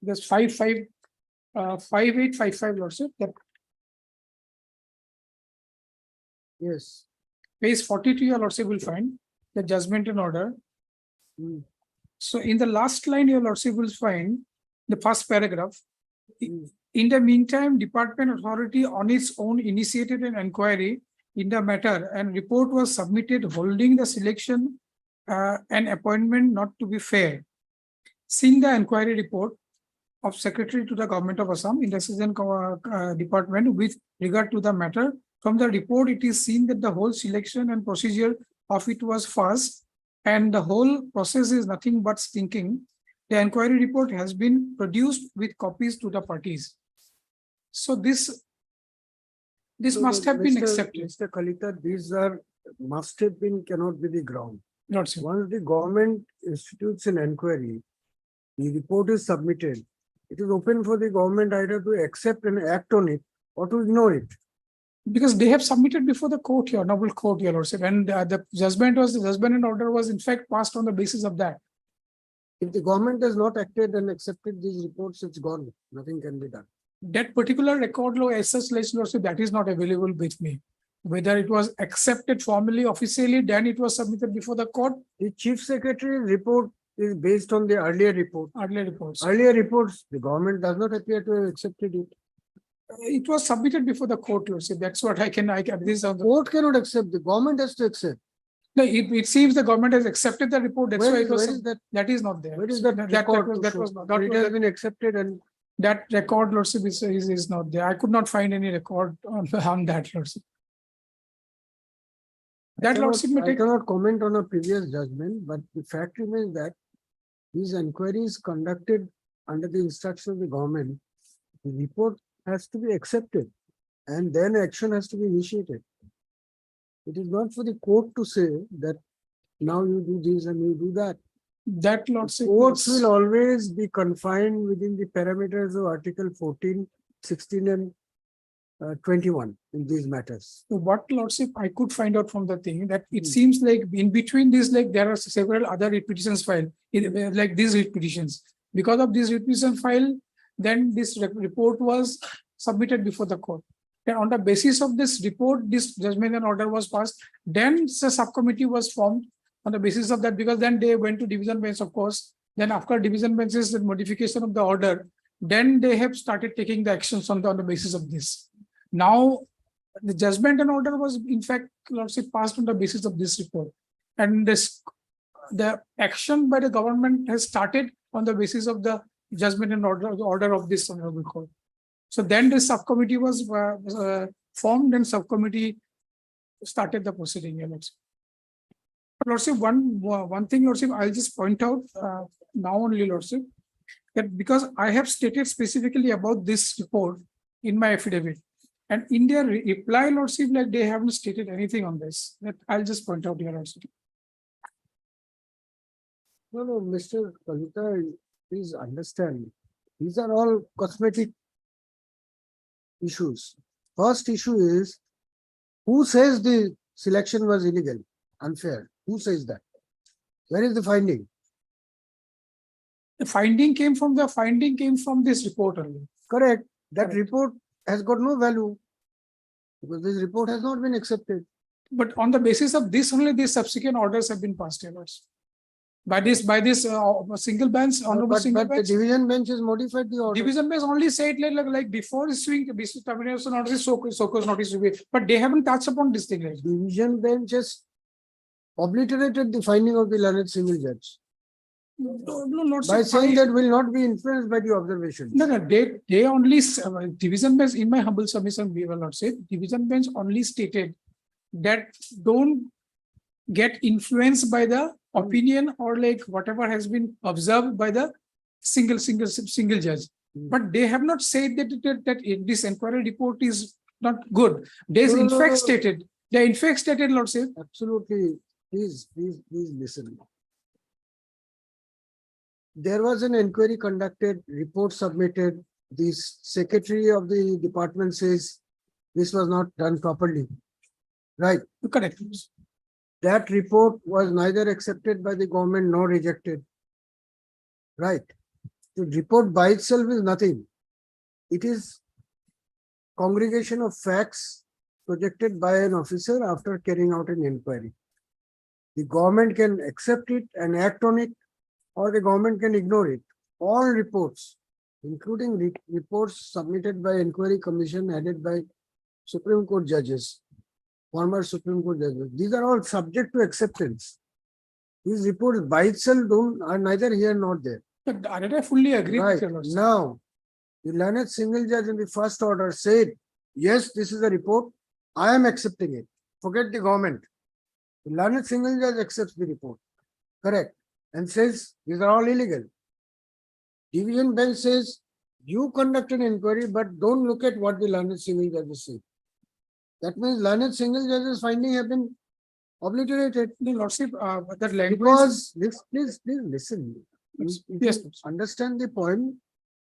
There's 5855 lordship, that Yes. page 42, your lordship will find the judgment in order. Hmm. So in the last line, your lordship will find the first paragraph. In the meantime, department authority on its own initiated an inquiry in the matter and report was submitted holding the selection and appointment not to be fair. Seeing the inquiry report of Secretary to the Government of Assam in the Citizen Department with regard to the matter, from the report it is seen that the whole selection and procedure of it was fast and the whole process is nothing but stinking. The inquiry report has been produced with copies to the parties. So this So must have been Mr. accepted. Mr. Kalita, these are, must have been, cannot be the ground. Lordship. Once the government institutes an inquiry, the report is submitted. It is open for the government either to accept and act on it or to ignore it. Because they have submitted before the court here, noble court, your lordship, and the judgment and order was in fact passed on the basis of that. If the government has not acted and accepted these reports, it's gone. Nothing can be done. That particular record law as such, lordship, that is not available with me. Whether it was accepted formally, officially, then it was submitted before the court, The chief secretary's report is based on the earlier report. earlier reports. Earlier reports, the government does not appear to have accepted it. It was submitted before the court, lordship. That's what I can, this is on the, Court cannot accept, the government has to accept. no, it seems the government has accepted the report. That's why Where it was, is that? that is not there. Where is that That record? was, to that show was not, that that it was- has been accepted and that record, lordship, is not there. I could not find any record on that, lordship. That lordship may I take, cannot comment on a previous judgment, but the fact remains that these inquiries conducted under the instruction of the government, the report has to be accepted and then action has to be initiated. It is not for the court to say that now you do this and you do that. that lordship. Courts is- will always be confined within the parameters of Article 14, 16 and 21 in these matters. So what lordship I could find out from the thing that it Hmm. seems like in between this, like there are several other petitions filed, like these petitions. Because of this petition file, then this report was submitted before the court. Then on the basis of this report, this judgment and order was passed. Then the subcommittee was formed on the basis of that, because then they went to division bench, of course. Then after division benches, the modification of the order, then they have started taking the actions on the basis of this. Now, the judgment and order was in fact, lordship, passed on the basis of this report. And the action by the government has started on the basis of the judgment and order of this honorable court. So then the subcommittee was formed and subcommittee started the proceeding. Your lordship. Lordship, one thing, lordship, I'll just point out now only, lordship, that because I have stated specifically about this report in my affidavit. And in their reply, lordship, like they haven't stated anything on this. That I'll just point out here, lordship. No, Mr. Kalita, please understand, these are all cosmetic issues. First issue is, who says the selection was illegal, unfair? Who says that? Where is the finding? The finding came from this report only. Correct. That Correct. report has got no value because this report has not been accepted. But on the basis of this only, these subsequent orders have been passed, your lordship. By this single bench, honorable But single the bench. division bench has modified the order. Division bench only said like before issuing the basis termination notice, so notice to be, but they haven't touched upon this thing. Like. Division bench has obliterated the finding of the learned single judge No, lordship, by saying I- that will not be influenced by the observation. No, they only, division bench, in my humble submission, we will not say, division bench only stated that don't get influenced by the opinion or like whatever has been observed by the single judge. Hmm. But they have not said that this inquiry report is not good. They No, in no, fact no. stated, they in fact stated, lordship, Absolutely. Please listen. There was an inquiry conducted, report submitted. The secretary of the department says this was not done properly. Right. correct. That report was neither accepted by the government nor rejected. Right. The report by itself is nothing. It is congregation of facts projected by an officer after carrying out an inquiry. The government can accept it and act on it, or the government can ignore it. All reports, including reports submitted by inquiry commission headed by Supreme Court judges, former Supreme Court judges, these are all subject to acceptance. These reports by itself are neither here nor there. But I fully agree with Right, your lordship. now, the learned single judge in the first order said, yes, this is a report, I am accepting it. Forget the government. The learned single judge accepts the report, correct, and says these are all illegal. Division bench says, you conduct an inquiry, but don't look at what the learned single judges say. That means learned single judges finding have been obliterated. The lordship, that language. Because this, please listen. If Yes, you understand the point,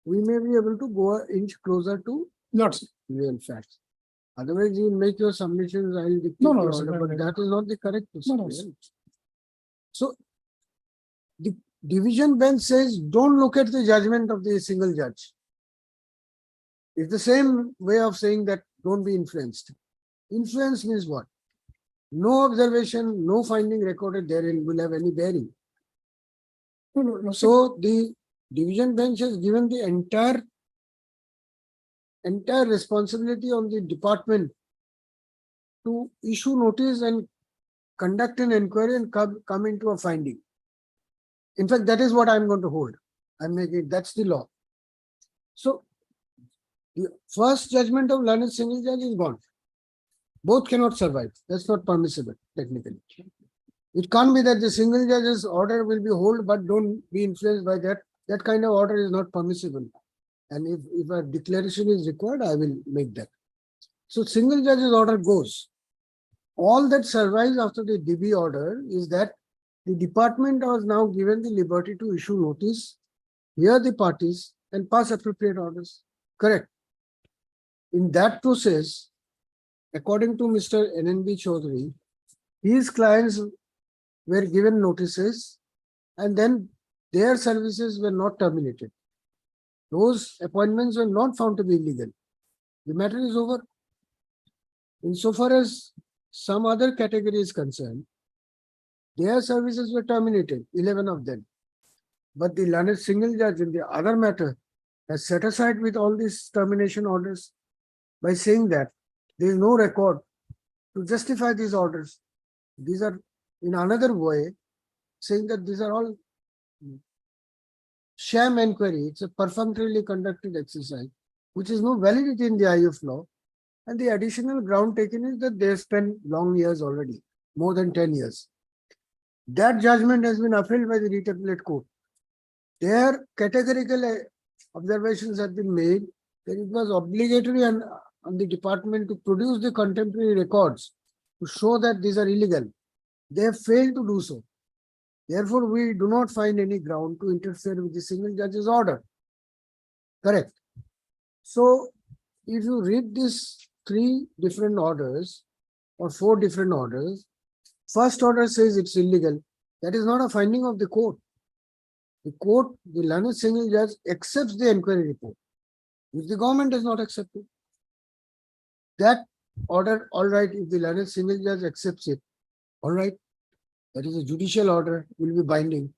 we may be able to go an inch closer to lordship. real facts. Otherwise, you make your submissions, I'll dictate No, the no, order, sir, but no. that is not the correct No, no, procedure. So the division bench says, don't look at the judgment of the single judge. It's the same way of saying that don't be influenced. Influence means what? No observation, no finding recorded therein will have any bearing. No, no, no, So the division bench has given the entire responsibility on the department to issue notice and conduct an inquiry and come into a finding. In fact, that is what I'm going to hold. I'm making, that's the law. So the first judgment of learned single judge is gone. Both cannot survive. That's not permissible technically. It can't be that the single judge's order will be hold, but don't be influenced by that. That kind of order is not permissible. And if a declaration is required, I will make that. So single judge's order goes. All that survives after the DB order is that the department was now given the liberty to issue notice, hear the parties, and pass appropriate orders. Correct. In that process, according to Mr. NNB Chaudhary, his clients were given notices and then their services were not terminated. Those appointments were not found to be illegal. The matter is over. Insofar as some other category is concerned, their services were terminated, 11 of them. But the learned single judge in the other matter has set aside with all these termination orders by saying that there is no record to justify these orders. These are in another way saying that these are all sham inquiry. It's a perfunctorily conducted exercise, which is no validity in the eye of law. And the additional ground taken is that they spent long years already, more than 10 years. That judgment has been upheld by the Writ Appellate Court. Their categorical observations have been made that it was obligatory on the department to produce the contemporary records to show that these are illegal. They have failed to do so. Therefore, we do not find any ground to interfere with the single judge's order. Correct. So, if you read these 3 different orders or 4 different orders, first order says it's illegal. That is not a finding of the court. The court, the learned single judge accepts the inquiry report, which the government does not accept it. That order, all right, if the learned single judge accepts it, all right, that is a judicial order, will be binding.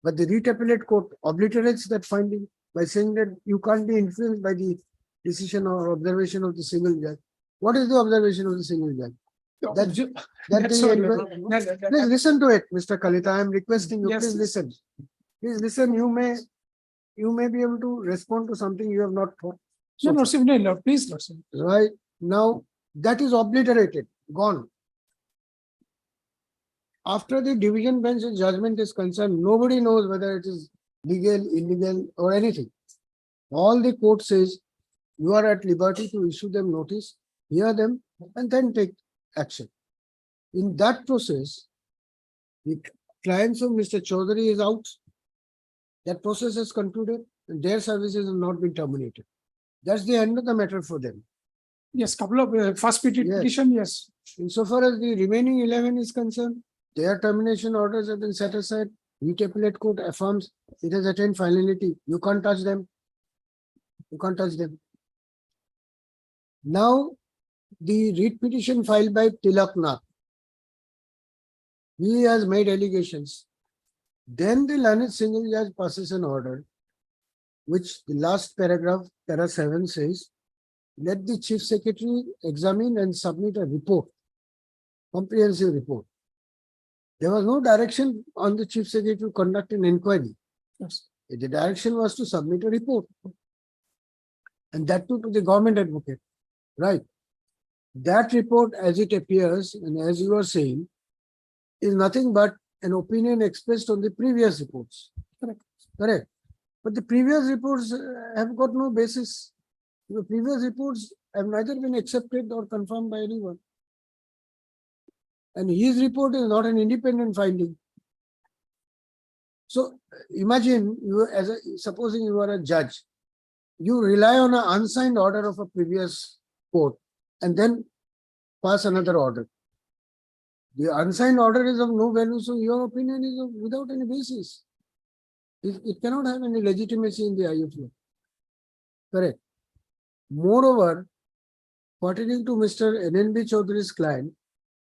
But the Writ Appellate Court obliterates that finding by saying that you can't be influenced by the decision or observation of the single judge. What is the observation of the single judge? That That's the all. inquiry- Please listen to it, Mr. Kalita. I am requesting you, Yes. please listen. Please listen, you may be able to respond to something you have not thought. No, so no, far. sir, no, no, please, no, sir. Right, now that is obliterated, gone. After the division bench judgment is concerned, nobody knows whether it is legal, illegal or anything. All the court says, you are at liberty to issue them notice, hear them and then take action. In that process, the clients of Mr. Chaudhary is out. That process has concluded and their services have not been terminated. That's the end of the matter for them. Yes, couple of first Yes. petition, yes. Insofar as the remaining 11 is concerned, their termination orders have been set aside. Writ Appellate Court affirms it has attained finality. You can't touch them. You can't touch them. Now, the writ petition filed by Tilak Nath. He has made allegations Then the learned single judge passes an order, which the last paragraph, para 7 says, let the chief secretary examine and submit a report, comprehensive report. There was no direction on the chief secretary to conduct an inquiry. Yes. The direction was to submit a report. And that too to the government advocate, right? That report, as it appears, and as you are saying, is nothing but an opinion expressed on the previous reports. Correct. But the previous reports have got no basis. The previous reports have neither been accepted or confirmed by anyone. And his report is not an independent finding. So imagine you supposing you are a judge, you rely on an unsigned order of a previous court and then pass another order. The unsigned order is of no value, so your opinion is without any basis. It cannot have any legitimacy in the eye of law. Correct. Moreover, pertaining to Mr. NNB Chaudhary's client,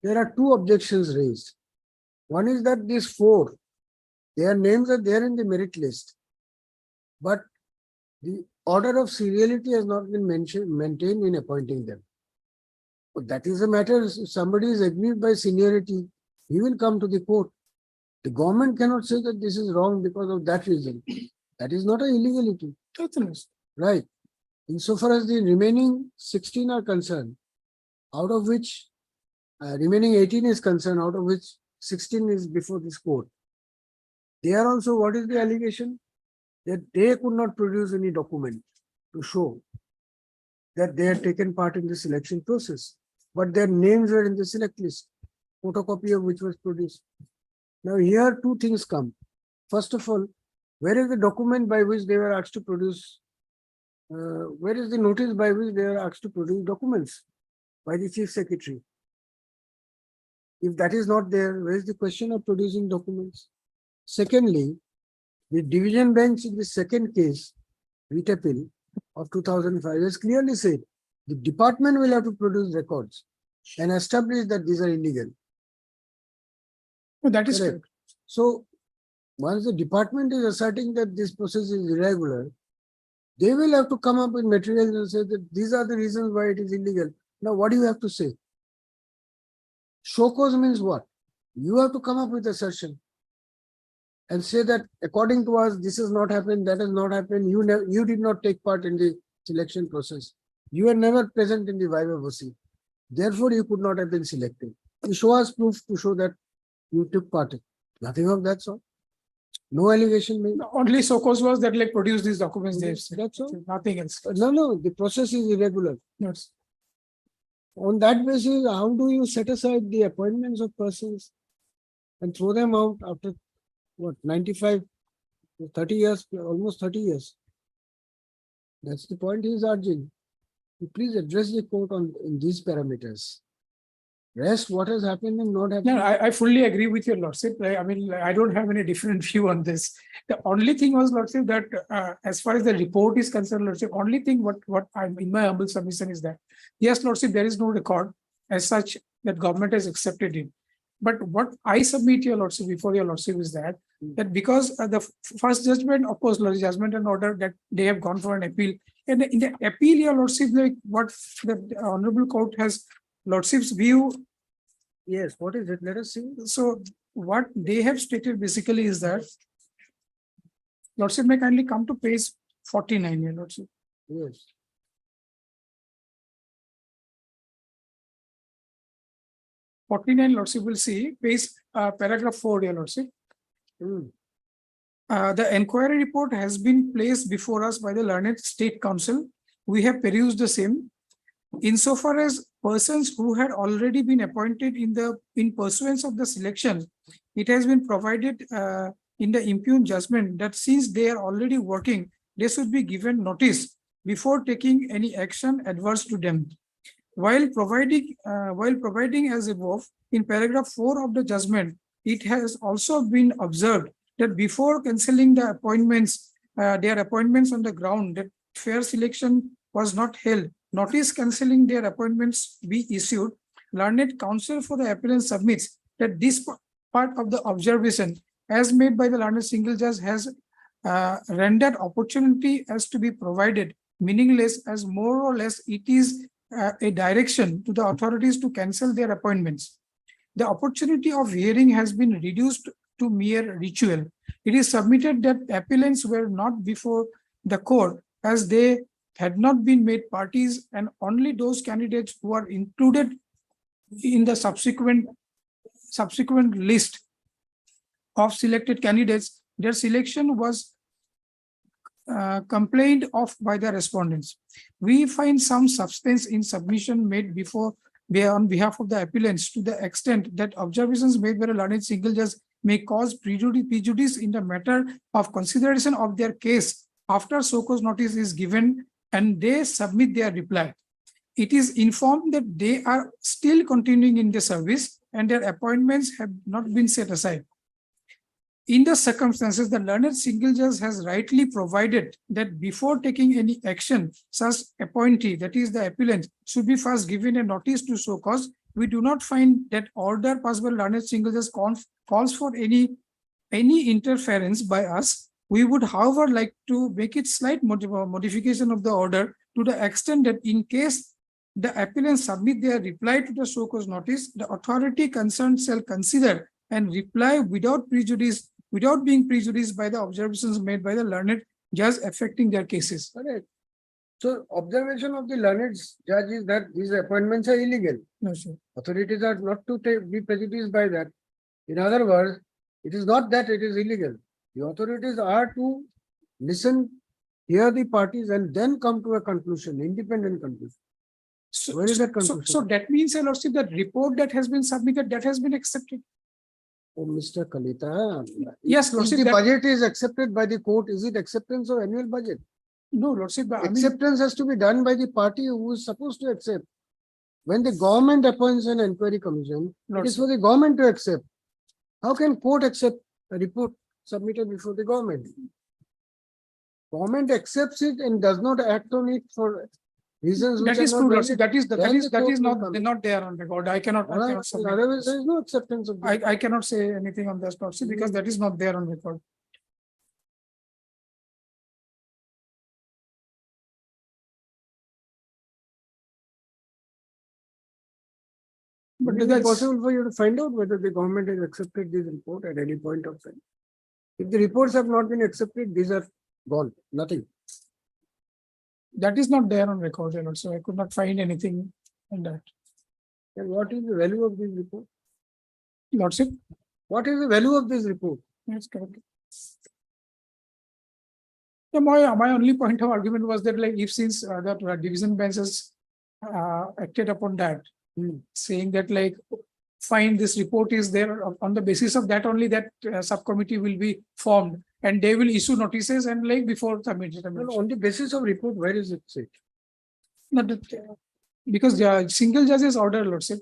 there are two objections raised. One is that these 4, their names are there in the merit list, but the order of seriality has not been maintained in appointing them. But that is a matter, if somebody is aggrieved by seniority, he will come to the court. The government cannot say that this is wrong because of that reason. That is not an illegality. Right. Insofar as the remaining 16 are concerned, out of which remaining 18 is concerned, out of which 16 is before this court. They are also, what is the allegation? That they could not produce any document to show that they had taken part in the selection process, but their names were in the select list, photocopy of which was produced. Now here 2 things come. First of all, where is the document by which they were asked to produce? Where is the notice by which they were asked to produce documents by the chief secretary? If that is not there, where is the question of producing documents? Secondly, the division bench in the second case, writ appeal of 2005, has clearly said the department will have to produce records and establish that these are illegal. No, that is Correct. correct. So once the department is asserting that this process is irregular, they will have to come up with materials and say that these are the reasons why it is illegal. Now, what do you have to say? Show cause means what? You have to come up with assertion and say that according to us, this has not happened, that has not happened. You did not take part in the selection process. You were never present in the viva voce. Therefore, you could not have been selected. You show us proof to show that you took part. Nothing of that sort. No allegation made. The only so cause was that like produce these documents. They have said. That's all. Nothing else. No, the process is irregular. Yes. On that basis, how do you set aside the appointments of persons and throw them out after what, 95, 30 years, almost 30 years? That's the point he is urging. Please address the court in these parameters. Rest, what has happened and not happened. No, I fully agree with your lordship. I mean, I don't have any different view on this. The only thing was, lordship, that as far as the report is concerned, lordship, only thing what I'm in my humble submission is that, yes, lordship, there is no record as such that government has accepted it. But what I submit your lordship before your lordship is that because the first judgment, of course, judgment and order that they have gone for an appeal. And in the appeal, your lordship, like what the honorable court has lordship's view. Yes, what is it? Let us see. So what they have stated basically is that lordship may kindly come to page 49 here, lordship. Yes. Lordship will see page paragraph 4 here, lordship. The enquiry report has been placed before us by the learned state council. We have perused the same. Insofar as persons who had already been appointed in pursuance of the selection, it has been provided in the impugned judgment that since they are already working, they should be given notice before taking any action adverse to them. While providing as above, in paragraph 4 of the judgment, it has also been observed that before cancelling the appointments, their appointments on the ground that fair selection was not held, notice cancelling their appointments be issued. Learned counsel for the appellant submits that this part of the observation as made by the learned single judge has rendered opportunity as to be provided meaningless, as more or less it is a direction to the authorities to cancel their appointments. The opportunity of hearing has been reduced to mere ritual. It is submitted that appellants were not before the court as they had not been made parties, and only those candidates who are included in the subsequent list of selected candidates, their selection was complained of by the respondents. We find some substance in submission made on behalf of the appellants to the extent that observations made by a learned single judge may cause prejudice in the matter of consideration of their case after so-cause notice is given and they submit their reply. It is informed that they are still continuing in the service and their appointments have not been set aside. In the circumstances, the learned single judge has rightly provided that before taking any action, such appointee, that is the appellant, should be first given a notice to show cause. We do not find that order passed by learned single judge calls for any interference by us. We would, however, like to make it slight modification of the order to the extent that in case the appellant submit their reply to the show cause notice, the authority concerned shall consider and reply without being prejudiced by the observations made by the learned judge affecting their cases. Correct. So observation of the learned judge is that these appointments are illegal. No, sir. Authorities are not to be prejudiced by that. In other words, it is not that it is illegal. The authorities are to listen, hear the parties, and then come to a conclusion, independent conclusion. So, Where is that so conclusion? that means, Your Lordship, that report that has been submitted, that has been accepted. Oh, Mr. Kalita. Yes, If Lordship, the that- budget is accepted by the court, is it acceptance of annual budget? No, Lordship, but I mean, Acceptance has to be done by the party who is supposed to accept. When the government appoints an inquiry commission, it is for the government to accept. How can court accept a report submitted before the government? Government accepts it and does not act on it for reasons which that is are true, not Lordship. valid. Then the That is court will come. not there on record. I cannot submit Otherwise, there this. is no acceptance of that. I cannot say anything on that, Lordship, because that is not there on record. But Is it that's possible for you to find out whether the government has accepted this report at any point of time? If the reports have not been accepted, these are gone, nothing. that is not there on record, Your Lord, so I could not find anything on that. And what is the value of this report? Lordship, What is the value of this report? that's correct. So my only point of argument was that, like, if since that division bench has acted upon that, saying that, like, fine, this report is there, on the basis of that only that subcommittee will be formed and they will issue notices and, like, before submitting. On the basis of report, where is it said? Not that, because the single judge's order, Lordship,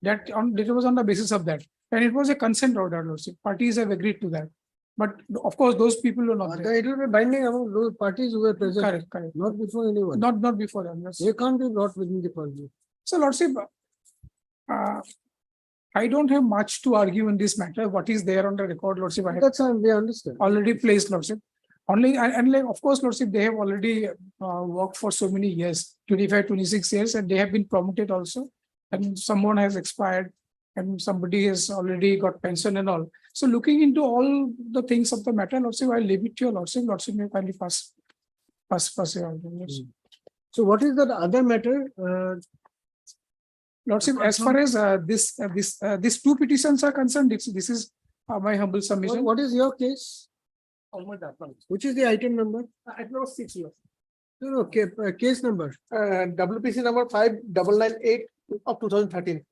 that was on the basis of that. And it was a consent order, Lordship. Parties have agreed to that. But of course, those people are not there. It will be binding among those parties who were present, Correct. not before anyone. Not before them. Yes. They can't be brought within the purview. So, Lordship, I don't have much to argue in this matter. What is there on the record, Lordship, I have That's how they understand. already placed, Lordship. Only, and like, of course, Lordship, they have already worked for so many years, 25, 26 years, and they have been promoted also. And someone has expired and somebody has already got pension and all. So looking into all the things of the matter, Lordship, I'll leave it to your Lordship. Lordship may kindly pass your arguments. So what is that other matter? Lordship, as far as these two petitions are concerned, this is my humble submission. What is your case? Which is the item number? I know 6 years. No, case number. WPC number 5998 of 2013.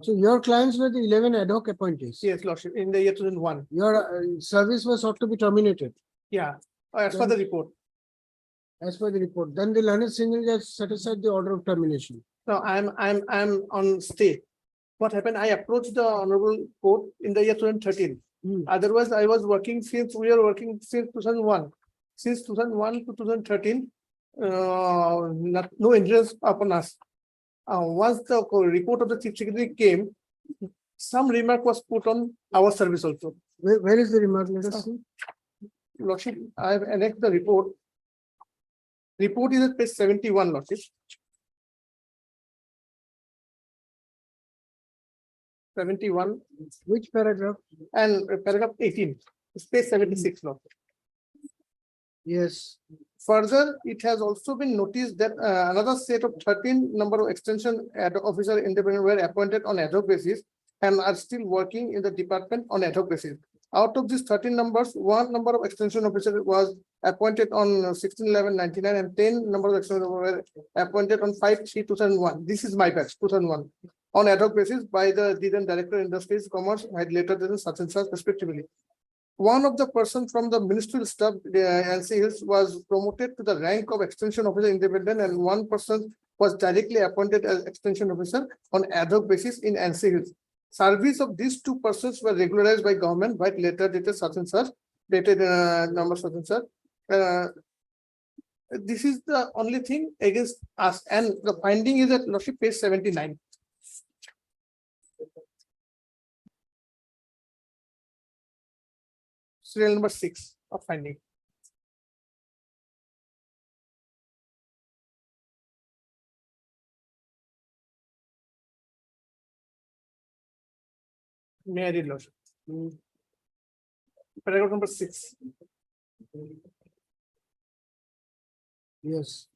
So your clients were the 11 ad hoc appointees. Yes, Lordship, in the year 2001. Your service was sought to be terminated Yeah, as per the report. as per the report. Then the learned single judge set aside the order of termination. No, I'm on stay. What happened? I approached the honorable court in the year 2013. Otherwise, we are working since 2001. Since 2001 to 2013, no injuries upon us. Once the report of the chief secretary came, some remark was put on our service also. Where is the remark? Let us see. Lordship, I have annexed the report. Report is at page 71, Lordship. 71 Which paragraph? and paragraph 18, it's page 76, Lordship. Yes. Further, it has also been noticed that another set of 13 number of extension officer independent were appointed on ad hoc basis and are still working in the department on ad hoc basis. Out of these 13 numbers, one number of extension officer was appointed on 16/11/99 and 10 number of extension were appointed on 5/3/2001. This is my batch, 2001, on ad hoc basis by the then Director Industries Commerce had later than such and such respectively. One of the person from the ministerial staff, NC Hills, was promoted to the rank of extension officer independent, and one person was directly appointed as extension officer on ad hoc basis in NC Hills. Service of these two persons were regularized by government by later dated such and such, dated number such and such. This is the only thing against us, and the finding is at Lordship page 79. Serial number 6 of finding. May I read, Lordship? Paragraph number 6. Yes.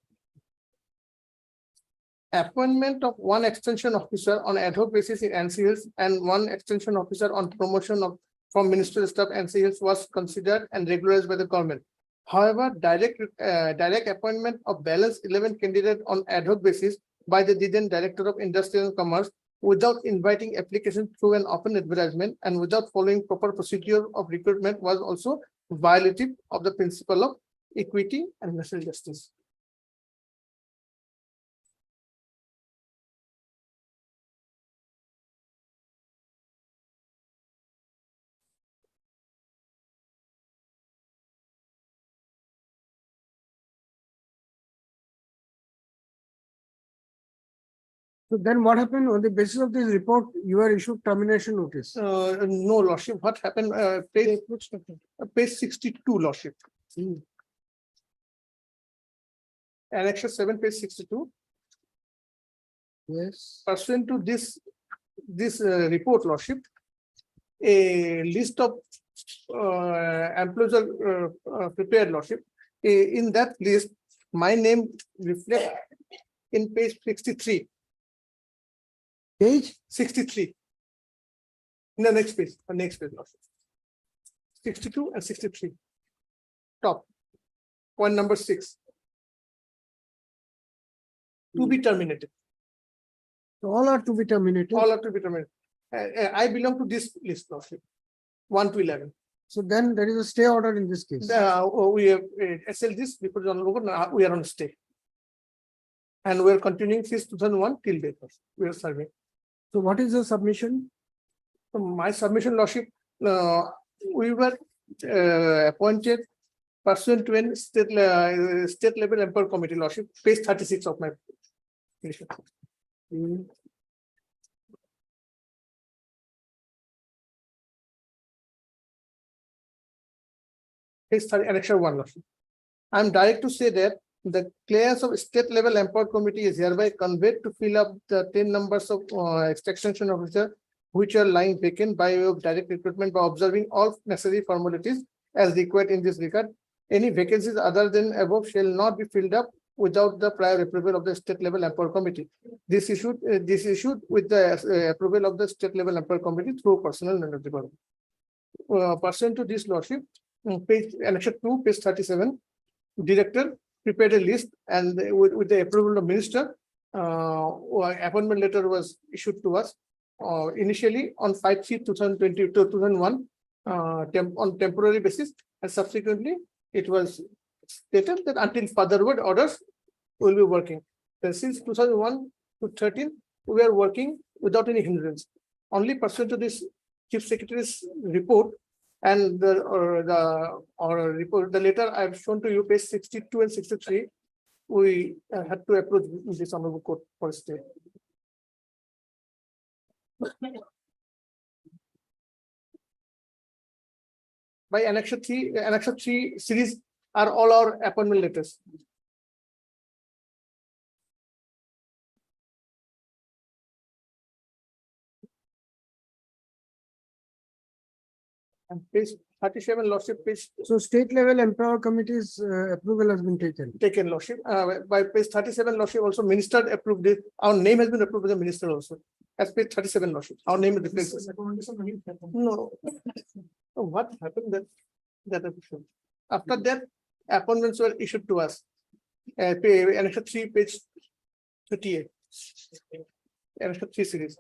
Appointment of one extension officer on ad hoc basis in NC Hills and one extension officer on promotion of from ministerial staff NC Hills was considered and regularized by the government. However, direct appointment of balance 11 candidate on ad hoc basis by the then Director of Industry and Commerce without inviting application through an open advertisement and without following proper procedure of recruitment was also violative of the principle of equity and national justice. So then what happened on the basis of this report, you are issued termination notice? No, Lordship, what happened, page 62, Lordship. Annexure 7, page 62. Yes. Pursuant to this report, Lordship, a list of employees are prepared, Lordship. In that list, my name reflects in page 63. Page 63. In the next page, Lordship. 62 and 63. Top. Point number 6. To be terminated. all are to be terminated. All are to be terminated. I belong to this list, Lordship. 1 to 11. So then there is a stay order in this case. We have SL this before now we are on stay. And we are continuing since 2001 till date. We are serving. So what is the submission? My submission, Lordship, we were appointed pursuant to an state level employer committee, Lordship, page 36 of my petition. Page 30, annexure 1, Lordship. I am direct to say that the clearance of state level employer committee is hereby conveyed to fill up the 10 numbers of extension officer which are lying vacant by way of direct recruitment by observing all necessary formalities as required in this regard. Any vacancies other than above shall not be filled up without the prior approval of the state level employer committee. This issued with the approval of the state level employer committee through personal department. Pursuant to this, Lordship, page annexure 2, page 37, director prepared a list and with the approval of minister, appointment letter was issued to us initially on 5/3/2020-2001 on temporary basis, and subsequently it was stated that until furtherward orders will be working. Then since 2001 to 13, we are working without any hindrance. Only pursuant to this chief secretary's report and the report, the letter I have shown to you, page 62 and 63, we had to approach this honorable court for stay. by Annexure 3 series are all our appointment letters. And page 37, Lordship, page So state level empower committee's approval has been taken. taken, Lordship. By page 37, Lordship, also minister approved it. Our name has been approved by the minister also. As page 37, Lordship, our name is replaced. No. So what happened that after that, appointments were issued to us. Annexure 3, page 38. Annexure 3 series.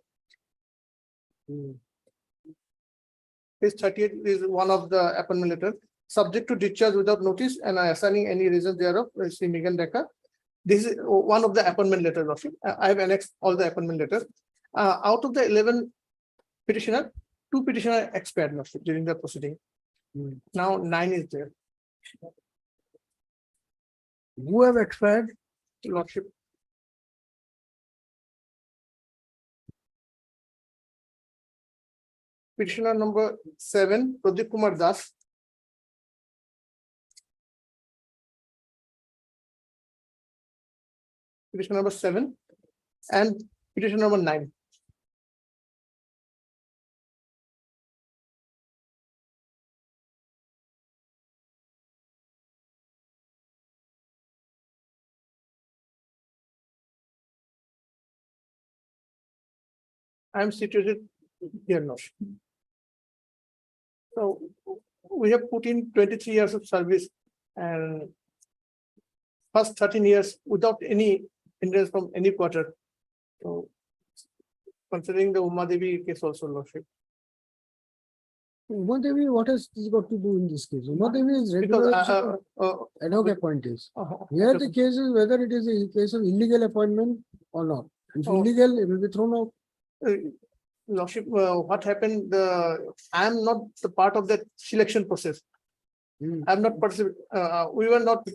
Page 38 is one of the appointment letter, subject to discharge without notice and assigning any reason thereof, Sri Megan Decker. This is one of the appointment letters, Lordship. I have annexed all the appointment letters. Out of the 11 petitioner, 2 petitioner expired, Lordship, during the proceeding. Now 9 is there, Who have expired? Lordship. Petitioner number 7, Pradeep Kumar Das. Petition number 7 and petition number 9. I am situated here now. So we have put in 23 years of service and first 13 years without any hindrance from any quarter. So considering the Uma Devi case also, Lordship. Uma Devi, what has this got to do in this case? Uma Devi is Because regular ad hoc appointees. Here the case is whether it is a case of illegal appointment or not. If Oh. illegal, it will be thrown out. Lordship, what happened, I am not the part of that selection process. I am not we were not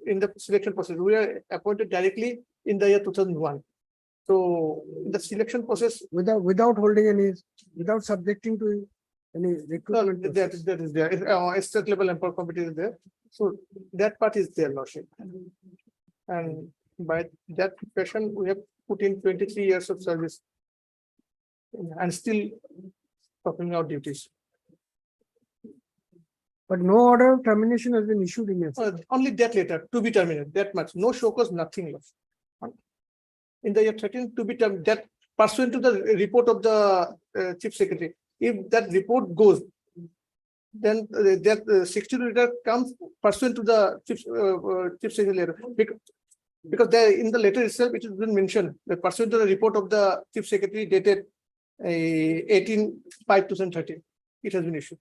in the selection process. We were appointed directly in the year 2001. So the selection process, Without holding any, without subjecting to any recruitment. that process. is there. State level empower committee is there. So that part is there, Lordship. And by that fashion, we have put in 23 years of service and still performing our duties. But no order of termination has been issued in your. Only that letter to be terminated, that much. No show cause, nothing else. In the year 13 to be terminated, that pursuant to the report of the chief secretary. If that report goes, then that 60 letter comes pursuant to the chief secretary letter. Because there in the letter itself, it has been mentioned that pursuant to the report of the chief secretary dated 18/5/2013, it has been issued.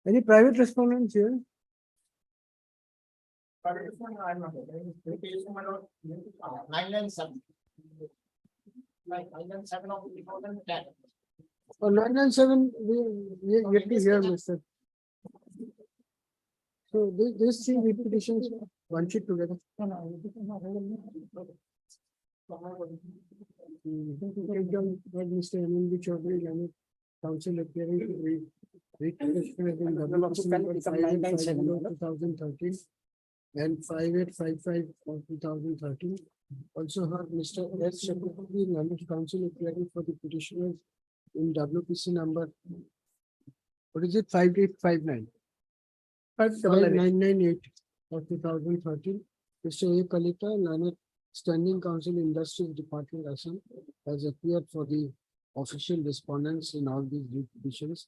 Any private respondents here? Oh, 997, we yet to hear, Mr. So these three repetitions, one sheet together. Mr. M.B. Chaudhary, Leonard, council appearing to read. Number 2013 and 5855 of 2013. Also heard Mr. S. Chakraborty, Leonard council appearing for the petitioners in WPC number. What is it? 5859. 5998 of 2013. Mr. A. Kalita, Leonard Standing Council Industries Department Assam has appeared for the official respondents in all these petitions.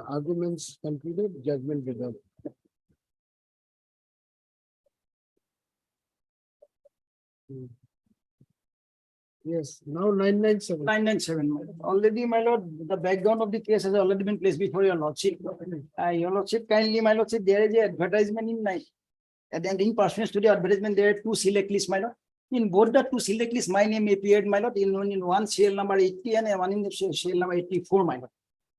Arguments concluded, judgment reserved. Yes, now 997. 997. Already, my lord, the background of the case has already been placed before your lordship. Your lordship, kindly, my lordship, there is an advertisement in night. And then in pursuance to the advertisement, there are two select lists, my lord. In both the two select lists, my name appeared, my lord, in one serial number 80 and one in the serial number 84, my lord.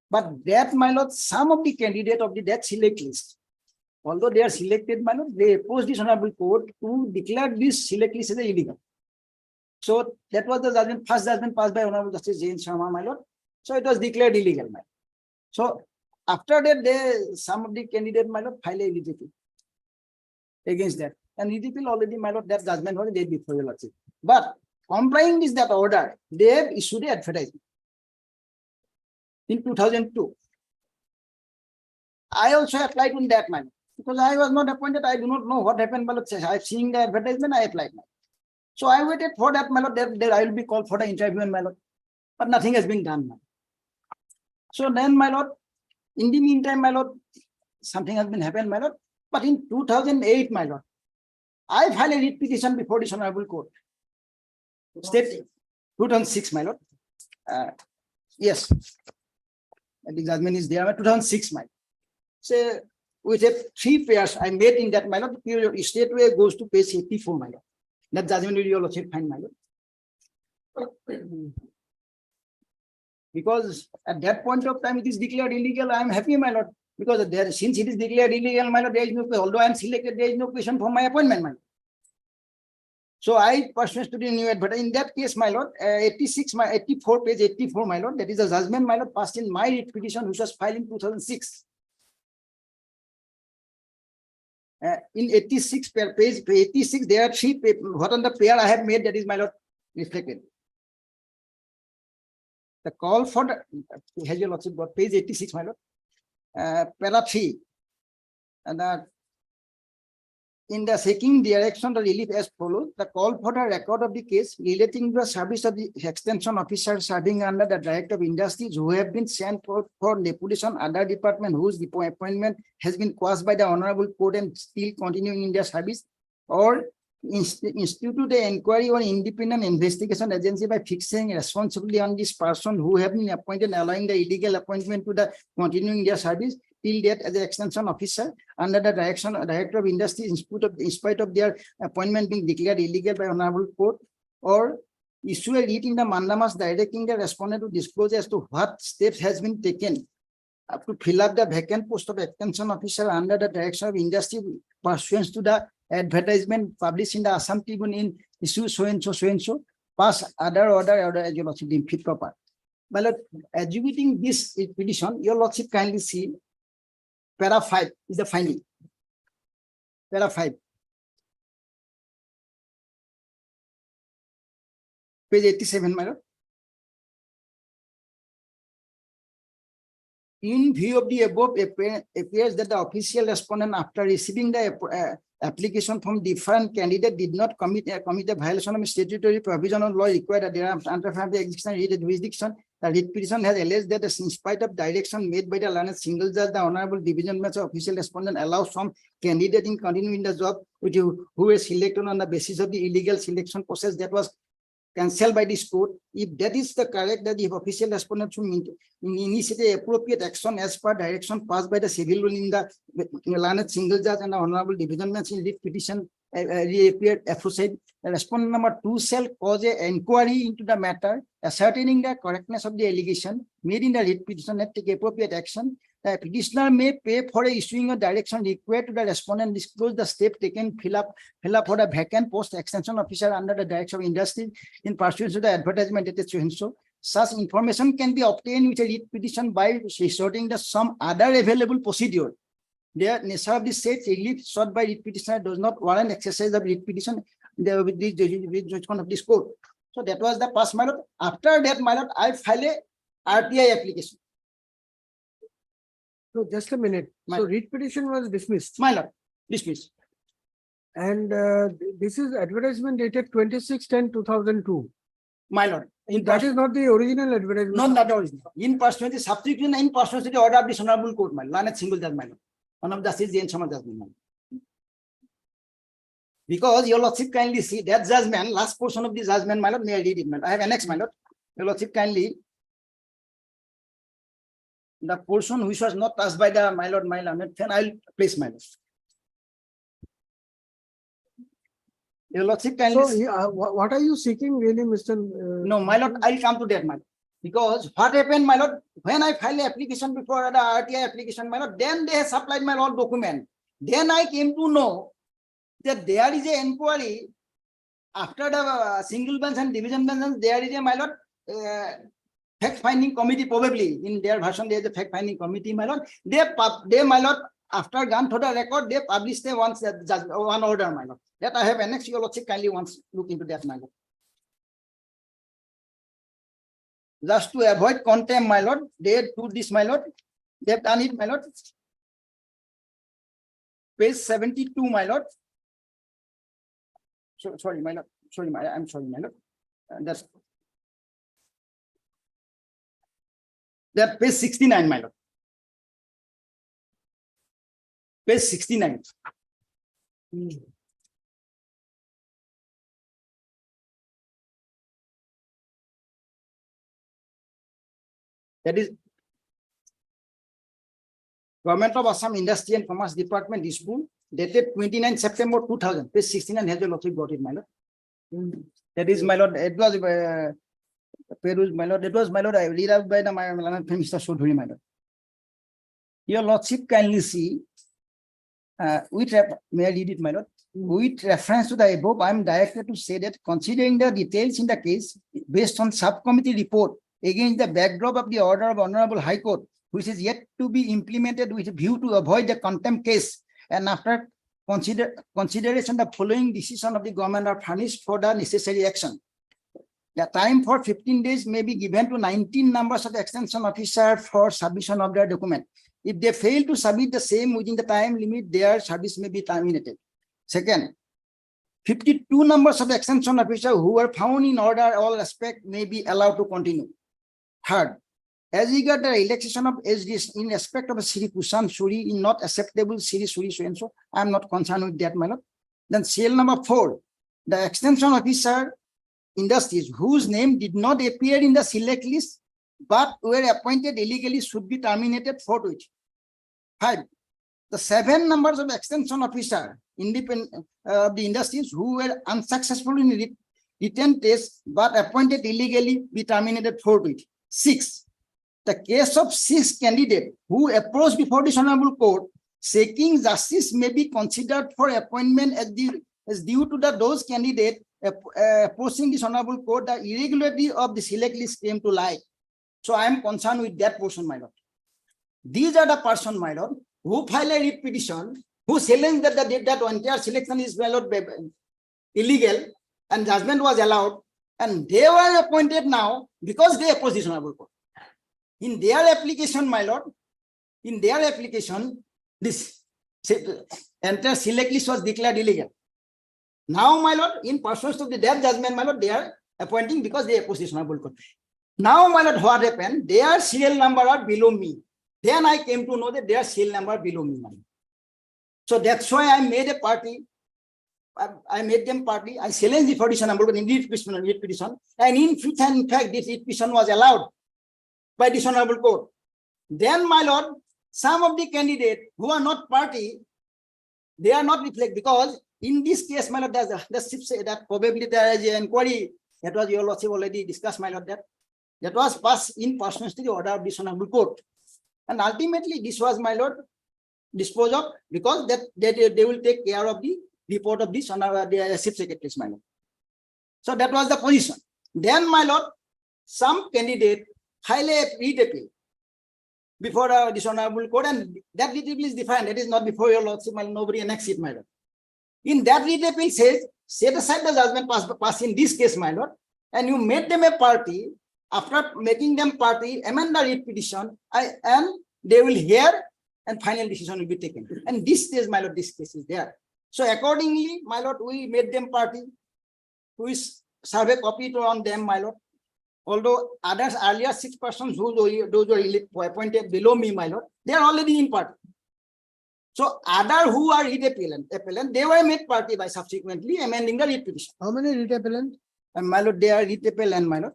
But that, my lord, some of the candidate of that select list, although they are selected, my lord, they opposed this honorable court to declare this select list as illegal. So that was the judgment, first judgment passed by Honorable Justice Jain Sharma, my lord. So it was declared illegal, my lord. So after that, some of the candidate, my lord, filed a writ appeal against that. And writ appeal already, my lord, that judgment was laid before your lordship. But complying with that order, they have issued an advertisement in 2002. I also applied in that manner because I was not appointed. I do not know what happened. My lord, I've seen the advertisement, I applied. So I waited for that, my lord, that I will be called for the interview, my lord. But nothing has been done. My lord. So then, my lord, in the meantime, my lord, something has been happened, my lord. But in 2008, my lord, I filed a writ petition before this honorable court. State 2006, my lord. Yes. And the judgment is there, 2006, my lord. So with a 3 pairs I made in that, my lord, the stateway goes to page 84, my lord. That judgment will your lordship find, my lord. Because at that point of time it is declared illegal. I am happy, my lord, because there, since it is declared illegal, my lord, there is no, although I am selected, there is no question for my appointment, my lord. So I pursuant to the new advert. In that case, my lord, 84, page 84, my lord, that is a judgment, my lord, passed in my writ petition, which was filed in 2006. In 86 page 86, there are 3 what on the pair I have made, that is, my lord, reflected. The call for the has your lordship got page 86, my lord, para 3, and in the seeking direction, the relief as follows: the call for the record of the case relating to the service of the extension officer serving under the Director of Industries who have been sent for deputation other department whose appointment has been quashed by the honorable court and still continuing in their service, or institute the inquiry or independent investigation agency by fixing responsibility on this person who have been appointed, allowing the illegal appointment to the continuing their service till that as an extension officer under the Director of Industries in spite of their appointment being declared illegal by honorable court, or issue a writ in the mandamus directing the respondent to disclose as to what steps has been taken to fill up the vacant post of extension officer under the Direction of Industry pursuant to the advertisement published in the Assam Tribune in issue so and so, pass other order as your lordship deemed fit proper. My lord, executing this petition, your lordship kindly see para 5 is the finding. Para 5. Page 87, my lord. In view of the above, appears that the official respondent, after receiving the application from different candidate, did not commit a violation of statutory provision of law required that there are under the existing jurisdiction. The writ petition has alleged that in spite of direction made by the learned single judge, the honorable division bench official respondent allows some candidate in continuing the job who was selected on the basis of the illegal selection process that was cancelled by this court. If that is the correct, that the official respondent should initiate appropriate action as per direction passed by the civil rule in the learned single judge and the honorable division bench in writ petition reappeared aforesaid. The respondent number 2 shall cause an inquiry into the matter, ascertaining the correctness of the allegation made in the writ petition and take appropriate action. The petitioner may pay for issuing a direction required to the respondent disclose the step taken fill up for the vacant post extension officer under the Direction of Industry in pursuance to the advertisement dated so. Such information can be obtained with a writ petition by resorting to some other available procedure. The nature of the said relief sought by writ petitioner does not warrant exercise of writ petition with the judgment of this court. So that was the past, my lord. After that, my lord, I filed a RTI application. So just a minute. So writ petition was dismissed. My lord, dismissed. And this is advertisement dated 26/10/2002. My lord. That is not the original advertisement. Not the original. In pursuant to subsequent in pursuant to the order of this honorable court, my lord, single judge, my lord. One of Justice Jain Samar judgment. Because your lordship kindly see that judgment, last portion of the judgment, my lord, may I read it, my lord. I have annexed, my lord. Your lordship kindly. The portion which was not touched by the my lord, then I'll place my lord. Your lordship kindly. So what are you seeking really, Mr. No, my lord, I'll come to that, my lord. Because what happened, my lord, when I filed the application before the RTI application, my lord, then they supplied my lord document. Then I came to know that there is an inquiry after the single bench and division bench, there is a my lord fact finding committee probably in their version, there is a fact finding committee, my lord. They, my lord, after gone through the record, they published a one order, my lord. That I have annexed, your lordship kindly once look into that, my lord. Just to avoid contempt, my lord, they do this, my lord. They have done it, my lord. Page 72, my lord. So, sorry, my lord. Sorry, I'm sorry, my lord. That's that page 69, my lord. Page 69. That is Government of Assam Industry and Commerce Department Dispute dated 29 September 2000. Page 69 has the lordship got it, my lord. That is, my lord, it was my lord, it was, my lord, I read out by the Mr. Sodhuri, my lord. Your lordship kindly see, may I read it, my lord? With reference to the above, I am directed to say that considering the details in the case based on subcommittee report against the backdrop of the order of Honorable High Court, which is yet to be implemented with a view to avoid the contempt case, and after consideration the following decision of the government are furnished for the necessary action. The time for 15 days may be given to 19 numbers of extension officer for submission of their document. If they fail to submit the same within the time limit, their service may be terminated. Second, 52 numbers of extension officer who were found in order all respect may be allowed to continue. Third, as regard the relaxation of SDS in respect of Sri Kushan Suri in not acceptable Sri Suri so and so, I am not concerned with that, my lord. Then CL number 4, the extension officer industries whose name did not appear in the select list but were appointed illegally should be terminated forthwith. 5, the 7 numbers of extension officer independent of the industries who were unsuccessful in written tests but appointed illegally be terminated forthwith. 6, the case of 6 candidates who approached before this honorable court seeking justice may be considered for appointment as due to those candidates approaching this honorable court, the irregularity of the select list came to light. So I am concerned with that portion, my lord. These are the person, my lord, who filed a writ petition, who challenged that that entire selection is, my lord, illegal and judgment was allowed, and they were appointed now because they opposed this honorable court. In their application, my lord, in their application, this entire select list was declared illegal. Now, my lord, in pursuance of the death judgment, my lord, they are appointing because they oppose this honorable court. Now, my lord, what happened? Their serial number are below me. Then I came to know that their serial number below me. So that's why I made a party. I made them party. I challenged the petition number in writ petition. And in fact, this petition was allowed by this honorable court. Then, my lord, some of the candidates who are not party, they are not reflect because in this case, my lord, the ship say that probably there is an inquiry that was your lordship already discussed, my lord, that was passed in pursuance to the order of this honorable court. And ultimately, this was, my lord, disposed of because that they will take care of the report of this honorable the ship secretaries, my lord. So that was the position. Then, my lord, some candidate filed a writ appeal before this honorable court, and that writ appeal is defined. It is not before your lordship, my lord, nobody annexed it, my lord. In that writ appeal says, set aside the judgment passed in this case, my lord, and you made them a party. After making them party, amend the writ petition, and they will hear, and final decision will be taken. And this is, my lord, this case is there. So accordingly, my lord, we made them party. We serve a copy on them, my lord. Although others, earlier 6 persons those were appointed below me, my lord, they are already in party. So other who are writ appellant, they were made party by subsequently amending the writ petition. How many writ appellant? And my lord, they are writ appellant, my lord.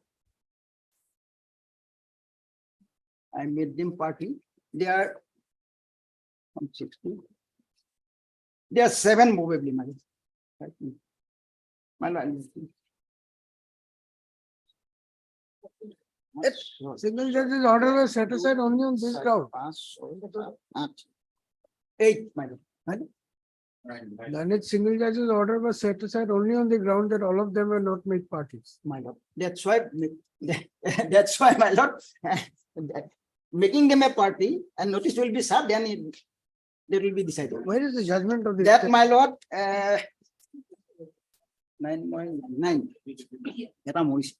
I made them party. They are 60. There are 7 probably, my lord. My lord. Single judge's order was set aside only on this ground. 8, my lord. Learned single judge's order was set aside only on the ground that all of them were not made parties. My lord, that's why, that's why, my lord, that making them a party and notice will be served, then they will be decided. Where is the judgment of the? That, my lord, 9.9. এটা মরিছে।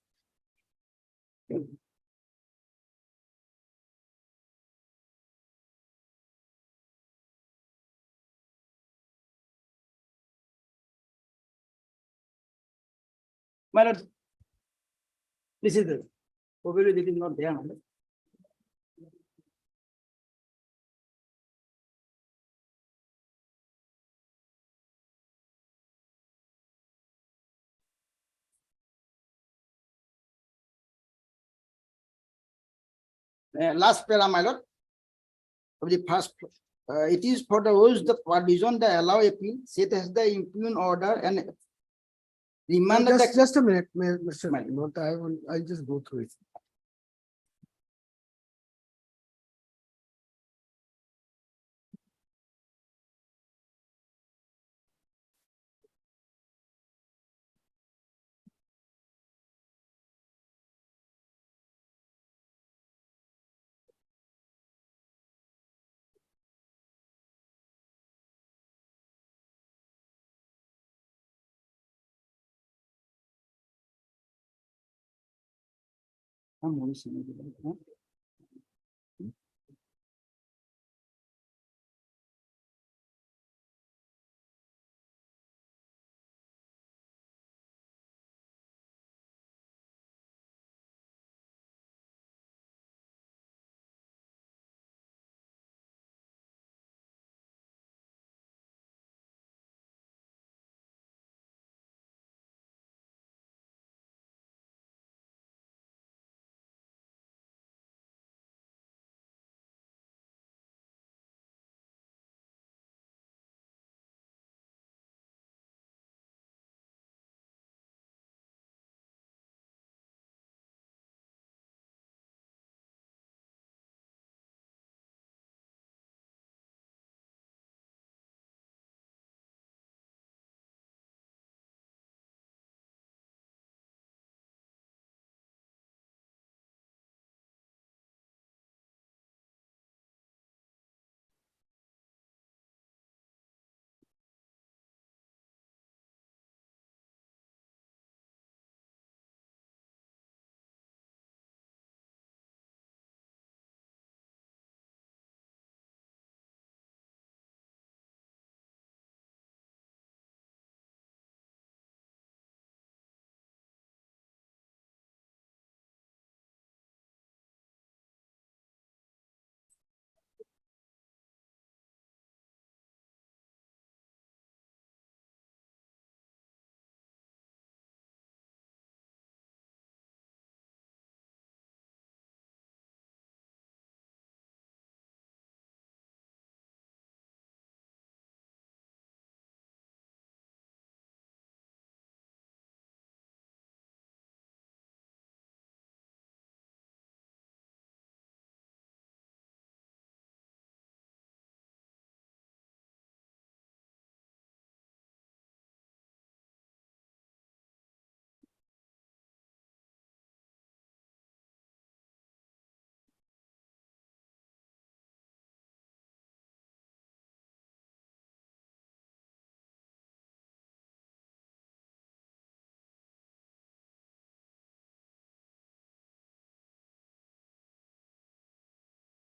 My lord, this is the, probably this is not there. My lord. Last para, my lord, of the first, it is for the rules the provision that allow appeal, set as the impugn order and remand the. Just a minute, Mr. Ma'am. Not, I'll just go through it. মরিছে নাকি, হ্যাঁ?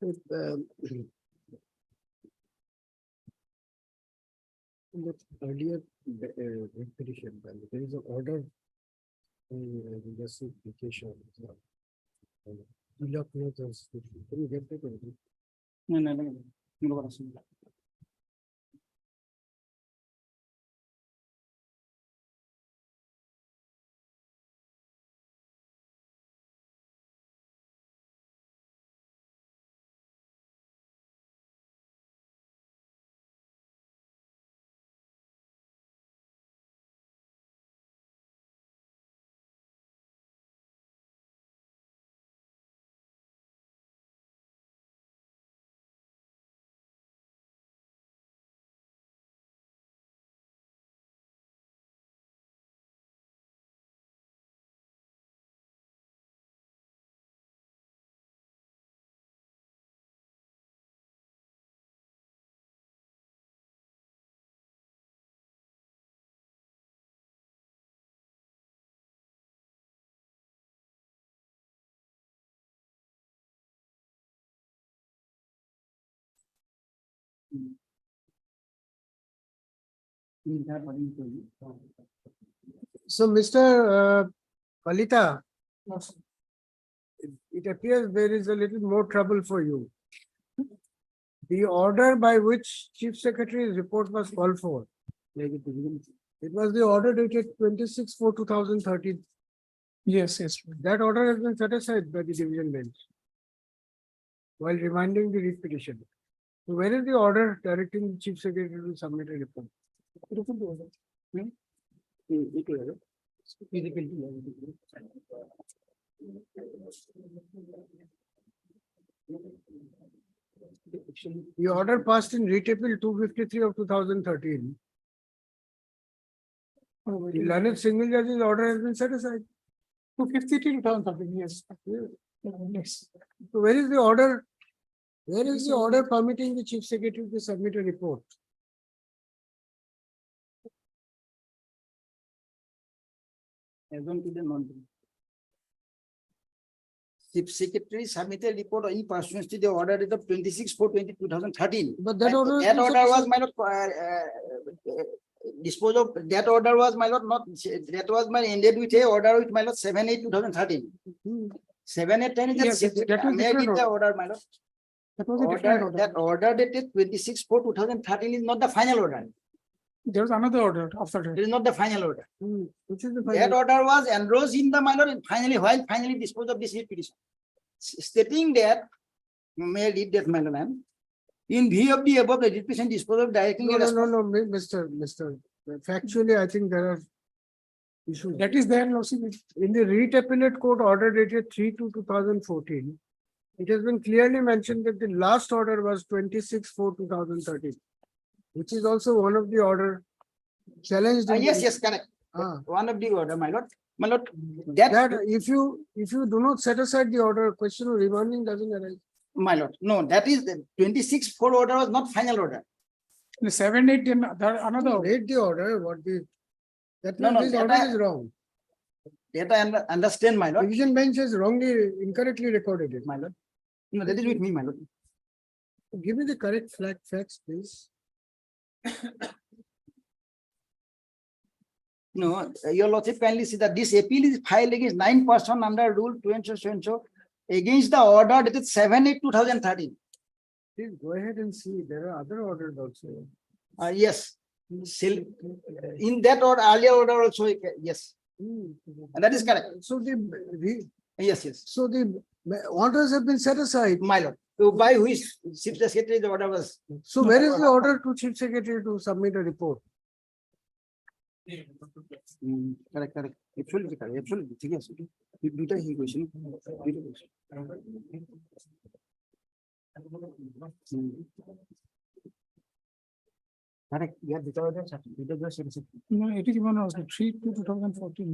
With, in the earlier petition, there is an order in the application. Can you get that? না, না, না, না, কোনো কথা শুনবো না। So, Mr. Kalita, it appears there is a little more trouble for you. The order by which Chief Secretary's report was called for. It was the order dated 26/4/2013. Yes, yes. That order has been set aside by the division bench while reminding the writ petition. So where is the order directing the Chief Secretary to submit a report? The order passed in writ appeal 253/2013. The learned single judge's order has been set aside. 253 2013, yes. Yes. So where is the order? Where is the order permitting the Chief Secretary to submit a report? As on to the non. Chief Secretary submitted report in pursuance to the order date of 26/4/2013. But that order. That order was my lord, dispose of, that order was my lord, not, that was my ended with a order with my lord 7/8/2013. 7/8/10 is Yes, just, that was may I read different the order. order, my lord? That was a different Order, order. that order dated 26/4/2013 is not the final order. There was another order after that. It is not the final order. Which is the That final? order was engrossed in the minor and finally disposed of this writ petition. Stating that, may I read that, my lord, ma'am? In view of the above, the writ petition disposed of directing. No, a no, response- no, Mr. Factually, I think there are issues. That is there, Lordship. In the writ appellate court order dated 3/2/2014, it has been clearly mentioned that the last order was 26/4/2013, which is also one of the order challenged. in the- Yes, correct. Ah. One of the order, my lord. My lord, that, That if you do not set aside the order, question of remanding doesn't arise. my lord, no, that is the 26/4 order was not final order. The 7/8, then another order. Read the order, what the, that No, means no, this that order I- is wrong. That I understand, my lord, Division bench has wrongly, incorrectly recorded it. my lord. No, that is with me, my lord. Give me the correct facts, please. No, your lordship kindly see that this appeal is filed against 9 person under rule 2 against the order dated 7/8/2013. Please go ahead and see, there are other orders also. Yes. In that order, earlier order also, yes, and that is correct. So Yes, so the orders have been set aside. my lord. So by which Chief Secretary the order was. So where is the order to Chief Secretary to submit a report? Correct. Absolutely correct. Absolutely. Yes. দুইটা হি question. Correct. Yeah, দুইটা order আছে। দুইটা just No, it is one also, 3/2/2014.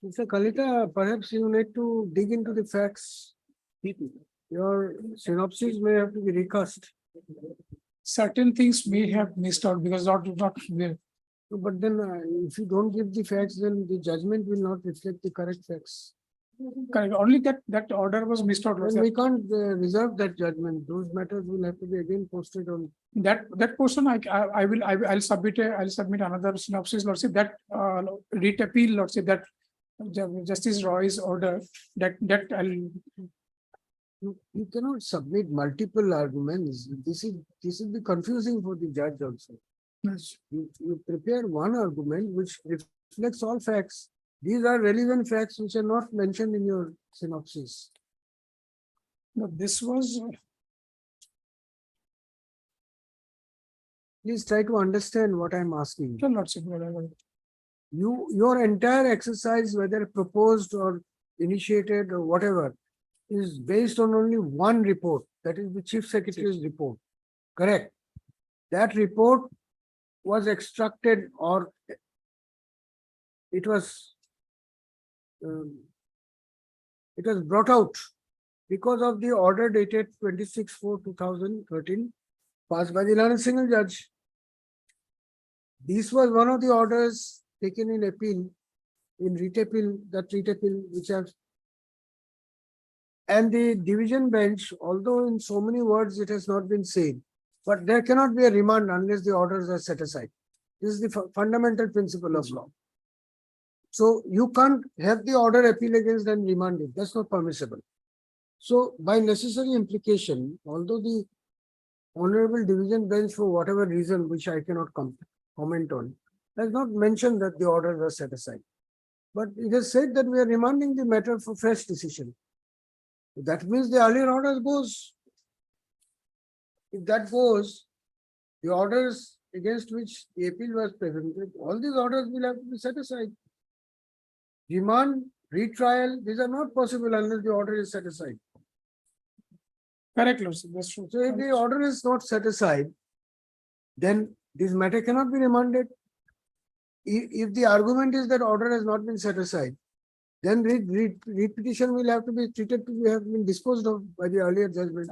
Mr. Kalita, perhaps you need to dig into the facts. Your synopsis may have to be recast. Certain things may have missed out because not clear. But then if you don't give the facts, then the judgment will not reflect the correct facts. Correct. Only that order was missed out. And Lordship. we can't reserve that judgment. Those matters will have to be again posted on. That portion I'll submit another synopsis, Lordship, that writ appeal, Lordship, that Justice Roy's order, that I'll. You cannot submit multiple arguments. This will be confusing for the judge also. You prepare one argument which reflects all facts. These are relevant facts which are not mentioned in your synopsis. No, this was, Please try to understand what I'm asking. Lordship, Your entire exercise, whether proposed or initiated or whatever, is based on only one report, that is the Chief Secretary's report. Correct? That report was extracted or it was brought out because of the order dated 26/4/2013 passed by the learned single judge. This was one of the orders taken in appeal, in writ appeal, which have And the division bench, although in so many words it has not been said, but there cannot be a remand unless the orders are set aside. This is the fundamental principle of law. So you can't have the order appeal against and remand it. That's not permissible. So by necessary implication, although the honorable division bench, for whatever reason which I cannot comment on, has not mentioned that the orders are set aside. But it has said that we are remanding the matter for fresh decision. That means the earlier order goes. If that goes, the orders against which the appeal was presented, all these orders will have to be set aside. Remand, retrial, these are not possible unless the order is set aside. Correct, Lordship, that's true. So if the order is not set aside, then this matter cannot be remanded. If the argument is that order has not been set aside, then repetition will have to be treated to have been disposed of by the earlier judgment.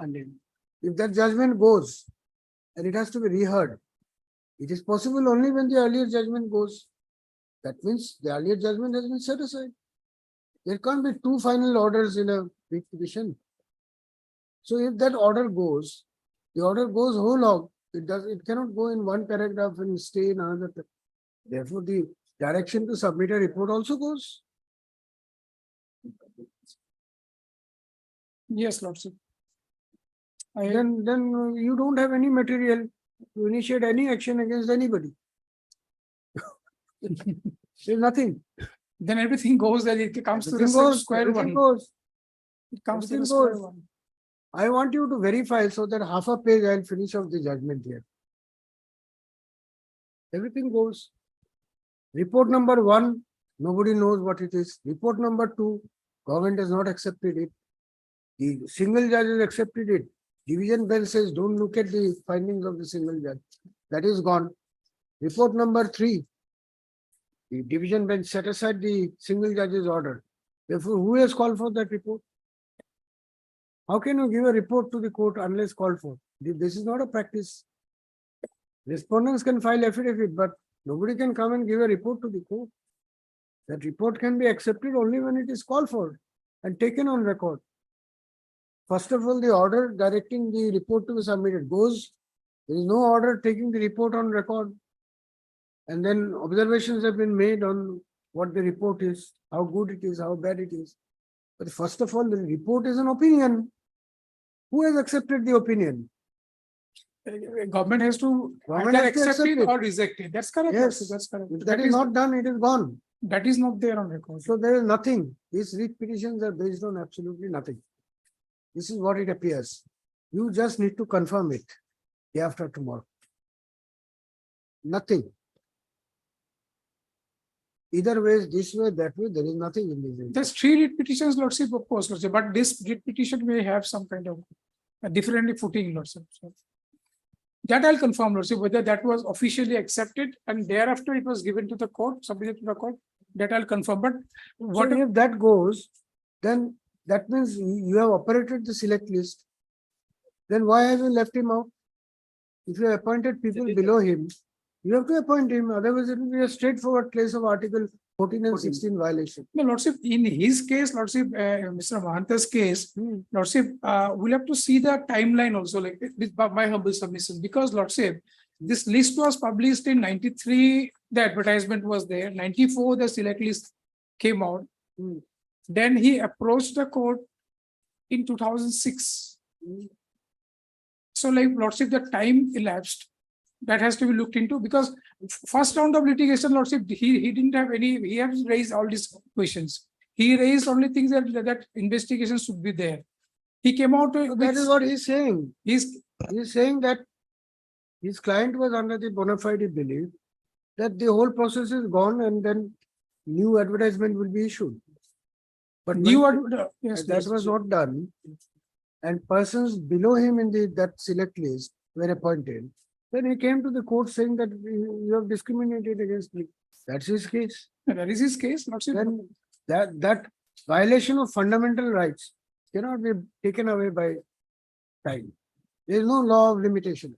If that judgment goes and it has to be reheard, it is possible only when the earlier judgment goes. That means the earlier judgment has been set aside. There can't be two final orders in a petition. So if that order goes, the order goes whole hog. It cannot go in one paragraph and stay in another. Therefore, the direction to submit a report also goes. Yes, Lordship. Then you don't have any material to initiate any action against anybody. There's nothing. Then everything goes that it comes to the Everything goes, square everything one. goes. It comes to everything the square goes. one. I want you to verify so that half a page I'll finish off the judgment here. Everything goes. Report number 1, nobody knows what it is. Report number 2, government has not accepted it. The single judge has accepted it. Division bench says, don't look at the findings of the single judge. That is gone. Report number 3, the division bench set aside the single judge's order. Therefore, who has called for that report? How can you give a report to the court unless called for? This is not a practice. Respondents can file affidavit, but nobody can come and give a report to the court. That report can be accepted only when it is called for and taken on record. First of all, the order directing the report to be submitted goes. There is no order taking the report on record. And then observations have been made on what the report is, how good it is, how bad it is. But first of all, the report is an opinion. Who has accepted the opinion? Government has to Government either has to accept accept it it. or reject it. That's correct. Yes. Lordship, that's correct. If that is not done, it is gone. That is not there on record. So there is nothing. These writ petitions are based on absolutely nothing. This is what it appears. You just need to confirm it day after tomorrow. Nothing. Either way, this way, that way, there is nothing in this. There's 3 writ petitions, Lordship, of course, Lordship, but this writ petition may have some kind of a different footing, Lordship. So that I'll confirm, Lordship, whether that was officially accepted and thereafter it was given to the court, submitted to the court. That I'll confirm. But What what if that goes, then that means you have operated the select list. Then why have you left him out? If you appointed people below him, you have to appoint him. Otherwise, it will be a straightforward case of Article 14 and 16 violation. No, Lordship, in his case, Lordship, Mr. Mahanta's case, Lordship, we'll have to see the timeline also, like with my humble submission, because Lordship, this list was published in 93, the advertisement was there, 94, the select list came out. Then he approached the court in 2006. So like Lordship, the time elapsed. That has to be looked into because first round of litigation, Lordship, he didn't have any, he has raised all these questions. He raised only things that investigation should be there. He came out with, That is what he's saying. he's He's saying that his client was under the bona fide belief that the whole process is gone and then new advertisement will be issued. But new when yes, that was not done, and persons below him in that select list were appointed, then he came to the court saying that you have discriminated against me. That's his case. that is his case, Lordship. Then that violation of fundamental rights cannot be taken away by time. There is no law of limitation.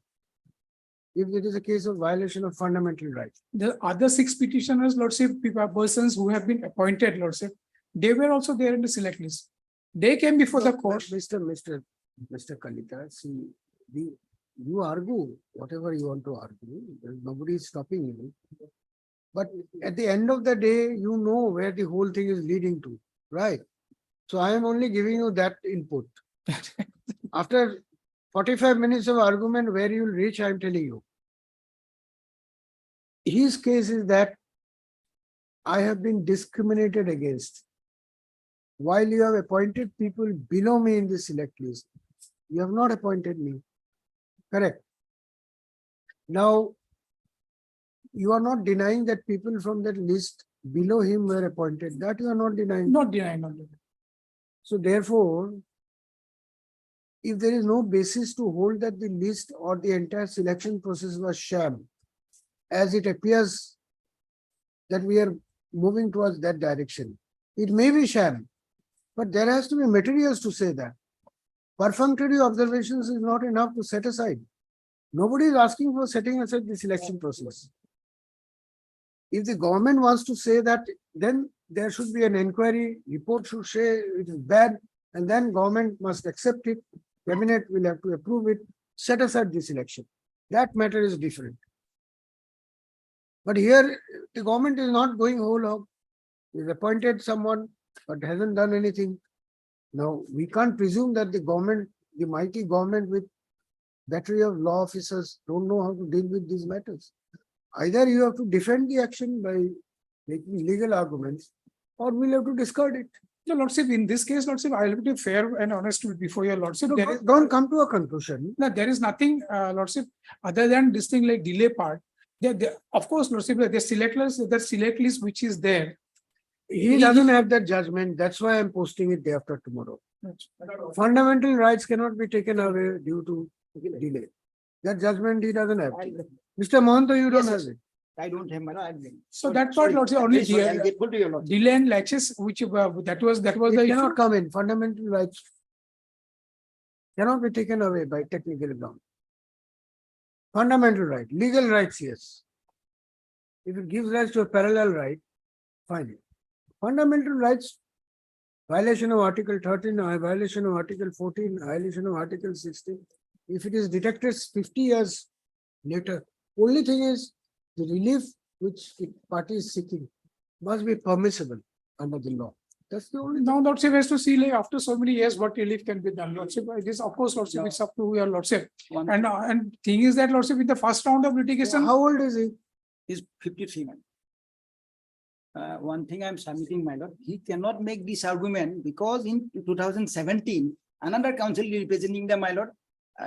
If it is a case of violation of fundamental rights. The other 6 petitioners, Lordship, persons who have been appointed, Lordship, they were also there in the select list. They came before the No, court. Mr. Kalita, see, you argue whatever you want to argue, nobody is stopping you. But at the end of the day, you know where the whole thing is leading to, right? So I am only giving you that input. After 45 minutes of argument, where you will reach, I am telling you. His case is that I have been discriminated against. While you have appointed people below me in the select list, you have not appointed me. Correct. Now, you are not denying that people from that list below him were appointed. That you are not denying. Not denying, not denying. So therefore, if there is no basis to hold that the list or the entire selection process was sham, as it appears that we are moving towards that direction, it may be sham, but there has to be materials to say that. Perfunctory observations is not enough to set aside. Nobody is asking for setting aside the selection process. If the government wants to say that, then there should be an inquiry, report should say it is bad, and then government must accept it, cabinet will have to approve it, set aside this election. That matter is different. But here, the government is not going whole hog. It appointed someone, but hasn't done anything. Now, we can't presume that the government, the mighty government with battery of law officers don't know how to deal with these matters. Either you have to defend the action by making legal arguments, or we'll have to discard it. No, Lordship, in this case, Lordship, I'll be fair and honest before your Lordship. There is, Don't come to a conclusion. no, there is nothing, Lordship, other than this thing like delay part. Of course, Lordship, the select list which is there. He doesn't have that judgment. That's why I'm posting it day after tomorrow. Fundamental rights cannot be taken away due to delay. That judgment he doesn't have. Mr. Mohanto, you don't have it. I don't have my lord. So that part, Lordship, only I'm grateful to your lord. delay and latches, which that was It the issue. cannot come in. Fundamental rights cannot be taken away by technical ground. Fundamental right, legal rights, yes. If it gives rise to a parallel right, fine. Fundamental rights, violation of Article 13, violation of Article 14, violation of Article 16. If it is detected 50 years later, only thing is the relief which the party is seeking must be permissible under the law. That's the only. Now, Lordship has to see like after so many years what relief can be done. Lordship, it is of course, Lordship, it's up to your Lordship. And thing is that Lordship, in the first round of litigation. How old is he? Is 53 man. One thing I'm submitting, my lord, he cannot make this argument because in 2017, another council representing them, my lord,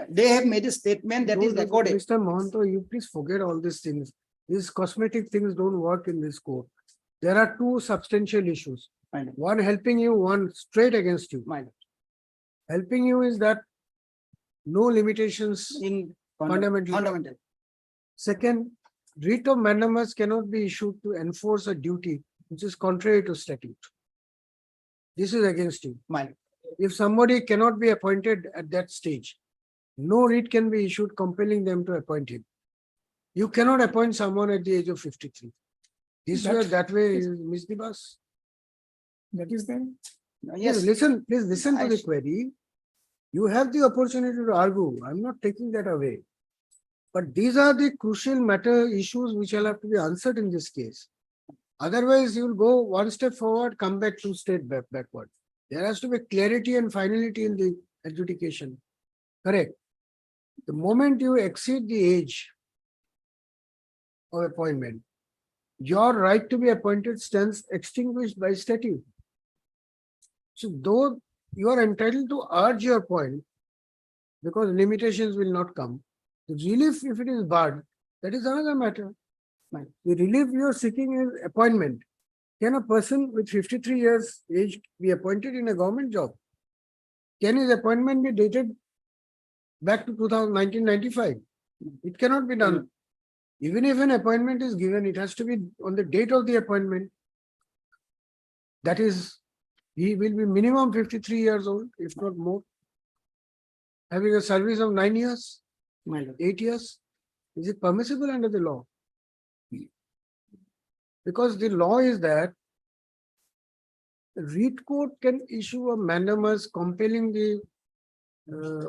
they have made a statement that is recorded. Mr. Mohanto, you please forget all these things. These cosmetic things don't work in this court. There are two substantial issues. My lord. One helping you, one straight against you. My lord. Helping you is that no limitations In fundamental. fundamental. Second, writ of mandamus cannot be issued to enforce a duty which is contrary to statute. This is against you. My lord. If somebody cannot be appointed at that stage, no writ can be issued compelling them to appoint him. You cannot appoint someone at the age of 53. This way, that way is miss the bus. That is there. Yes, Listen, please listen to I- the query. You have the opportunity to argue. I'm not taking that away. But these are the crucial matter issues which will have to be answered in this case. Otherwise, you'll go one step forward, come back 2 steps backward. There has to be clarity and finality in the adjudication. Correct. The moment you exceed the age of appointment, your right to be appointed stands extinguished by statute. So though you are entitled to urge your point, because limitations will not come, the relief, if it is barred, that is another matter. The relief you are seeking is appointment. Can a person with 53 years age be appointed in a government job? Can his appointment be dated back to 1995? It cannot be done. Even if an appointment is given, it has to be on the date of the appointment. That is, he will be minimum 53 years old, if not more. Having a service of 9 years, my lord. 8 years. Is it permissible under the law? Because the law is that Read court can issue a mandamus compelling the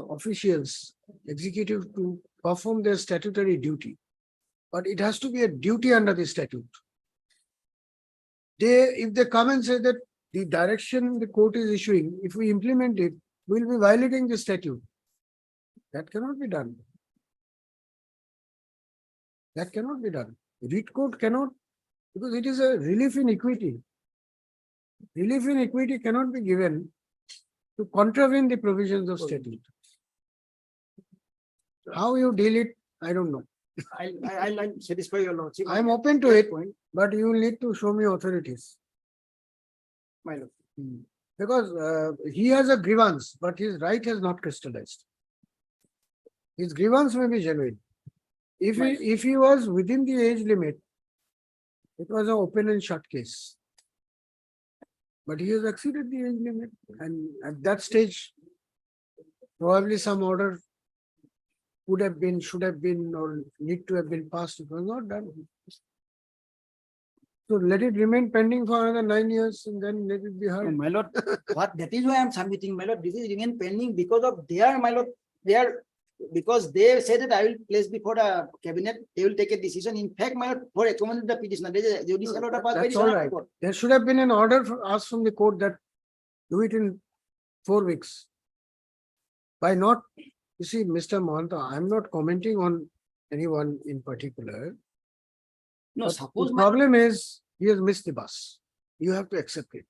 officials, executive to perform their statutory duty. But it has to be a duty under the statute. If they come and say that the direction the court is issuing, if we implement it, we'll be violating the statute. That cannot be done. That cannot be done. Read court cannot, because it is a relief in equity. Relief in equity cannot be given to contravene the provisions of statute. How you deal it, I don't know. I'll satisfy your lordship. I'm open to it, but you will need to show me authorities. My lord. Because he has a grievance, but his right has not crystallized. His grievance may be genuine. If he was within the age limit, it was an open and shut case. But he has exceeded the age limit, and at that stage, probably some order would have been, should have been, or need to have been passed. It was not done. So let it remain pending for another 9 years and then let it be heard. My lord, that is why I'm submitting, my lord. This is remain pending because of my lord, because they say that I will place before the cabinet, they will take a decision. In fact, my lord, for recommended the petitioner, there is a judicial order passed by That's the all Supreme right. Court. There should have been an order for us from the court that do it in 4 weeks. By not, you see, Mr. Mohanta, I'm not commenting on anyone in particular. No, But suppose the my problem is he has missed the bus. You have to accept it.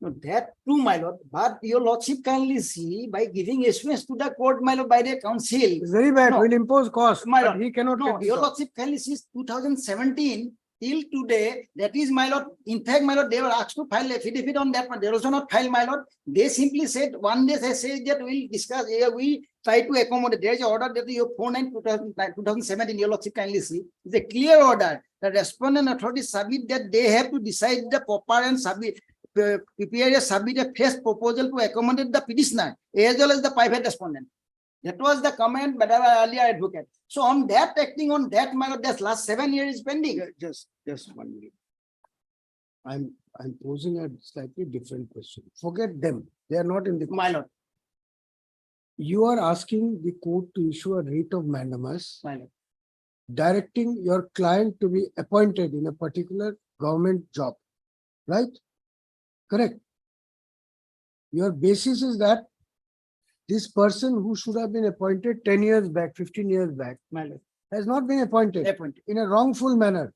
no, that too, my lord, but your lordship kindly see by giving issuance to the court, my lord, by the council. It's very bad. No. We'll impose cost, My but lord, he cannot No, get the your cost. lordship kindly sees 2017 till today, that is, my lord. In fact, my lord, they were asked to file affidavit on that, but they also not filed, my lord. They simply said, one day they said that we'll discuss, we try to accommodate. There is an order that you 2017, your lordship kindly see. It's a clear order. The respondent authorities submit that they have to decide the proper and prepare submit a fresh proposal to accommodate the petitioner as well as the private respondent. That was the comment by the earlier advocate. So on that, acting on that matter, this last 7 years is pending. Just 1 minute. I'm posing a slightly different question. Forget them. They are not in the. My lord, You are asking the court to issue a writ of mandamus, my lord. directing your client to be appointed in a particular government job, right? Correct. Your basis is that this person who should have been appointed 10 years back, 15 years back, My lord, has not been appointed appointed. in a wrongful manner.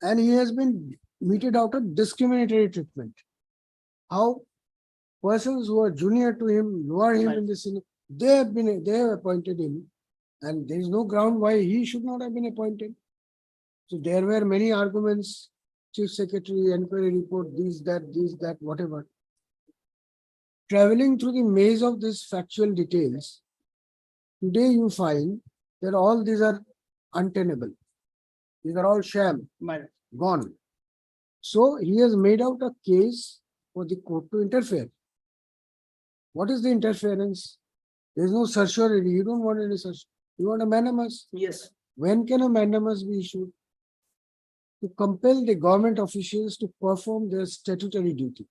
And he has been meted out of discriminatory treatment. How persons who are junior to him, lower him in this, they have appointed him, and there is no ground why he should not have been appointed. So there were many arguments, chief secretary, inquiry report, this, that, whatever. Traveling through the maze of these factual details, today you find that all these are untenable. These are all sham, My lord. gone. So he has made out a case for the court to interfere. What is the interference? There is no certiorari. You don't want any such. You want a mandamus. Yes. When can a mandamus be issued? To compel the government officials to perform their statutory duty.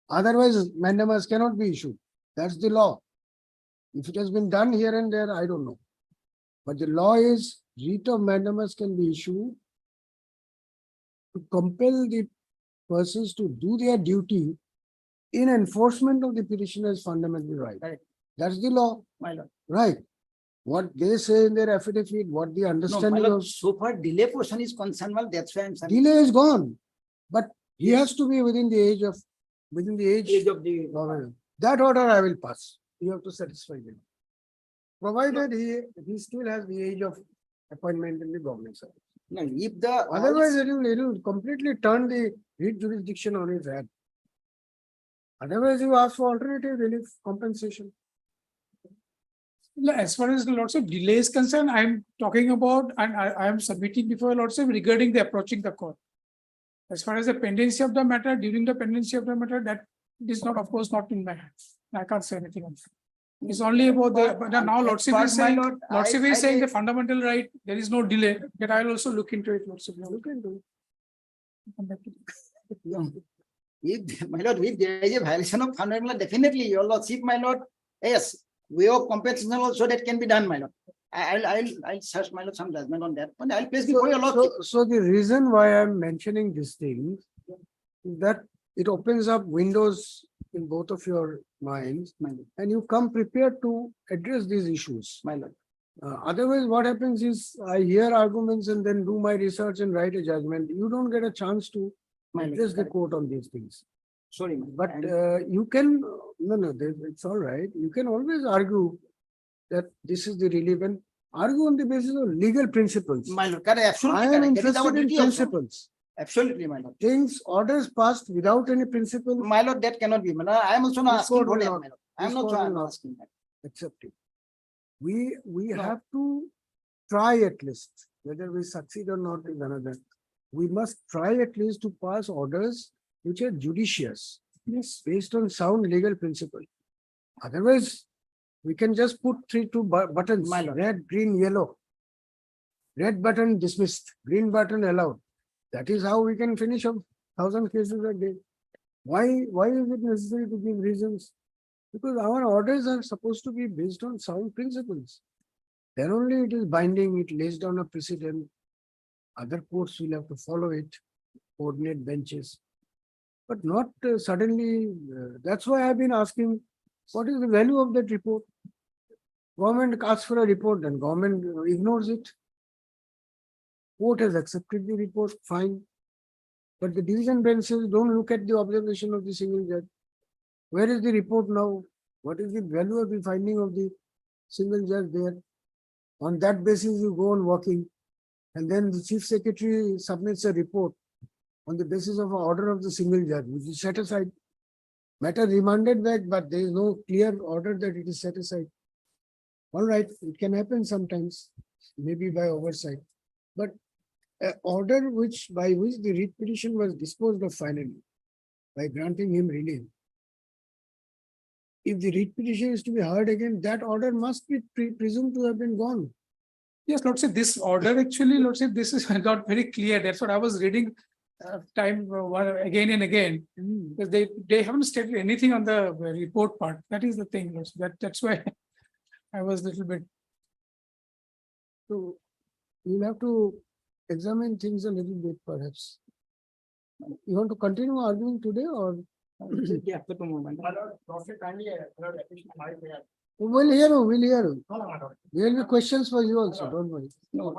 Otherwise, mandamus cannot be issued. That's the law. If it has been done here and there, I don't know. But the law is writ of mandamus can be issued to compel the persons to do their duty in enforcement of the petitioner's fundamental right. Right. That's the law, My lord. right? What they say in their affidavit, what the No, my understanding lord, of so far delay portion is concerned, well, that's why I'm saying. delay is gone. But he has to be within the age of Age of the. government. That order I will pass. You have to satisfy them. Provided he still has the age of appointment in the government service. No, if the. Otherwise, it will completely turn the writ jurisdiction on its head. Otherwise, you ask for alternative relief compensation. As far as the lordship delay is concerned, I am talking about and I am submitting before lordship regarding the approaching the court. As far as the pendency of the matter, during the pendency of the matter, that is not, of course, not in my hands. I can't say anything else. It's only about But now lordship but is my saying, lord, lordship I- is saying I- the fundamental right, there is no delay, that I will also look into it, lordship. Look into it. Come back to it. No. If, my lord, if there is a violation of fundamental law, definitely, your lordship, my lord, yes, way of compensation also that can be done, my lord. I'll search, my lord, some judgment on that, but I'll place before your lordship. So the reason why I'm mentioning this thing is that it opens up windows in both of your minds My lord, and you come prepared to address these issues. my lord. Otherwise, what happens is I hear arguments and then do my research and write a judgment. You don't get a chance to My lord, address the correct. court on these things. Sorry, my lord. But And- you can, it's all right. You can always argue that this is the relevant, argue on the basis of legal principles. My lord, correct, absolutely I am correct. That is our interested in duty also. principles. Absolutely, my lord. Things, orders passed without any principle, My lord, that cannot be, my lord. I am also not This asking court for will that, not- my lord. I am this not court will not. asking that. accepted. We No. have to try at least, whether we succeed or not is another. We must try at least to pass orders which are judicious. Yes. Based on sound legal principle. Otherwise, we can just put two buttons, My lord. red, green, yellow. Red button dismissed, green button allowed. That is how we can finish up 1,000 cases a day. Why is it necessary to give reasons? Because our orders are supposed to be based on sound principles. Then only it is binding, it lays down a precedent. Other courts will have to follow it, coordinate benches. But not suddenly, that's why I've been asking, what is the value of that report? Government asks for a report and government ignores it. Court has accepted the report, fine. But the division bench says, don't look at the observation of the single judge. Where is the report now? What is the value of the finding of the single judge there? On that basis, you go on working. And then the chief secretary submits a report on the basis of an order of the single judge, which is set aside. Matter remanded back, but there is no clear order that it is set aside. All right, it can happen sometimes, maybe by oversight. But an order by which the writ petition was disposed of finally, by granting him relief. If the writ petition is to be heard again, that order must be presumed to have been gone. Yes, Lord, say this order actually, Lord, say this is not very clear. That's what I was reading again and again. Because they haven't stated anything on the report part. That is the thing. Lord. That's why I was a little bit. So you'll have to examine things a little bit perhaps. You want to continue arguing today or? Yeah, put a moment. We'll hear you. There will be questions for you also, don't worry. No.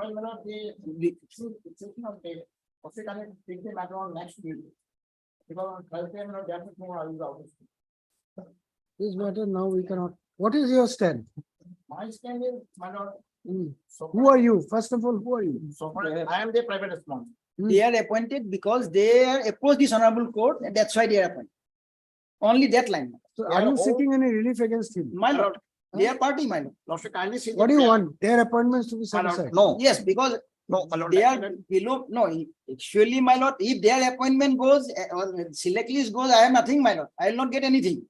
This matter now we cannot. What is your stand? My stand is, my lord. Who are you? First of all, who are you? I am the private respondent. They are appointed because they are approached this honorable court, and that's why they are appointed. Only that line. So are you seeking any relief against him? My lord, they are party, my lord. What do you want? Their appointments to be set aside? No. Yes, because they are below, no, actually, my lord, if their appointment goes or select list goes, I have nothing, my lord. I will not get anything.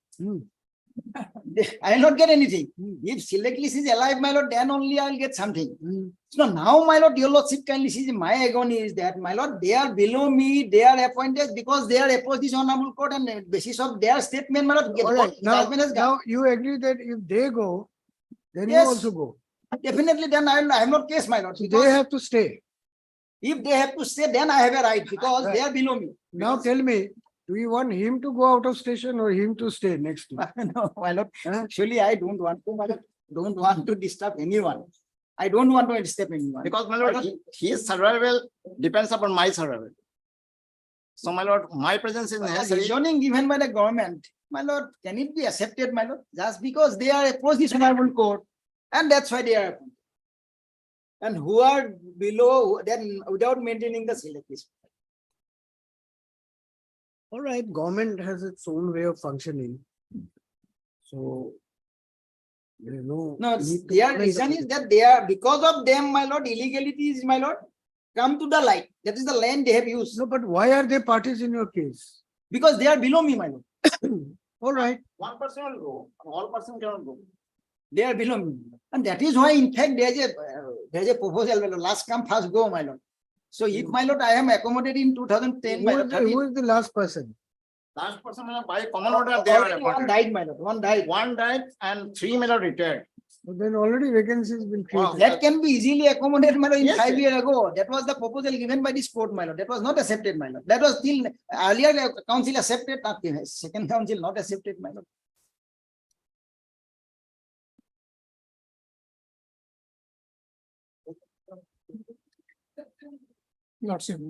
I will not get anything. If select list is alive, my lord, then only I will get something. So now, my lord, your lordship kindly see my agony is that, my lord, they are below me, they are appointed because they are opposed this honorable court and the basis of their statement, my lord. All right, judgment has gone. now you agree that if they go, then you Yes. also go. Definitely, then I have no case, my lord. So because they have to stay. If they have to stay, then I have a right because they are below me. Now tell me, do you want him to go out of station or him to stay next to you? No, my lord. Huh? Actually, I don't want to, my lord. Don't want to disturb anyone. I don't want to disturb anyone. Because, my lord, his survival depends upon my survival. So, my lord, my presence is necessary. Reasoning given by the government, my lord, can it be accepted, my lord? Just because they are opposed this honorable court, and that's why they are appointed. And who are below, then without maintaining the select list. All right, government has its own way of functioning. So. There is no. No, need to their comment reason on is it. that they are, because of them, my lord, illegalities, my lord, come to the light. That is the land they have used. No, but why are they parties in your case? Because they are below me, my lord. All right, One person will go, all person cannot go. They are below me. And that is why, in fact, there's a proposal, my lord, last come, first go, my lord. So if my lord, I am accommodated in 2010, my lord, Who is the last person? Last person, my lord, by common order, they are already one appointed. died, my lord, one died. One died and three my lord retired. Then already vacancies been Wow. created. That can be easily accommodated, my lord, in Yes, 5 sir. years ago. That was the proposal given by this court, my lord. That was not accepted, my lord. That was still earlier council accepted, nothing. Second council not accepted, my lord. Lordship.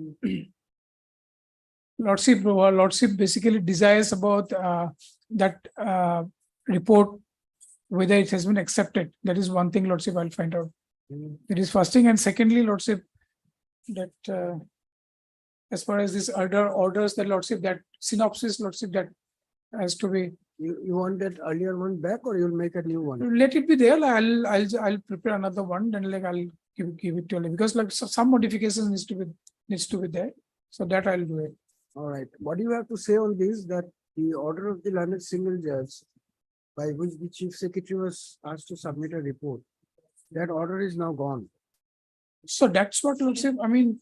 Lordship basically desires about that report, whether it has been accepted. That is one thing, Lordship, I'll find out. That is first thing. And secondly, Lordship, that as far as this orders, that Lordship, that synopsis, Lordship, that has to be, You want that earlier one back or you'll make a new one? let it be there. I'll prepare another one, then like I'll give it to you, because like some modifications needs to be there. So that I'll do it. All right. What do you have to say on this? That the order of the learned single judge by which the chief secretary was asked to submit a report, that order is now gone. So that's what Lordship, I mean,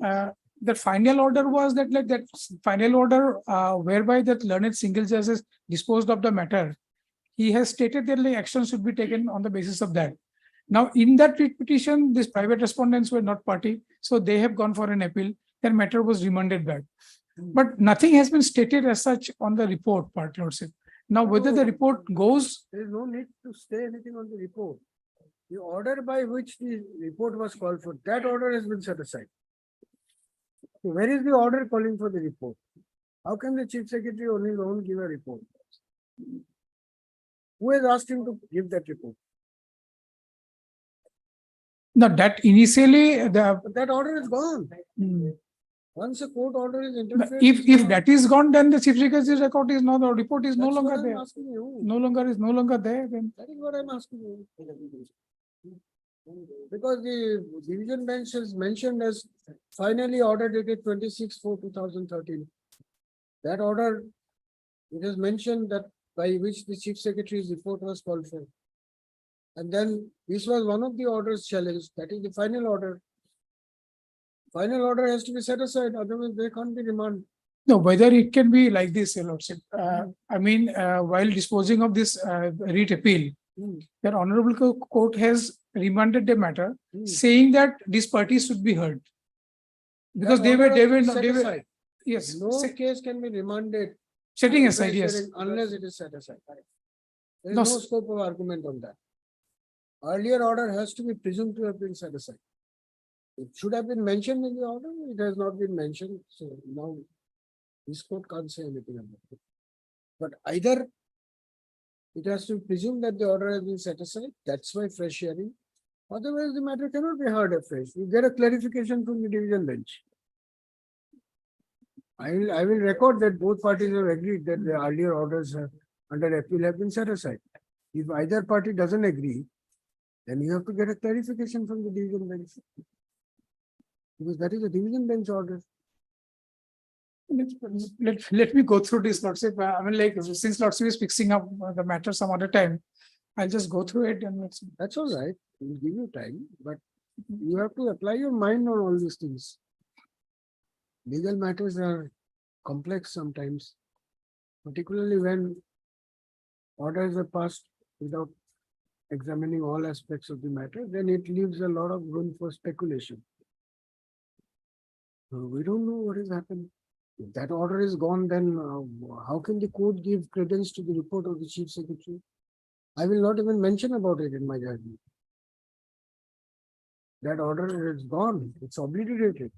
the final order was that like that final order whereby that learned single judge has disposed of the matter. He has stated that like action should be taken on the basis of that. Now, in that writ petition, these private respondents were not party, so they have gone for an appeal. Their matter was remanded back. But nothing has been stated as such on the report part, Lordship. Now, whether the report goes, There is no need to say anything on the report. The order by which the report was called for, that order has been set aside. So where is the order calling for the report? How can the chief secretary only alone give a report? Who has asked him to give that report? now that initially the But that order is gone. Hmm. Once a court order is interfered. if that is gone, then the chief secretary's record is no, the report is no That's what longer I'm there. asking you. No longer there, then. That is what I'm asking you. Because the division bench is mentioned as finally order dated 26/4/2013. That order, it is mentioned that by which the chief secretary's report was called for. And then this was one of the orders challenged, that is the final order. Final order has to be set aside, otherwise they can't be remanded. No, whether it can be like this, Your Lordship. I mean, while disposing of this writ appeal, the Honorable Court has remanded the matter, saying that these parties should be heard. Because That order has been set they were, aside. yes, No case can be remanded. setting aside, yes. Unless it is set aside. There is No, no s- scope of argument on that. Earlier order has to be presumed to have been set aside. It should have been mentioned in the order, it has not been mentioned, so now this court can't say anything about it. But either it has to presume that the order has been set aside, that's why fresh hearing. Otherwise, the matter cannot be heard afresh. You get a clarification from the division bench. I will record that both parties have agreed that the earlier orders under appeal have been set aside. If either party doesn't agree, then you have to get a clarification from the division bench. Because that is a division bench order. Let me go through this, Lordship. I mean, like, since Lordship is fixing up the matter some other time, I'll just go through it and let's. That's all right. We'll give you time, but you have to apply your mind on all these things. Legal matters are complex sometimes, particularly when orders are passed without examining all aspects of the matter, then it leaves a lot of room for speculation. We don't know what has happened. If that order is gone, then how can the court give credence to the report of the chief secretary? I will not even mention about it in my judgment. That order is gone, it's obliterated.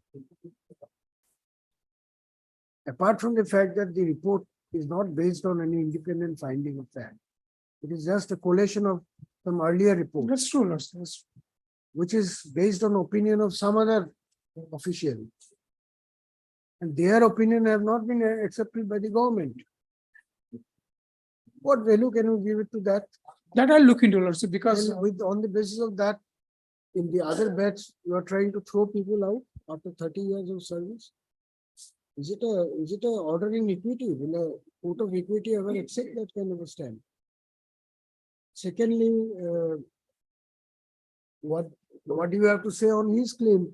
Apart from the fact that the report is not based on any independent finding of fact. It is just a collation of some earlier report, That's true, Lordship. That's true. which is based on opinion of some other official. And their opinion have not been accepted by the government. What value can you give it to that? That I'll look into, Lordship, because And with, on the basis of that, in the other bets, you are trying to throw people out after 30 years of service? Is it a order in equity? Will a court of equity ever accept that kind of a stand? Secondly, what do you have to say on his claim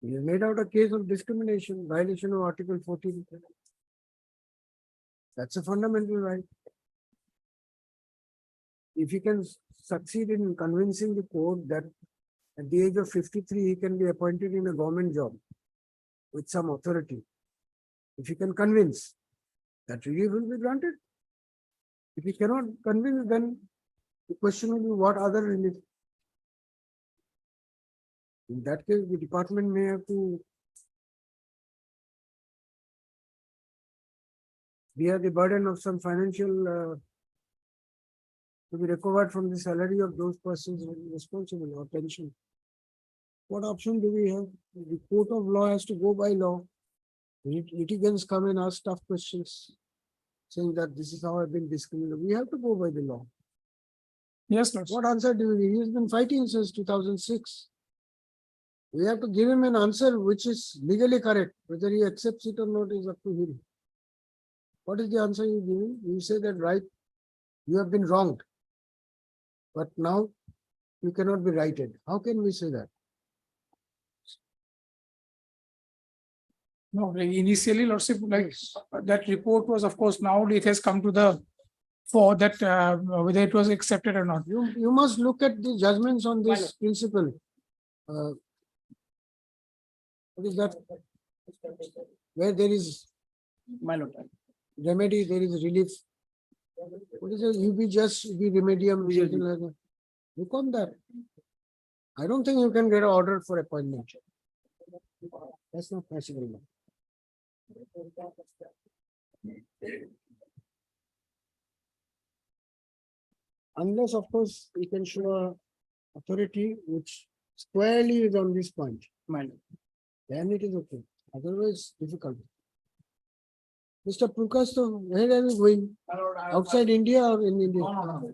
You made out a case of discrimination, violation of Article 14. That's a fundamental right. If he can succeed in convincing the court that at the age of 53, he can be appointed in a government job with some authority. If he can convince, that relief will be granted. If he cannot convince, then the question will be what other relief. In that case, the department may have to bear the burden of some financial to be recovered from the salary of those persons responsible or pension. What option do we have? The court of law has to go by law. Litigants come and ask tough questions, saying that this is how I've been discriminated. We have to go by the law. Yes, Lord. What answer do we give? He's been fighting since 2006. We have to give him an answer which is legally correct. Whether he accepts it or not is up to him. What is the answer you give him? You say that, right, you have been wronged, but now you cannot be righted. How can we say that? No, like initially, Lordship, like that report was, of course, now it has come to the fore that whether it was accepted or not. You must look at the judgments on this principle. What is that? Where there is My lord. remedy, there is relief. What is it? You be just, be remedium, something like that. Look on that. I don't think you can get an order for appointment. That's not possible. Unless, of course, you can show a authority which squarely is on this point. My lord. Then it is okay. Otherwise, difficult. Mr. Purkasto, where are you going? My lord, I- Outside India or in India? No.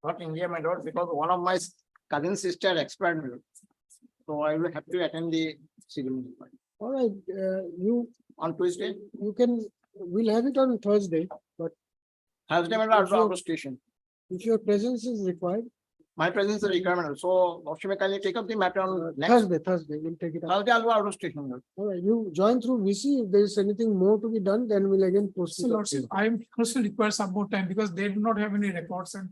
Not India, my lord, because one of my cousin sister expired, my lord. So I will have to attend the ceremony All right, you on Tuesday. we'll have it on Thursday, but Thursday, my lord, I'll go out of station. if your presence is required, My presence is a requirement, so Lordship, can you take up the matter on next Thursday, we'll take it up. Thursday? I'll go out of station, my lord. All right, you join through VC. If there is anything more to be done, then we'll again post So it. Lordship, I am also require some more time because they do not have any records and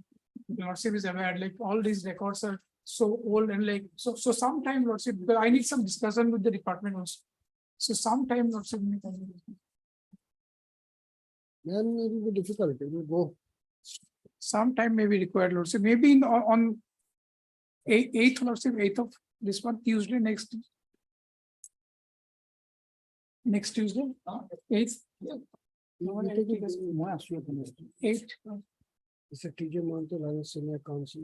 Lordship is aware, like all these records are so old and like, so sometime Lordship, because I need some discussion with the department also. So sometime Lordship. Then it will be difficult. It will go. Some time may be required, Lordship, maybe in on eighth, Lordship, 8th of this month, Tuesday, next Tuesday, 8th. You take it as- 8th. Mr. TJ Monte, Lawrence Senior Counsel,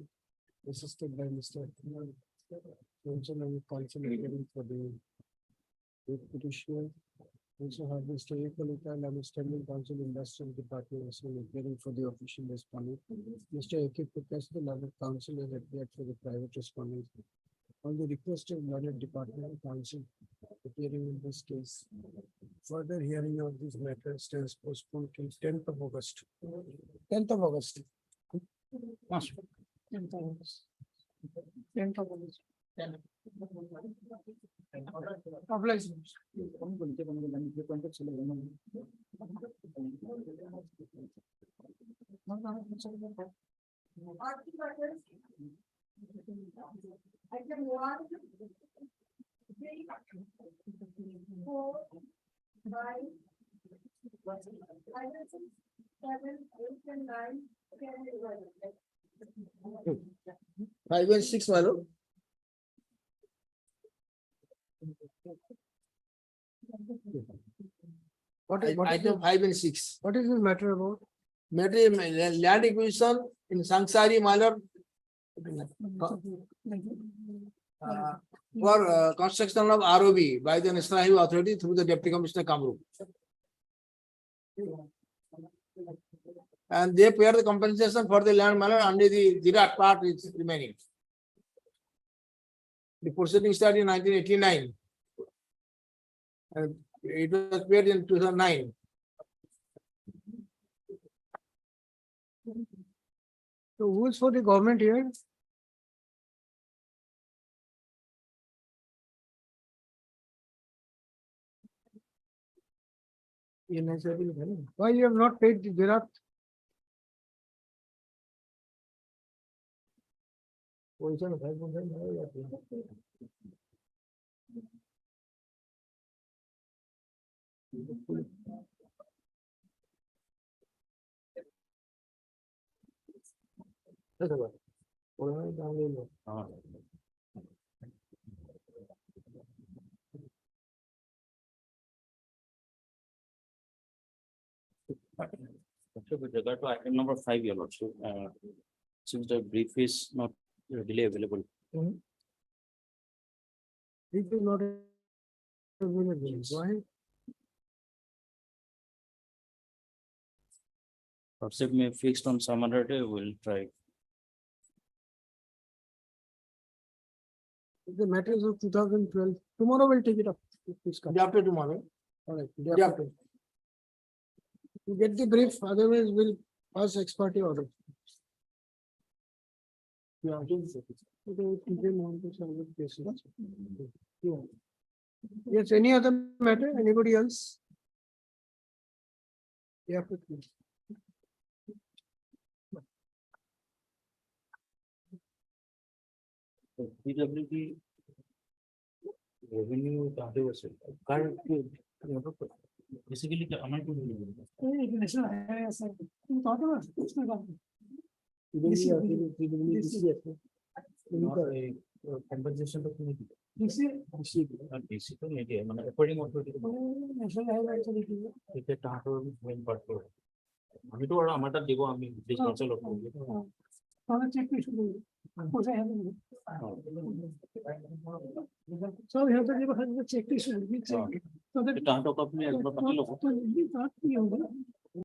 assisted by Mr. Johnson and Counsel appearing for the petitioner. Also have Mr. Ekalika, Lawrence Standing Counsel, Industrial Department, as well appearing for the official respondent. Mr. Ekip Pukas, the Lawrence Counsel, has appeared for the private respondent. On the request of Lawrence Department Counsel appearing in this case. Further hearing of this matter stands postponed till 10th of August. 10th of August. 10th of August. 10th of August. Obligation. Item 1, 3, 4, 5, 6, 7, 8, and 9, 10, and 11. 5 and 6, my lord. What is Item 5 and 6. what is this matter about? Matter land acquisition in Sangsari, my lord. For construction of ROB by the National Highway Authority through the Deputy Commissioner Kamru. And they pay the compensation for the land, my lord, only the Virat part is remaining. The proceeding started in 1989. And it was paid in 2009. So who is for the government here? Why you have not paid the Virat? With regard to item number 5, your lordship, since the brief is not readily available. It is not available. Why? Lordship may fixed on some other day, we'll try. The matters of 2012. Tomorrow we'll take it up. Please come. Day after tomorrow. All right. Day after. You get the brief, otherwise we'll pass ex parte order. Yeah. Yes, any other matter? Anybody else? Yeah. please. PWD revenue controversy. Current, basically, the amount not a compensation to committee. DC to media, according to the টাকার main part করে। আমি তো আর আমারটা দেব আমি ডিসকাউন্সিল করব। So we have to give a check to. টাকাটা আপনি একবার পাঠিয়ে লোক।